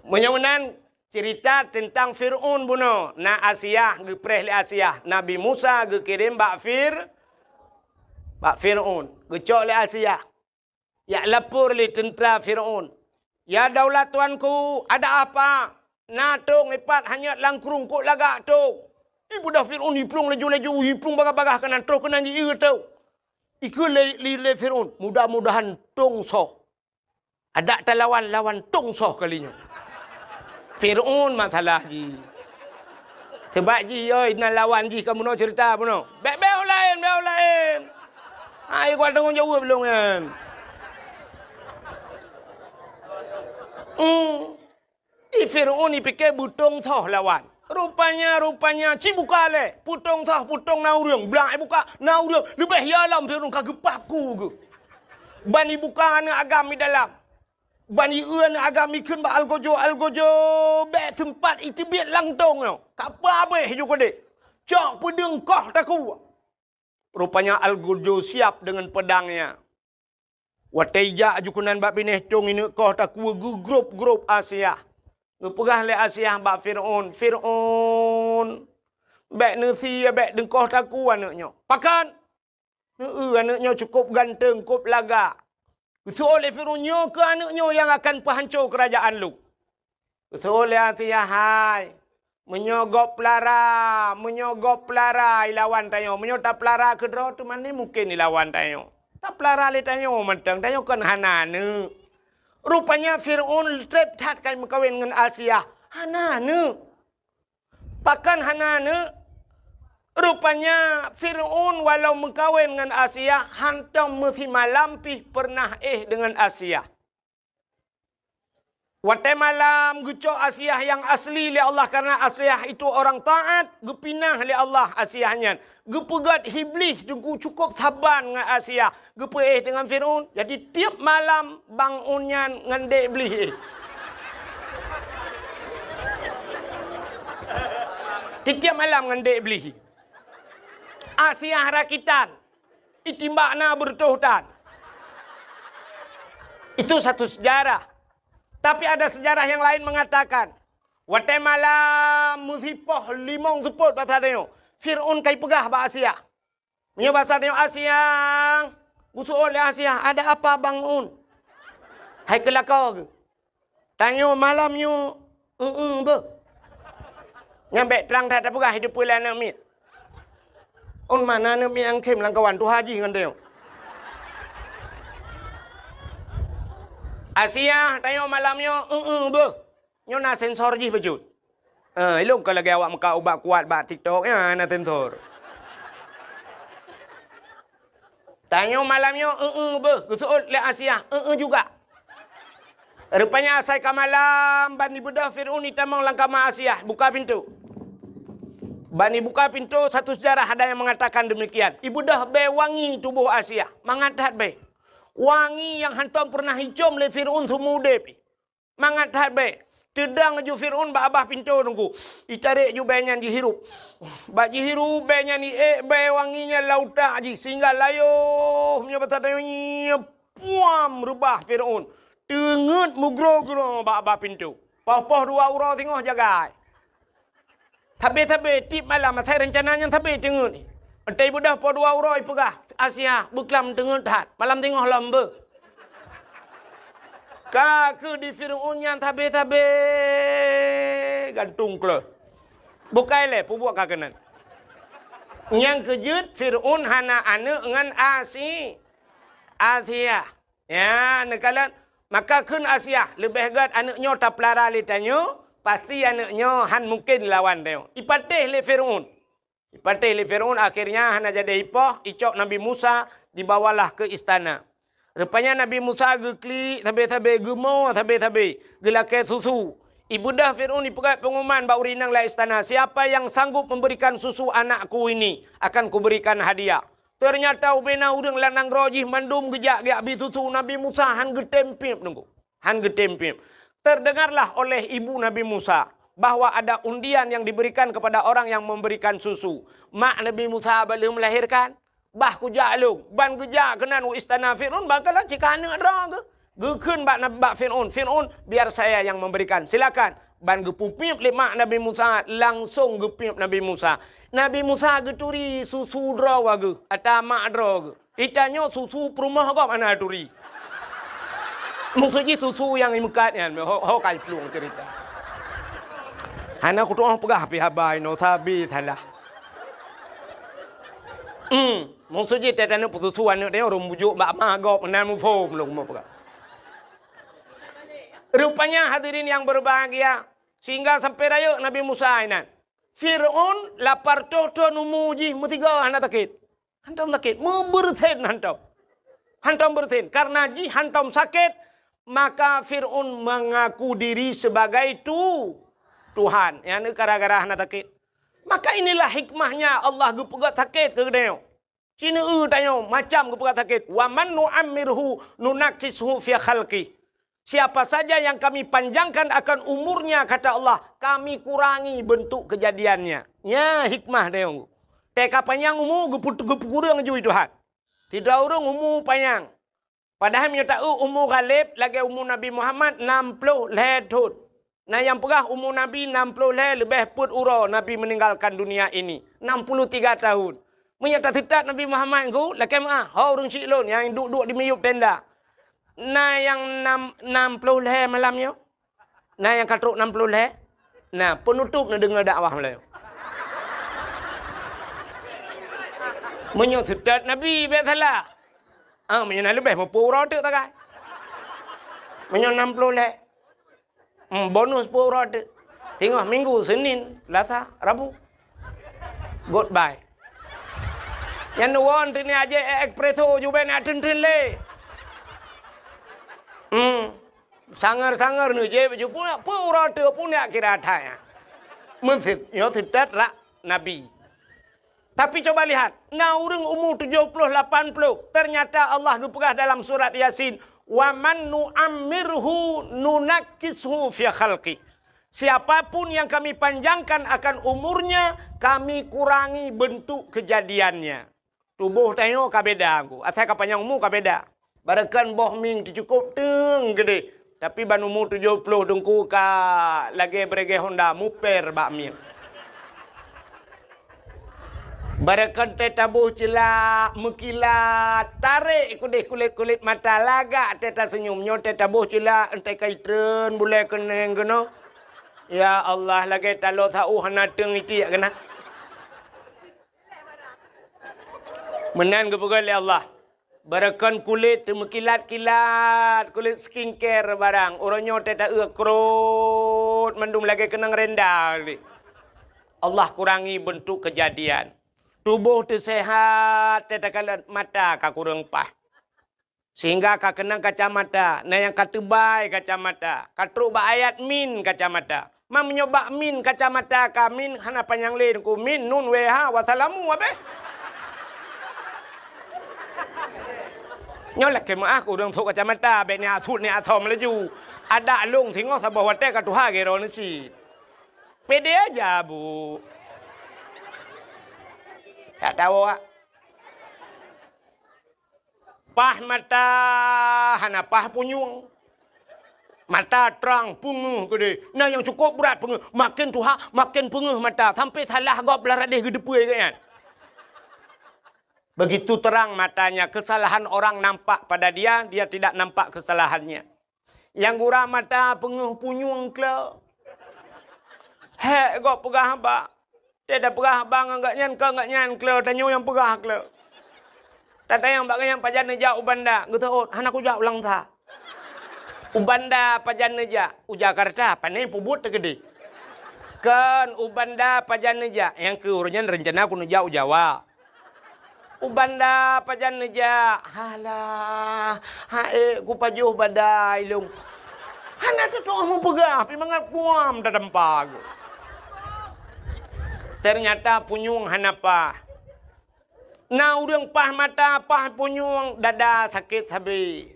Menyamunan cerita tentang Fir'aun buno. Na Asia gepreh le Asia. Nabi Musa kirim bak Fir'aun. Gecok le Asia. Ya lapor le tentera Fir'aun. Ya daulat tuanku, ada apa? Na tung ipat hanya langkrung kok lagak tung. Ibu dah Fir'aun hiplung laju-laju, hiplung bagah-bagah kanan terus kena dia tahu. Iku le Fir'aun, mudah-mudahan tung soh. Ada tak lawan tung soh kalinya. Fir'aun masalah ji. Sebab ji oi nak lawan ji kamu nak cerita puno. Beu lain. Ai gua tanggung jawab belum kan. Fir'aun ni fikir butung soh lawan. Rupanya cibuka le putong na urang belak buka na urang lebih yalam Fir'aun kagepapku ke bani buka na agami dalam bani eun agami keun ba algojo be tempat itu biat langtong no kapa beh juga dek cok pedeng koh taku rupanya algojo siap dengan pedangnya wateja ajukunan bab bineh tong ini koh taku grup Asia. Ngepegah le Asia bak Fir'aun. Bek nasi bek dengkoh taku anaknya. Pakan. Anaknya cukup ganteng, cukup laga. Betul oleh Fir'aun ke anaknya yang akan penghancur kerajaan lu. Betul oleh Asia hai. Menyogop pelara ilawan tayo. Menyota pelara kedua tu mana mungkin ilawan tayo. Tak pelara le tayo mentang tayo kan hanane. Rupanya Fir'aun tertat kan berkahwin dengan Asia. Hanane. Pakan hanane. Rupanya Fir'aun walau berkahwin dengan Asia. Hantam mesti malam pernah dengan Asia. Watai malam gucok Asia yang asli li Allah karena Asia itu orang taat gepinah li Allah Asianya. Gepegat iblis cukup sabar dengan Asia. Gepeih dengan Fir'aun. Jadi tiap malam bangunnya ngandek iblis. Tiap malam ngandek iblis. Asia rakitan. Itimbakna bertuhutan. Itu satu sejarah. Tapi ada sejarah yang lain mengatakan, watai malam musibah limong seput bahasa dia. Fir'aun kai pegah ba Asia. Punya bahasa dia Asia. Butuh oleh Asia, ada apa bangun? Hai kelakar ke? Tanya malamnya, be. Nyampe terang tak pegah hidup pula nak mit. On mana nak mit yang kem lang kawan tu haji dengan dia. Asia tanya malamnya be. Nyo na sensor ji bejut. Ilung kalau lagi awak muka ubat kuat bat TikTok ya na sensor. Tanya malamnya be. Gusul le Asia juga. Rupanya saya ke malam bani bedah Fir'aun itamang langkama Asia buka pintu. Bani buka pintu satu sejarah ada yang mengatakan demikian. Ibu dah be wangi tubuh Asia. Mangatat be. Wangi yang hantam pernah hicam le Fir'aun semude pi. Mangat be. Tedang ju Fir'aun ba abah pintu nunggu. Itarik ju benyan dihirup. Ba dihirup benyan ni be wanginya lauta ji sehingga layo punya bahasa tanya puam rubah Fir'aun. Tengut mugro-gro ba abah pintu. Poh-poh dua urang tengok jaga. Tabe tip malam saya rencananya tabe tengut ni. Entai budah po 2 pegah Asia beklam tengah tat. Malam tengah lamba. Ke di Fir'aun yang tabe-tabe gantung ke. Bukai le pubuak kakenan. Yang kejut Fir'aun hana anak dengan Asia. Ya, nekalan maka kun Asia lebih gat anaknya tak pelara le tanyo, pasti anaknya han mungkin lawan dia. Ipateh le Fir'aun. Ipateh le Fir'aun akhirnya hana jadi ipoh, icok Nabi Musa dibawalah ke istana. Rupanya Nabi Musa gekli tabe-tabe gemau tabe-tabe gelake susu. Ibu dah Fir'aun dipegat pengumuman bau rinang lah istana. Siapa yang sanggup memberikan susu anakku ini akan kuberikan hadiah. Ternyata ubena urang lanang rojih mandum gejak ge abi susu Nabi Musa han getempip nunggu. Han getempip. Terdengarlah oleh ibu Nabi Musa bahwa ada undian yang diberikan kepada orang yang memberikan susu. Mak Nabi Musa belum melahirkan. Bah kujak lu, ban kujak kenan istana Fir'aun bakalah jika anak ada ke. Gekun bak Fir'aun. Fir'aun biar saya yang memberikan. Silakan. Ban gepupip le mak Nabi Musa langsung gepip Nabi Musa. Nabi Musa geturi susu draw ge atau mak draw ge. Itanya susu perumah kau mana turi. Maksudnya susu yang imukat kan. Ho kai pelung cerita. Hana kutu pegah pi habai no sabi salah. Maksudnya tadi nak putus suan ni orang bujuk bak magop nan mu fom lu mau pegah. Rupanya hadirin yang berbahagia sehingga sampai raya Nabi Musa ini. Fir'aun lapar toto numuji mutiga anak takit. Hantam takit memberten hantam. Hantam berten karena ji hantam sakit maka Fir'aun mengaku diri sebagai Tuhan. Yang gara-gara anak takit. Maka inilah hikmahnya Allah gepegat sakit ke dia. Cina tanya macam gepegat sakit. Wa man nu'ammirhu nunakishu fi khalqi. Siapa saja yang kami panjangkan akan umurnya kata Allah, kami kurangi bentuk kejadiannya. Ya hikmah dia. Teka panjang umur gepurang juga Tuhan. Tidak orang umur panjang. Padahal dia tahu umur Ghalib lagi umur Nabi Muhammad 60 tahun. Nah yang pegah umur Nabi 60 lebih put ura Nabi meninggalkan dunia ini. 63 tahun. Menyata tidak Nabi Muhammad ku lagi mah orang cilon yang duduk di miyup tenda. Nah yang 60 malamnya. Nah yang katruk 60 nah penutup nak dengar dakwah malam. Menyata tidak Nabi bet salah. Menyana lebih mampu ura tu tak kan. Menyana 60 bonus pura tu. Tengok minggu Senin, Selasa, Rabu. Goodbye. Yang nuan ni aja espresso juga nak tren le. Sangar ni je baju pura tu pun nak kira thaya. Mesti yo tidak lah Nabi. Tapi coba lihat, nah orang umur 70 80 ternyata Allah gepegah dalam surat Yasin, wa man nu'ammirhu nunakishu fi khalqi. Siapapun yang kami panjangkan akan umurnya, kami kurangi bentuk kejadiannya. Tubuh tengok kabeda aku. Asal kapanjang umur kabeda. Barakan boh ming cukup teng gede. Tapi ban umur 70 dengku ka lagi berege Honda muper bak ming. Barakan teta buh celak mekilat tarik kulit mata lagak teta senyumnya teta buh celak entai kaitren boleh keneng kena. Ya Allah lagi talo tau hana teng iti kena. Menan kepegal ya Allah. Barakan kulit mekilat-kilat, kulit skincare barang. Orangnya tidak krut, mendung lagi kenang rendah. Allah kurangi bentuk kejadian. Tubuh tu sehat, tidak kalah mata kak kurang pah. Sehingga kak kenang kacamata. Nah yang katebai kacamata. Katruk ba ayat min kacamata. Mam nyoba min kacamata kamin hana panjang lain ku min nun weha wasalamu apa? Nyolak kemah aku dong thuk kacamata be ni athut ni athom laju. Ada lung tengok sabah wate ka tuha gero ni si. Pede aja bu. Tak tahu ah. Pah mata hana pah punyung. Mata terang punguh gede. Nah yang cukup berat punguh. Makin tuha makin punguh mata sampai salah gop belah radih gedepui kan. Begitu terang matanya, kesalahan orang nampak pada dia, dia tidak nampak kesalahannya. Yang gurau mata penguh punyung ke. Hek kau pegah apa? Tidak pegah bang enggak nyan ke, tanyo yang pegah ke. Tata yang bagian pajan neja ubanda, gitu anak uja ulang ta. Ubanda pajan neja, Jakarta, panai pubut tegede. Kan ubanda pajan neja, yang keurunyan rencana aku neja Jawa. Ubanda pajan neja, halah, hae ku pajuh badai long. Hana tu mau pegah, pi mangat puam tadempag. Ternyata punyung hanapa. Na urang pah mata, pah punyung, dada sakit habis.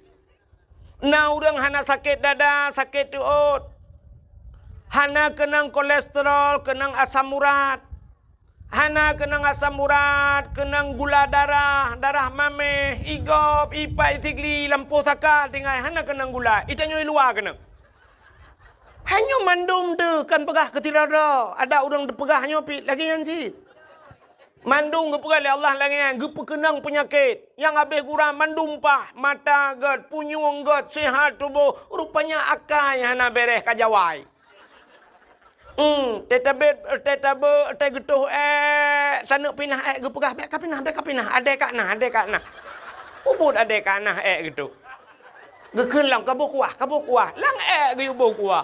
Na urang hana sakit dada, sakit tuot. Hana kenang kolesterol, kenang asam urat. Hana kenang asam urat, kenang gula darah, darah mameh, igop, ipai, tigli, lampu sakal, tinggal hana kenang gula. Itanya luar kenang. Hanya mandum tu kan pegah ketirada. Ada orang pegahnya pi lagi yang si. Mandum ke pegah Allah lagi yang kenang penyakit. Yang habis kurang mandum pah, mata gad, punyung gad, sehat tubuh. Rupanya akai hana beres kajawai. Teta getuh tanuk pinah gepegah bek kapinah adek kak nah. Ubud adek kak nah gitu. Gekeun lang kabuk kuah lang ge ubuk kuah.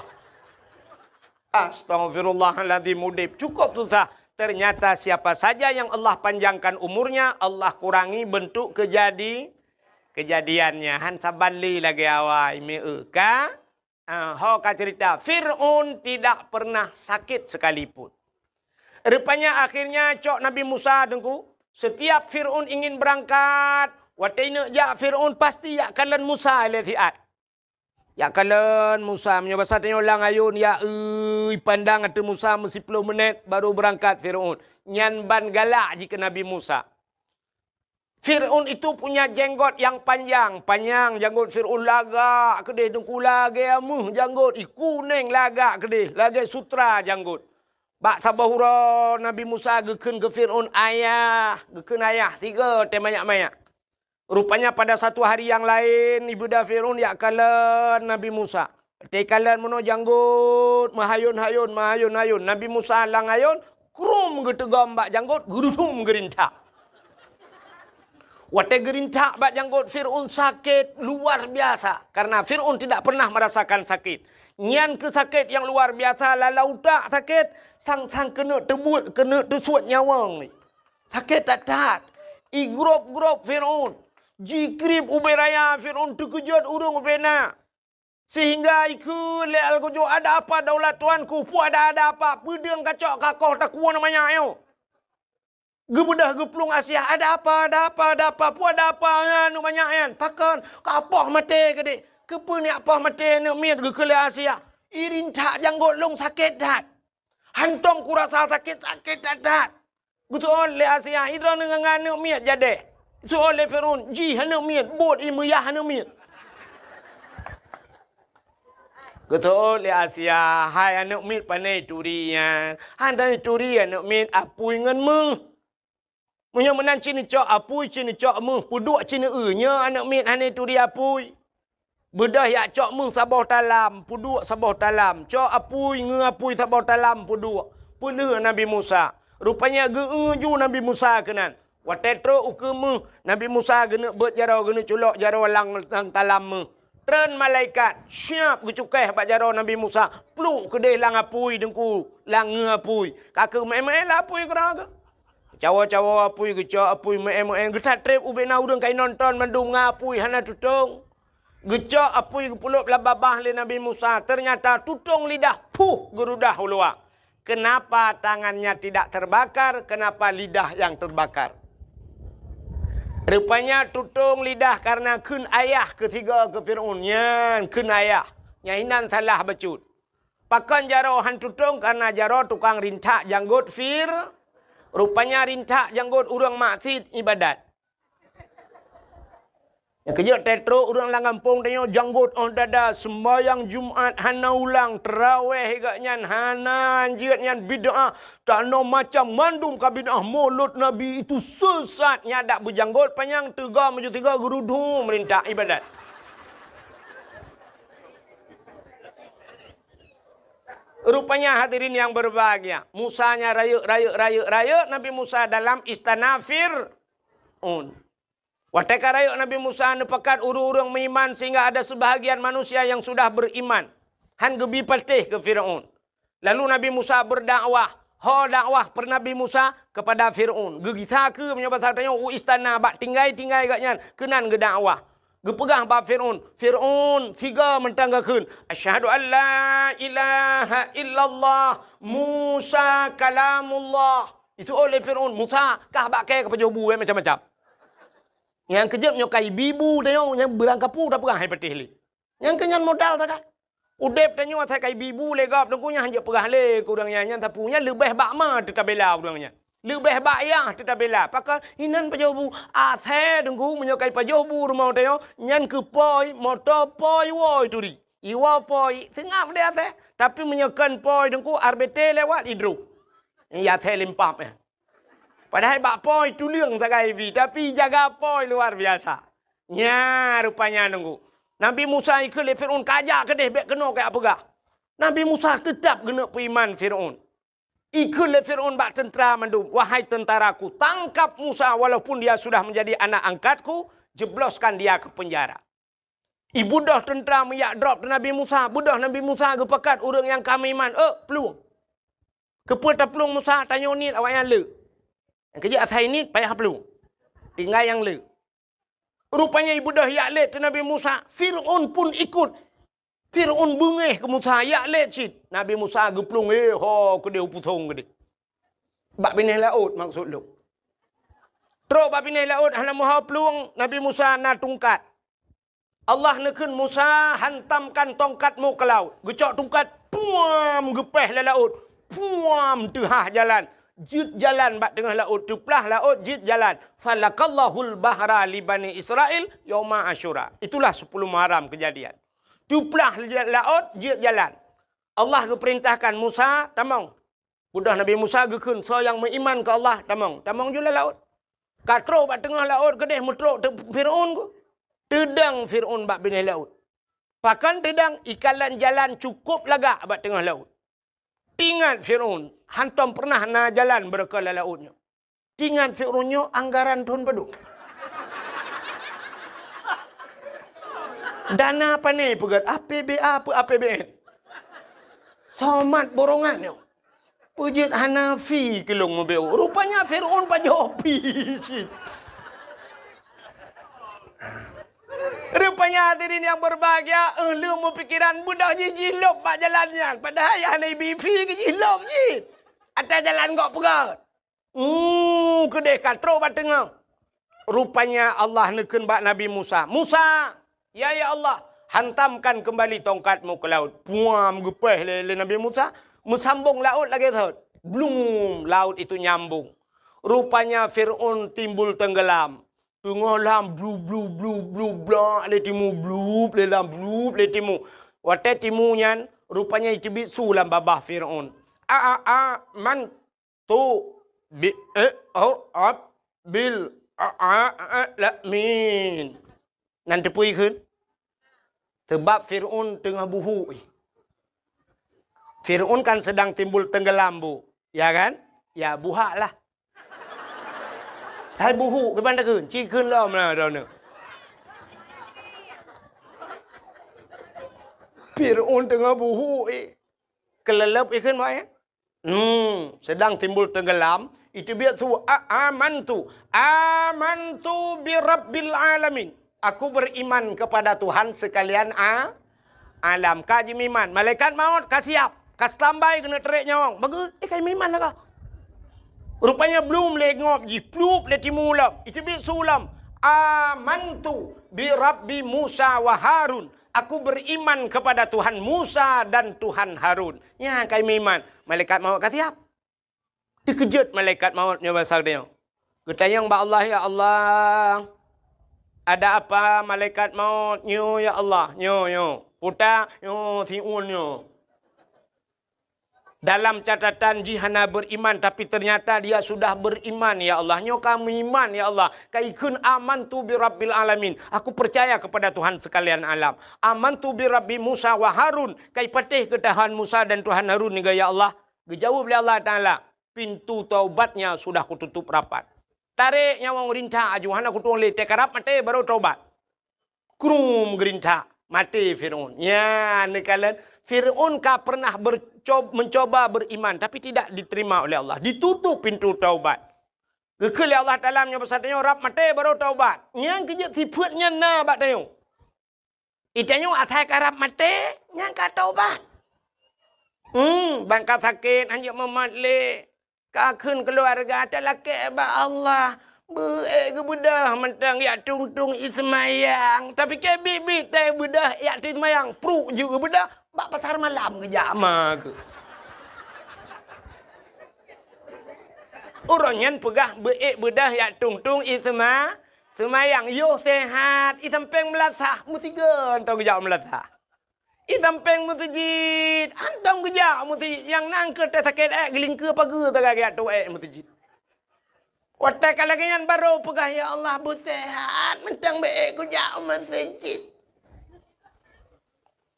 Astagfirullahaladzim mudib. Cukup tu sah. Ternyata siapa saja yang Allah panjangkan umurnya, Allah kurangi bentuk kejadiannya. Han sabali lagi awai meuka. Hoka cerita, Fir'aun tidak pernah sakit sekalipun. Rupanya akhirnya cok Nabi Musa dengku. Setiap Fir'aun ingin berangkat, wataina ya Fir'aun pasti ya kalan Musa letiat. Ya kalan Musa menyebasa tanya ulang ayun ya pandang atu Musa mesti 10 menit baru berangkat Fir'aun. Nyan ban galak jika Nabi Musa. Fir'aun itu punya jenggot yang panjang janggut Fir'aun lagak kedih dengku lagi amuh janggut kuning lagak kedih lagi sutra janggut. Bak sabahura Nabi Musa gekeun ke Fir'aun ayah, gekeun ayah 3 banyak-banyak. Rupanya pada satu hari yang lain ibunda Fir'aun ya kalan Nabi Musa. Tekalan mono janggut mahayun-hayun Nabi Musa lang ayun krum getegam bak janggut gerudum gerintak. Wate gerintak bak janggut Fir'aun sakit luar biasa. Karena Fir'aun tidak pernah merasakan sakit. Nyan ke sakit yang luar biasa. Lalau tak sakit. Sang-sang kena tebut, kena tersuat nyawang ni. Sakit tak. Igrop-grop Fir'aun. Jikrib uberaya Fir'aun terkejut urung ubena. Sehingga iku leal kujo ada apa daulat tuanku. Pu ada apa. Pedang kacok kakoh tak kuah namanya ayo. Gebedah geplung Asia ada apa pu ada apa anu banyak yan pakan kapah mate gede kepe ni apa mate ni miat ge kele Asia irin tak janggut long sakit dat hantong kurasa sakit dat betul le Asia hidro dengan anu miat jade so le Fir'aun ji hanu miat bot imuyah hanu miat betul le Asia hai anu miat panai turian handai turian anu miat apu ngan meng Munya menan cini cok apui cini cok mung puduk cini nya anak mit hane turi apui. Bedah ya cok mung sabah talam puduk sabah talam cok apui ngapui sabah talam puduk. Pulih Nabi Musa. Rupanya ju Nabi Musa kenan. Watetro ukemu Nabi Musa gena bet jarau gena culok jarau lang talam mung. Tren malaikat siap gecukai bak jarau Nabi Musa. Pluk kedai lang apui dengku lang ngapui. Kakak memang apui keraga. Cawa-cawa apui gecok apui me-me getat trip ubena urang kai nonton mandung ngapui hana tutong. Gecok apui gepuluk lababah le Nabi Musa. Ternyata tutong lidah gerudah ulua. Kenapa tangannya tidak terbakar? Kenapa lidah yang terbakar? Rupanya tutong lidah karena kun ayah ketiga ke Fir'aun. Nyan kun ayah. Nyahinan salah becut. Pakan jaro han tutong karena jaro tukang rintak janggut Rupanya rintak janggut urang maksud ibadat. Yang kerja tetro orang lang kampung tanya janggut on dada sembahyang Jumaat hana ulang terawih agaknya hana anjirnya bid'ah tanah macam mandum ka bid'ah mulut Nabi itu sesat nyadak berjanggut panjang tiga menuju tiga gerudu merintah ibadat. Rupanya hadirin yang berbahagia, Musanya raya Nabi Musa dalam istana Fir'aun. Watekan raya Nabi Musa nepakat urang-urang beriman sehingga ada sebahagian manusia yang sudah beriman. Han gebi patih ke Fir'aun. Lalu Nabi Musa berdakwah. Dakwah per Nabi Musa kepada Fir'aun. Gegita ke menyebab tanya istana bak tinggai agaknya kenan ge dakwah. Gepegang bab Fir'aun. Fir'aun tiga mentanggakeun. Asyhadu an la ilaha illallah Musa kalamullah. Itu oleh Fir'aun. Musa kah bak ke pejobu macam-macam. Yang kejap nyokai bibu tanya yang berangkapu dah perang hai patih li. Yang kenyan modal tak kah? Udep tanya atai kai bibu legap dengkunya hanya perah le kurangnya yang tapunya lebih bakma tetap bela kurangnya. Lebih bayah tetap bela. Pakal inan pajobu atai dengku menyokai pajobu rumah tanya nyan ke poi motor poi woi turi. Iwa poi tengah dia atai tapi menyokan poi dengku RBT lewat hidro. Ya atai limpap ya. Padahal bak poi tu liang tak kaibi. Tapi jaga poi luar biasa. Ya rupanya nunggu. Nabi Musa ikut le Fir'aun kajak ke deh. Bek kena kayak apa gak. Nabi Musa tetap kena beriman Fir'aun. Ikut le Fir'aun bak tentera mandum. Wahai tentaraku. Tangkap Musa walaupun dia sudah menjadi anak angkatku. Jebloskan dia ke penjara. Ibu dah tentera meyak drop Nabi Musa. Budah Nabi Musa kepekat orang yang kami iman. Peluang. Kepuatan peluang Musa tanya ni awak yang le. Yang kerja atas ini payah perlu. Tinggal yang le. Rupanya ibu dah yak let ke Nabi Musa. Fir'aun pun ikut. Fir'aun bengih ke Musa. Yak let cid. Nabi Musa geplung. Ke dia uputong ke dia. Bak pindah laut maksud lu. Terus bak pindah laut. Hana muha peluang. Nabi Musa nak tungkat. Allah nekun Musa hantamkan tongkatmu ke laut. Gecok tungkat. Puam gepeh le laut. Puam tehah jalan. Jid jalan bak tengah laut. Tuplah laut jid jalan. Falakallahul bahra li Bani Israel yauma Asyura. Itulah 10 Muharram kejadian. Tuplah laut jid jalan. Allah keperintahkan Musa tamang. Budah Nabi Musa gekun so yang beriman ke Allah tamang. Tamang jula laut. Katro bak tengah laut kedeh mutruk Fir'aun ku. Tedang Fir'aun bak bini laut. Pakan tedang ikalan jalan cukup lagak bak tengah laut. Tingat Fir'aun. Hantam pernah na jalan berkala lautnya. Tingat Fir'aunnya anggaran tahun padu. Dana apa ni pegat? APBA apa APBN? Somat borongan yo. Pujit Hanafi kelong mobil. Rupanya Fir'aun pajopi. Rupanya hadirin yang berbahagia, lu mau pikiran budak jilop bak jalannya. Padahal yang Nabi fi ke jilop je. Atas jalan kok pegat. Kedeh katro bak tengah. Rupanya Allah nekun bak Nabi Musa. Musa, ya Allah, hantamkan kembali tongkatmu ke laut. Puam gepeh le Nabi Musa. Mesambung laut lagi tu. Belum laut itu nyambung. Rupanya Fir'aun timbul tenggelam. Tengah lam blue bla le timu blue le lam blue le timu. Wate timu nyan rupanya itu bisu lam babah Fir'aun. Man tu bi bil la min. Nanti pui keun. Sebab Fir'aun tengah buhu. Fir'aun kan sedang timbul tenggelam bu. Ya kan? Ya buhak lah. Hai buhu ke bandar keun. Cik keun lah mana dah ni. Fir'aun tengah buhu. Kelelep ikan mai. Sedang timbul tenggelam. Itu biar tu amantu bi rabbil alamin. Aku beriman kepada Tuhan sekalian alam. Kaji miman. Malaikat maut kasiap. Kas tambai kena terik nyawang. Bagus. Kai miman lah kau. Rupanya belum le ngop ji. Plup le timulam. Itu biar sulam. Amantu bi rabbi Musa wa Harun. Aku beriman kepada Tuhan Musa dan Tuhan Harun. Ya kai miman. Malaikat maut kasiap. Dikejut malaikat mautnya bahasa dia. Ketayang ba Allah ya Allah. Ada apa malaikat maut? Nyo ya Allah, nyo. Putar, nyo tiun nyo. Dalam catatan jihana beriman, tapi ternyata dia sudah beriman ya Allah. Nyo kamu iman ya Allah. Kaikun amantu bi rabbil alamin. Aku percaya kepada Tuhan sekalian alam. Amantu bi rabbi Musa wa Harun. Kai patih ke Tuhan Musa dan Tuhan Harun ni ya Allah. Dijawab oleh Allah Ta'ala. Pintu taubatnya sudah kututup rapat. Tarik nyawang rintah ajuhana kutuang le tekarap mati baru taubat. Krum gerintah mati Fir'aun. Ya ni kalian. Fir'aun pernah mencoba beriman tapi tidak diterima oleh Allah. Ditutup pintu taubat. Kekal Allah Ta'ala menyebutnya rap mati baru taubat. Yang kerja tiputnya na bat tayo. Itanya atai karap mati yang ka taubat. Bangka sakit hanya mematli. Kakun keluarga ada laki ba Allah. Ke budah mentang ya tung ismayang. Tapi ke bibi teh budah ya ismayang. Pruk juga budah. Bak pasar malam ke jama ke. Orangnya pegah budah ya tung ismayang. Yo sehat. Isampeng melasah. Mutiga entah ke jam melasah. Isampeng mutajid. Antang ke jam mutajid. Yang nangker teh sakit geling ke pagi tagak tu mutajid. Watak kalagian baru pegah ya Allah sehat. Mentang baik ku jam masjid.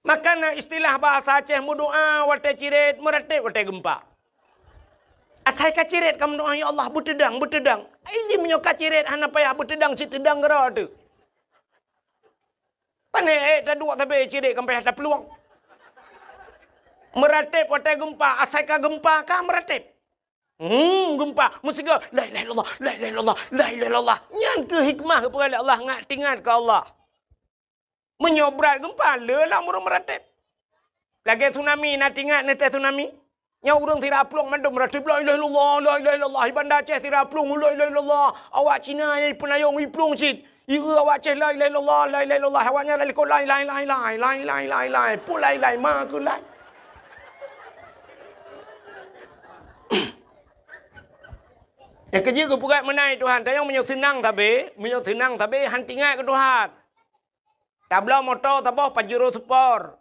Makanya istilah bahasa Aceh doa watak cirit meratip watak gempa. Asai ka cirit kamu doa ya Allah betedang. Iji menyoka cirit hana payah betedang citedang gera tu. Pane tak dua tapi cirit kamu payah tak peluang. Meratip watak gempa. Asai ka gempa kah meratip? Gempa. Musika la ilaha illallah. Nyan ke hikmah kepada Allah ngak tingat ke Allah. Menyobrat gempa lelah murung meratip. Lagi tsunami nak tingat nete tsunami. Nya urang tira plong mandum meratip la ilaha illallah. Ibanda Aceh tira plong la ilaha illallah. Awak Cina ai penayong iplong cit. Ira awak Aceh la ilaha illallah. Awaknya la ko lai. Pulai lai ma ku lai. Yang kerja ke pukat menai Tuhan. Tayang menyok senang tapi hantingat ke Tuhan. Tabla motor tabah Pajero Sport.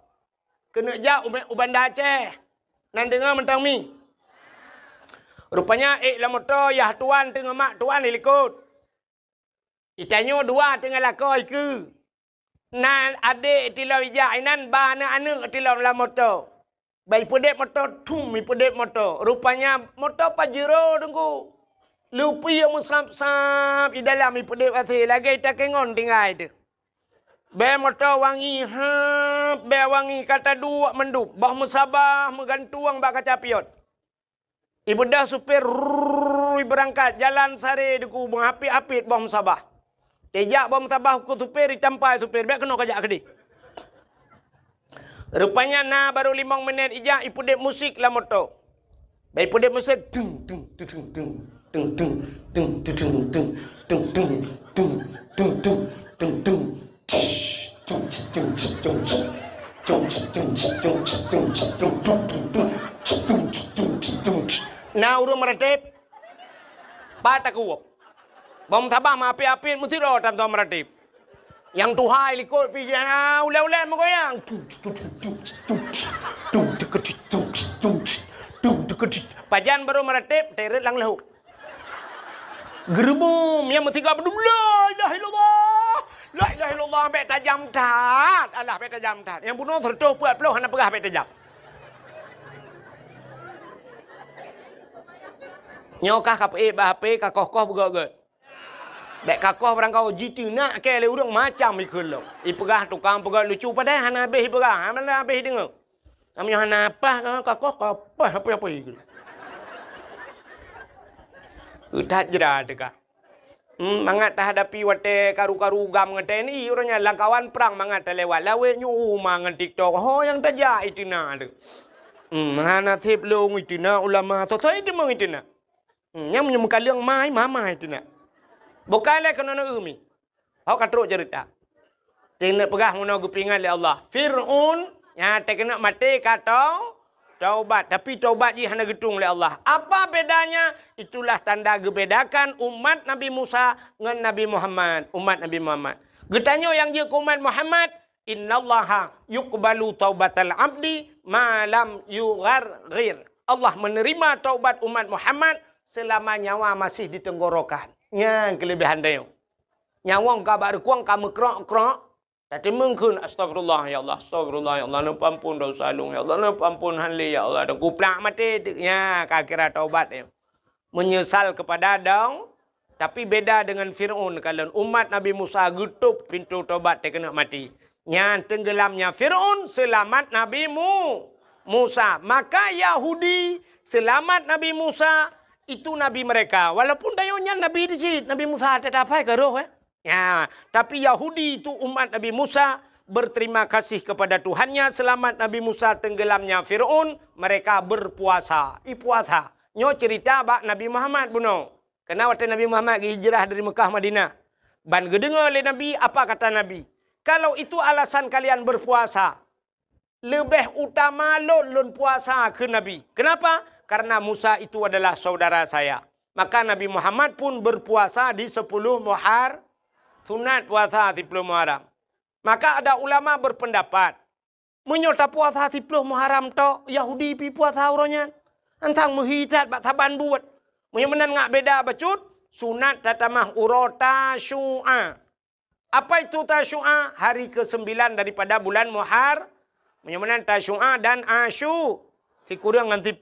Kena jak Ubanda Aceh. Nan dengar mentang mi. Rupanya lah motor yah tuan tengah mak tuan ikut. Itanyo dua tengah lakoi ke. Nan adik tilau ijak inan ba anak tilau la motor. Bai pedek motor tum mi pedek motor. Rupanya motor Pajero tunggu. Lupi yang musap-sap di dalam mi pedek asih lagi tak kengon tinggal itu. Be motor wangi be wangi kata dua mendup. Bah musabah megantuang bak kaca piot. Ibu dah supir berangkat jalan sare deku apit-apit bah musabah. Tejak bah musabah ku supir dicampai supir be kena kajak kedi. Rupanya baru 5 minit ijak ipu dek musik lah motor. Be ipu dek musik dung. Nah urung meratip. Bata kuwap. Bom tabah ma api-api mesti ro tanto meratip. Yang tuhai likut pi ule-ule mo goyang. Pajan baru meratip teret lang lahu. Gerbum yang mesti ka berdum la ilaha illallah be tajam tat. Alah be tajam tat. Yang bunuh tertuh puat peluh hana pegah be tajam. Nyokah kape bahape kakoh begogot. Dek kakoh barangkau jitu nak ke le urang macam ikut lo. Ipegah tukang pegah lucu pada hana habis ipegah. Hana habis dengar. Kami hana apa kakoh apa ikut. Udah jera deka. Mangat tak hadapi wate karu-karu gam ngate ni orangnya langkawan perang mangat lewat lawe nyu mangan TikTok. Ho yang taja itina tu. Hana tip long itina ulama tosai itu mang itina. Yang menyembuhkan liang mai mama itina. Bukan le kena umi. Hau katruk cerita. Tina pegah ngono gupingan le Allah. Fir'aun yang terkena mati kata taubat, tapi taubat ji hana getung oleh Allah. Apa bedanya? Itulah tanda gebedakan umat Nabi Musa dengan Nabi Muhammad, umat Nabi Muhammad. Getanyo yang je umat Muhammad, innallaha yuqbalu taubatal abdi ma lam yugharghir. Allah menerima taubat umat Muhammad selama nyawa masih di tenggorokan. Yang kelebihan dia. Nyawa ka berkuang ka mekrok-krok. Tapi mungkin astagfirullah ya Allah, astagfirullah ya Allah, nu ampun dosa lu ya Allah, nu ampun hanli ya Allah, dan kuplak mati ya kira taubat ya. Menyesal kepada dong. Tapi beda dengan Fir'aun. Kalau umat Nabi Musa getuk pintu taubat dia kena mati. Yang tenggelamnya Fir'aun selamat Nabi Musa. Maka Yahudi selamat Nabi Musa itu Nabi mereka. Walaupun dayanya Nabi dicit. Nabi Musa ada apa ke roh ya. Tapi Yahudi itu umat Nabi Musa berterima kasih kepada Tuhannya. Selamat Nabi Musa tenggelamnya Fir'aun. Mereka berpuasa. Puasa. Nyo cerita bak Nabi Muhammad buno. Kenapa Nabi Muhammad hijrah dari Mekah Madinah? Ban gedengar oleh Nabi, apa kata Nabi? Kalau itu alasan kalian berpuasa, lebih utama lon puasa ke Nabi. Kenapa? Karena Musa itu adalah saudara saya. Maka Nabi Muhammad pun berpuasa di 10 Muharram. Sunat puasa 10 Muharram. Maka ada ulama berpendapat, menyota puasa 10 Muharram to Yahudi pi puasa uronya. Antang menghidat bak taban buat. Menyamanan ngak beda bacut. Sunat tatamah urota syu'a. Apa itu tasyu'a? Hari ke-9 daripada bulan Muharram. Menyamanan tasyu'a dan asyu. Si kurang dengan 10.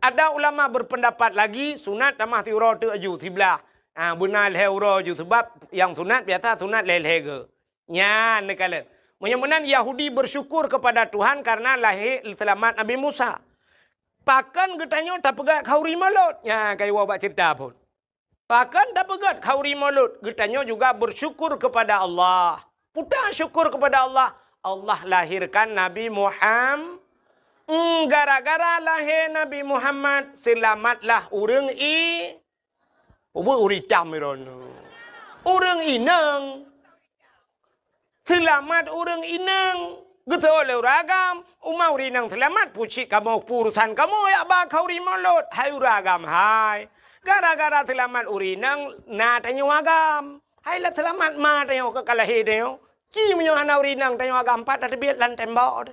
Ada ulama berpendapat lagi. Sunat tamah ti urota aju. Tibelah. Benar leh urota aju. Sebab yang sunat biasa sunat leh ke. Ya, nekalan. Menyamanan Yahudi bersyukur kepada Tuhan karena lahir selamat Nabi Musa. Pakan getanyo tak pegat khauri malut. Ya, kayak wabak cerita pun. Pakan tak pegat khauri malut. Getanyo juga bersyukur kepada Allah. Putar syukur kepada Allah. Allah lahirkan Nabi Muhammad. Gara-gara lahir Nabi Muhammad, selamatlah urang uritam irono. Urang inang. Selamat urang inang. Getol ragam, umau rinang selamat pucik kamu purusan kamu ya bakau rimolot, hai ragam hai. Gara-gara selamat urinang na tanyo agam. Hai la selamat ma tanyo ke kalahi tanyo. Ki menyo ana urinang tanyo agam pat ada biat lan tembok.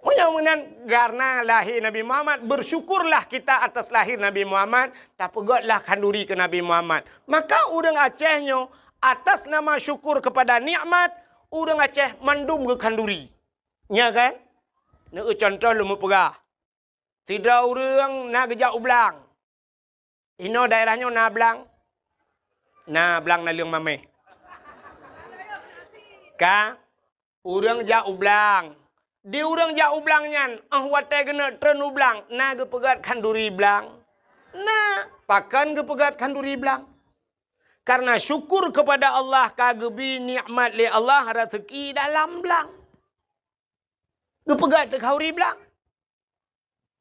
Mudah-mudahan karena lahir Nabi Muhammad, bersyukurlah kita atas lahir Nabi Muhammad, tak pegotlah kanduri ke Nabi Muhammad. Maka urang Acehnya atas nama syukur kepada nikmat, urang Aceh mandum ke kanduri. Ya kan? Nak contoh lu pegah. Tidak urang nak gejak ublang. Ino daerahnya na blang. Na blang na liang mame. Ka? Urang jak ublang. Di urang jak ublang nyan, wate kena tren ublang, na ke pegat kanduri blang. Na, pakan ke pegat kanduri blang. Karena syukur kepada Allah kagebi nikmat li Allah rezeki dalam belang. Gepegat kau ri belang.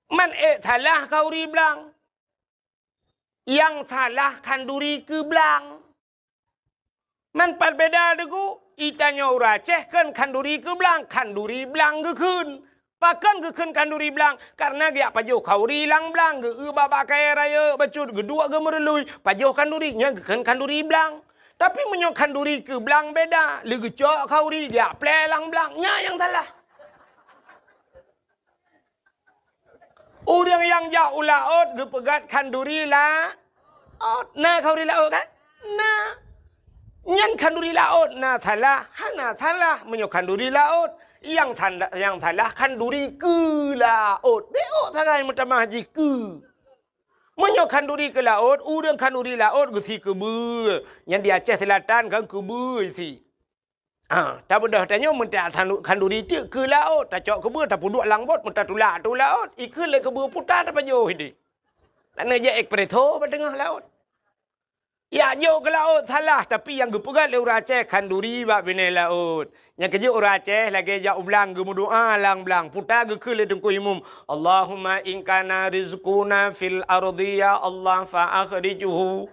Man salah kau ri belang. Yang salah kanduri ke belang. Man perbeda deku itanya ura Aceh kan kanduri ke belang, kanduri belang ke kun. Pakan ke kun kanduri belang karena dia pajuh kauri lang belang ke baba kaya raya bacut kedua ke merelui pajuh kanduri nya ke kun kanduri belang. Tapi menyok kanduri ke belang beda, legi cok kauri dia ple lang belang nya yang salah. Orang yang jauh laut ke pegat kanduri la nah kauri laut kan? Nah nyan kanduri laut nah salah, hana salah menyok kanduri laut. Yang salah kanduri ke laut. Beok sagai macam haji ke. Menyok kanduri ke laut, urang kanduri laut ke ke ber. Yang di Aceh Selatan kan ke ber si. Tak bedah tanya minta kanduri tu ke laut, tak cok ke ber, tak puduk langbot, minta tulak tu laut. Ikut le ke ber putar tak pajuh ini. Tak nak je ekpreso pada tengah laut. Ya jauh ke laut salah, tapi yang gepegat le orang Aceh kanduri bak bina laut. Yang kerja orang Aceh lagi jauh belang ge doa lang belang. Putar ge ke le dengku imum. Allahumma in kana rizquna fil ardi ya Allah fa akhrijuhu.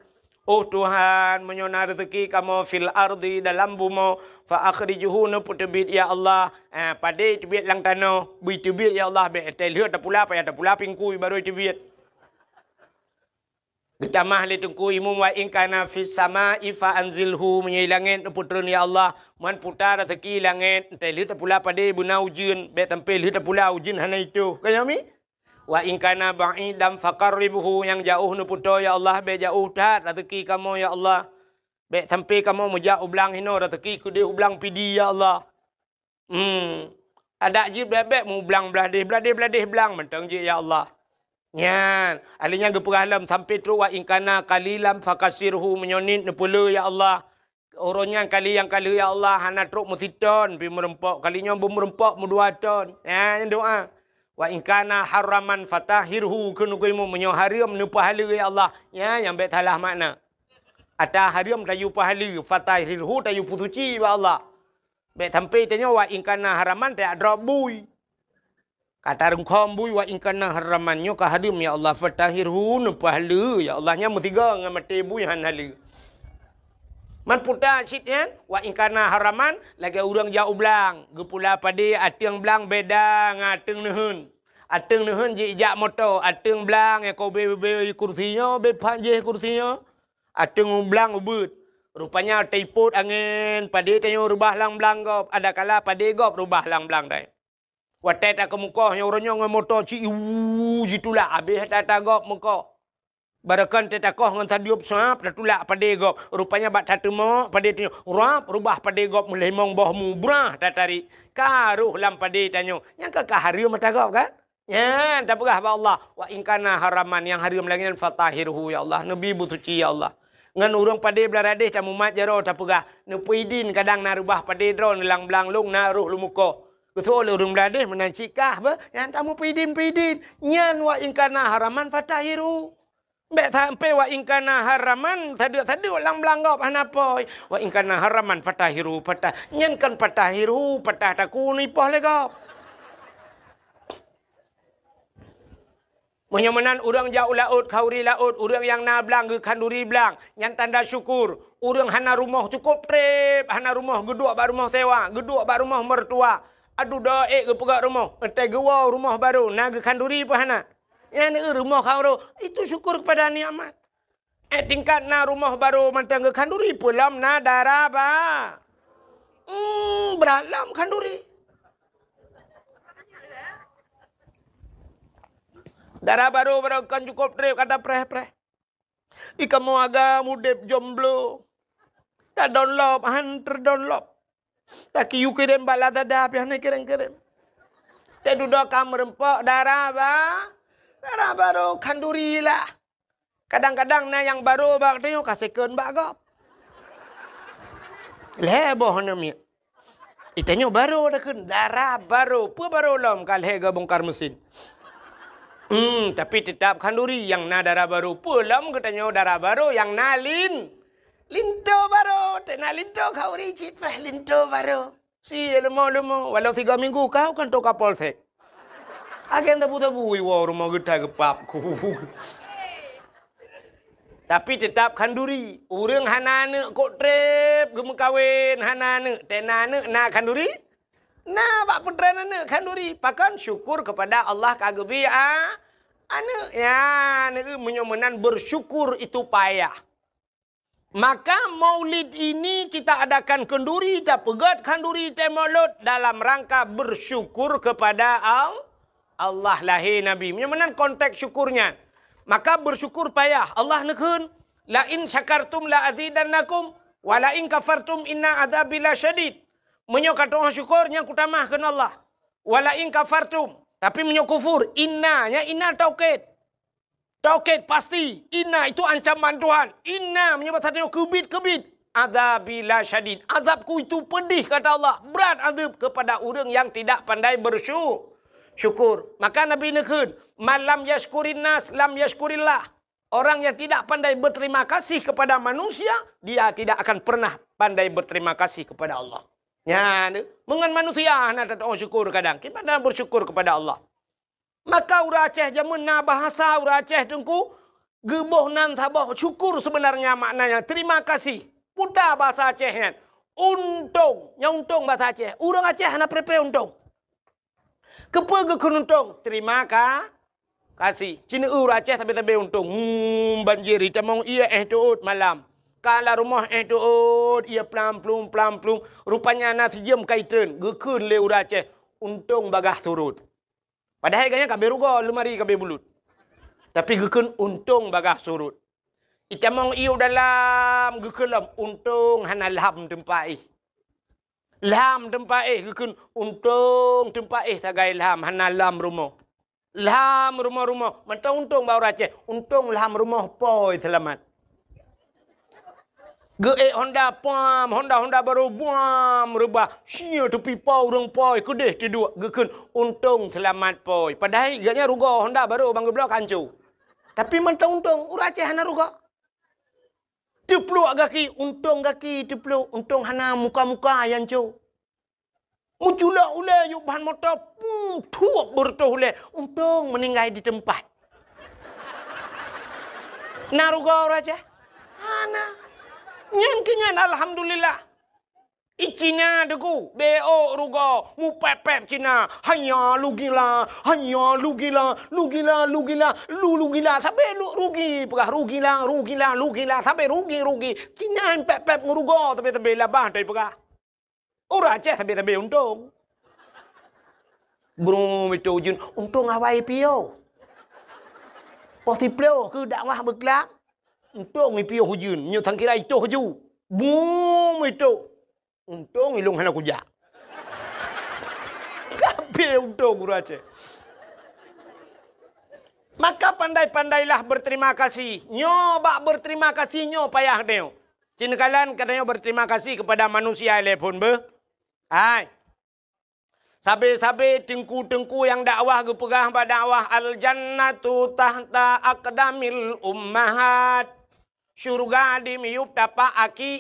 Oh Tuhan, menyona rezeki kamu fil ardi dalam bumi fa akhrijuhu ne putebit ya Allah. Pada tebit lang tanah, bui tebit ya Allah be tel lihat tak pula payah tak pula pingkui baru tebit. Getamah li tungku imum wa in kana fis sama'i fa anzilhu menyai langit putreun ya Allah man putar rezeki langit ente li pula pade buna ujun be tampil li pula ujun hana itu kayami wa in kana ba'idam faqarribhu yang jauh nu puto ya Allah be jauh tat rezeki kamu ya Allah be tampil kamu mujak ublang hino rezeki ku dia ublang pidi ya Allah ada je bebek mu ublang beladih belang mentang je ya Allah. Nyan, alinya geperalam sampai terus wa ingkana kalilam fakasirhu menyonin nepula ya Allah. Orangnya kali yang kali ya Allah hana teruk musiton pi merempok kalinya merempok mu 2 ton. Ya doa. Wa ingkana haraman fatahirhu kunu kuimu menyo haram nu pahala ya Allah. Ya yang bet salah makna. Ata haram tayu pahala fatahirhu tayu putuci ya Allah. Bet sampai tanya wa ingkana haraman tak drop bui. Kata rengkom bui wa ingkana haramannya kahadim ya Allah fatahirhu nu pahala ya Allahnya mutiga ngamati bui han hala. Man puta sitnya wa ingkana haraman lagi urang jauh belang gepula pade ateng belang beda ngateng neun. Ateng neun je ijak moto ateng belang ya kau be kursinya be panje kursinya. Ateng belang ubut. Rupanya teiput angin pade tanyo rubah lang belang gop ada kala pade gop rubah lang belang dai. Watai tak ke muka yang orangnya dengan motor ci jitulah habis tak gop muka. Barakan tetakoh dengan tadiup sap dah tulak pada gop. Rupanya bak tatemo pada tanya rap rubah pada gop mulai mong bohmu brah tatari. Karuh lam pada tanya. Yang ke haram mata gop kan? Ya, tak berah Allah. Wa in kana haraman yang haram lagi fatahirhu ya Allah. Nabi butuci ya Allah. Ngan urang pada beladih tamu mat jaro tak berah. Nu puidin kadang na rubah pada drone lang belang lung na ruh lumuko. Betul urang beladih menancikah ba yang tamu pidin nyan wa ingkana haraman fatahiru be sampai wa ingkana haraman tadi lang belanggap hanapoi wa ingkana haraman fatahiru patah nyan kan fatahiru patah takuni poh legap menyamanan urang jauh laut kauri laut urang yang na belang ke kanduri belang nyan tanda syukur urang hana rumah cukup trip hana rumah geduk ba rumah sewa geduk ba rumah mertua. Aduh daik ke pegak rumah. Entai gewau rumah baru. Naga kanduri pun hana. Yang rumah kau itu syukur kepada nikmat. Tingkat na rumah baru mantang ke kanduri pun lam na darah ba. Beralam kanduri. Darah baru kan cukup trip kata preh. Ika mau agak mudep jomblo. Tak download, terdownload. Tak kiu kirim bala tada pian kirim. Tak duduk kam rempok darah ba. Darah baru kanduri lah. Kadang-kadang na yang baru bak tengok kasihkeun bak gop. Leboh nami. Itanya baru dah kun darah baru. Pu baru lom kalhe ga bongkar mesin. Tapi tetap kanduri yang na darah baru. Pu lom katanya darah baru yang nalin. Linto baru, tena linto kau ricit pah linto baru. Si lemo walau 3 minggu kau kan to kapolsek. Agen tabu iwo rumah kita gepapku. Tapi tetap kanduri. Urang hanane kok trep gemu kawin hanane tenane na kanduri. Na bak putra nane kanduri. Pakan syukur kepada Allah kagebi ane ya ne menyomenan bersyukur itu payah. Maka maulid ini kita adakan kenduri, kita pegat kenduri temolut dalam rangka bersyukur kepada Allah lahir Nabi. Mana konteks syukurnya? Maka bersyukur payah. Allah nekun, la in syakartum la azidannakum wa la in kafartum inna adzabi lasyadid. Menyo kata orang syukurnya kutamahkan Allah. Wa la in kafartum, tapi menyo kufur innanya inna taukid. Taukid pasti. Inna itu ancaman Tuhan. Inna menyebut satu kebit. Adzabillah syadid. Azabku itu pedih kata Allah. Berat azab kepada orang yang tidak pandai bersyukur. Maka Nabi nekun. Malam yashkurin nas lam yashkurillah. Orang yang tidak pandai berterima kasih kepada manusia. Dia tidak akan pernah pandai berterima kasih kepada Allah. Ya, mengan manusia nak tak syukur kadang. Kita bersyukur kepada Allah. Maka urang Aceh jamun na bahasa urang Aceh tengku geboh nan tabah syukur sebenarnya maknanya terima kasih. Putar bahasa Aceh kan. Untung, untung bahasa Aceh. Urang Aceh nak prepe untung. Kepa ke untung, terima kasih. Cina Aceh tabe-tabe untung. Banjir itamong ia tuut malam. Kala rumah tuut ia pelam-plum. Rupanya nasi jam kaitren. Gekun le Aceh. Untung bagah turut. Padahal kayaknya kabe rugo lemari kabe bulut. Tapi gekun untung bagah surut. Itamong iu dalam gekelam untung hana lam tempai. Lam tempai gekun untung tempai tagai lam hana lam rumah. Lam rumah. Manta untung bau Aceh. Untung lam rumah poi selamat. Ge Honda pam, Honda baru buam rubah. Sia tepi pau urang poi kedeh tidur gekun untung selamat poi. Padahal gaknya rugo Honda baru bangga blok hancur. Tapi manta untung Aceh hana rugo. Tepluk kaki, untung kaki tepluk. Untung hana muka-muka yang cu. Munculak ulai yuk bahan motor. Tuak bertuh ulai. Untung meninggal di tempat. Naruga raja. Hana. Nyan kenyan alhamdulillah. Icina deku. B.O. ruga. Mu pep Cina. Hanya lu gila. Lu gila. Sampai lu rugi. Pegah rugi lah. Sampai rugi. Cina pep nguruga. Tapi labah dari pegah. Orang Aceh tapi untung. Belum itu ujun. Untung awai pio. Posible ke dakwah berkelak. Untung pio hujun. Nyo thang kira itu huju. Boom itu. Untung ilung hana kujak. Kabeh untung Guru Aceh. Maka pandai-pandailah berterima kasih. Nyo bak berterima kasih nyo payah nyo. Cina kalian katanya berterima kasih kepada manusia telepon be. Hai. Sabe-sabe tengku-tengku yang dakwah ke pegah pada dakwah al-jannatu tahta aqdamil ummahat. Syurga di miup dapat aki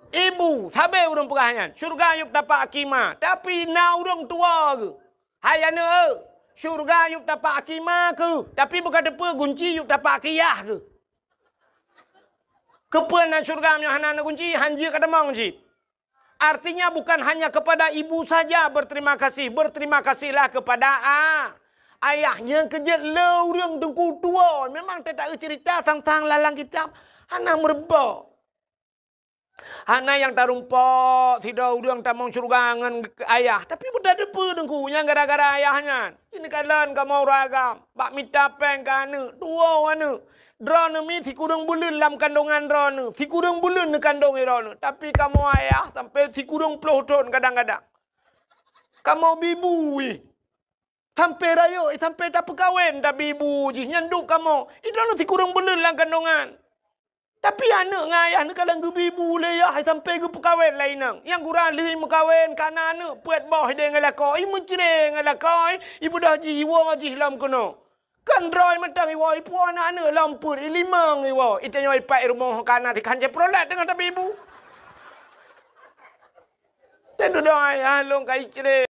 ibu. Sabe urang pegahnya. Syurga yup dapat akima. Tapi na urang tua ke. Hayana syurga yup dapat akima ke. Tapi bukan depa kunci yup dapat akiyah ke. Kepuan syurga hana kunci hanji kada mong jit. Artinya bukan hanya kepada ibu saja berterima kasih. Berterima kasihlah kepada ayahnya kerja orang tengku tua. Memang tak cerita tentang lalang kitab. Hana merebak. Hana yang tarumpok. Tidak orang tak mau surgangan ayah. Tapi bukan depa tengku. Yang gara-gara ayahnya. Ini kalian kamu ragam. Bak minta peng kana. Tua mana. Drone mi si kurang bulan dalam kandungan drone. Si kurang bulan di kandung drone. Tapi kamu ayah sampai si kurang 10 tahun kadang-kadang. Kamu bibu. Sampai raya, sampai tak perkahwin, tak bibu. Nyanduk kamu. Itu si kurang bulan dalam kandungan. Tapi anak dengan ayah ni kadang bibu leyah sampai ke perkahwin lain. Yang kurang lih perkahwin kerana anak puat bawah dia dengan lakau. Ibu cereng dengan lakau. Ibu dah jiwa ngajih lam kono. Kan droi matang iwa ipu anak-anak lampur ilimang iwa. Itu yang ipak rumah kana ti kanje prolat dengan tapi ibu. Tentu doa ya long kai cere.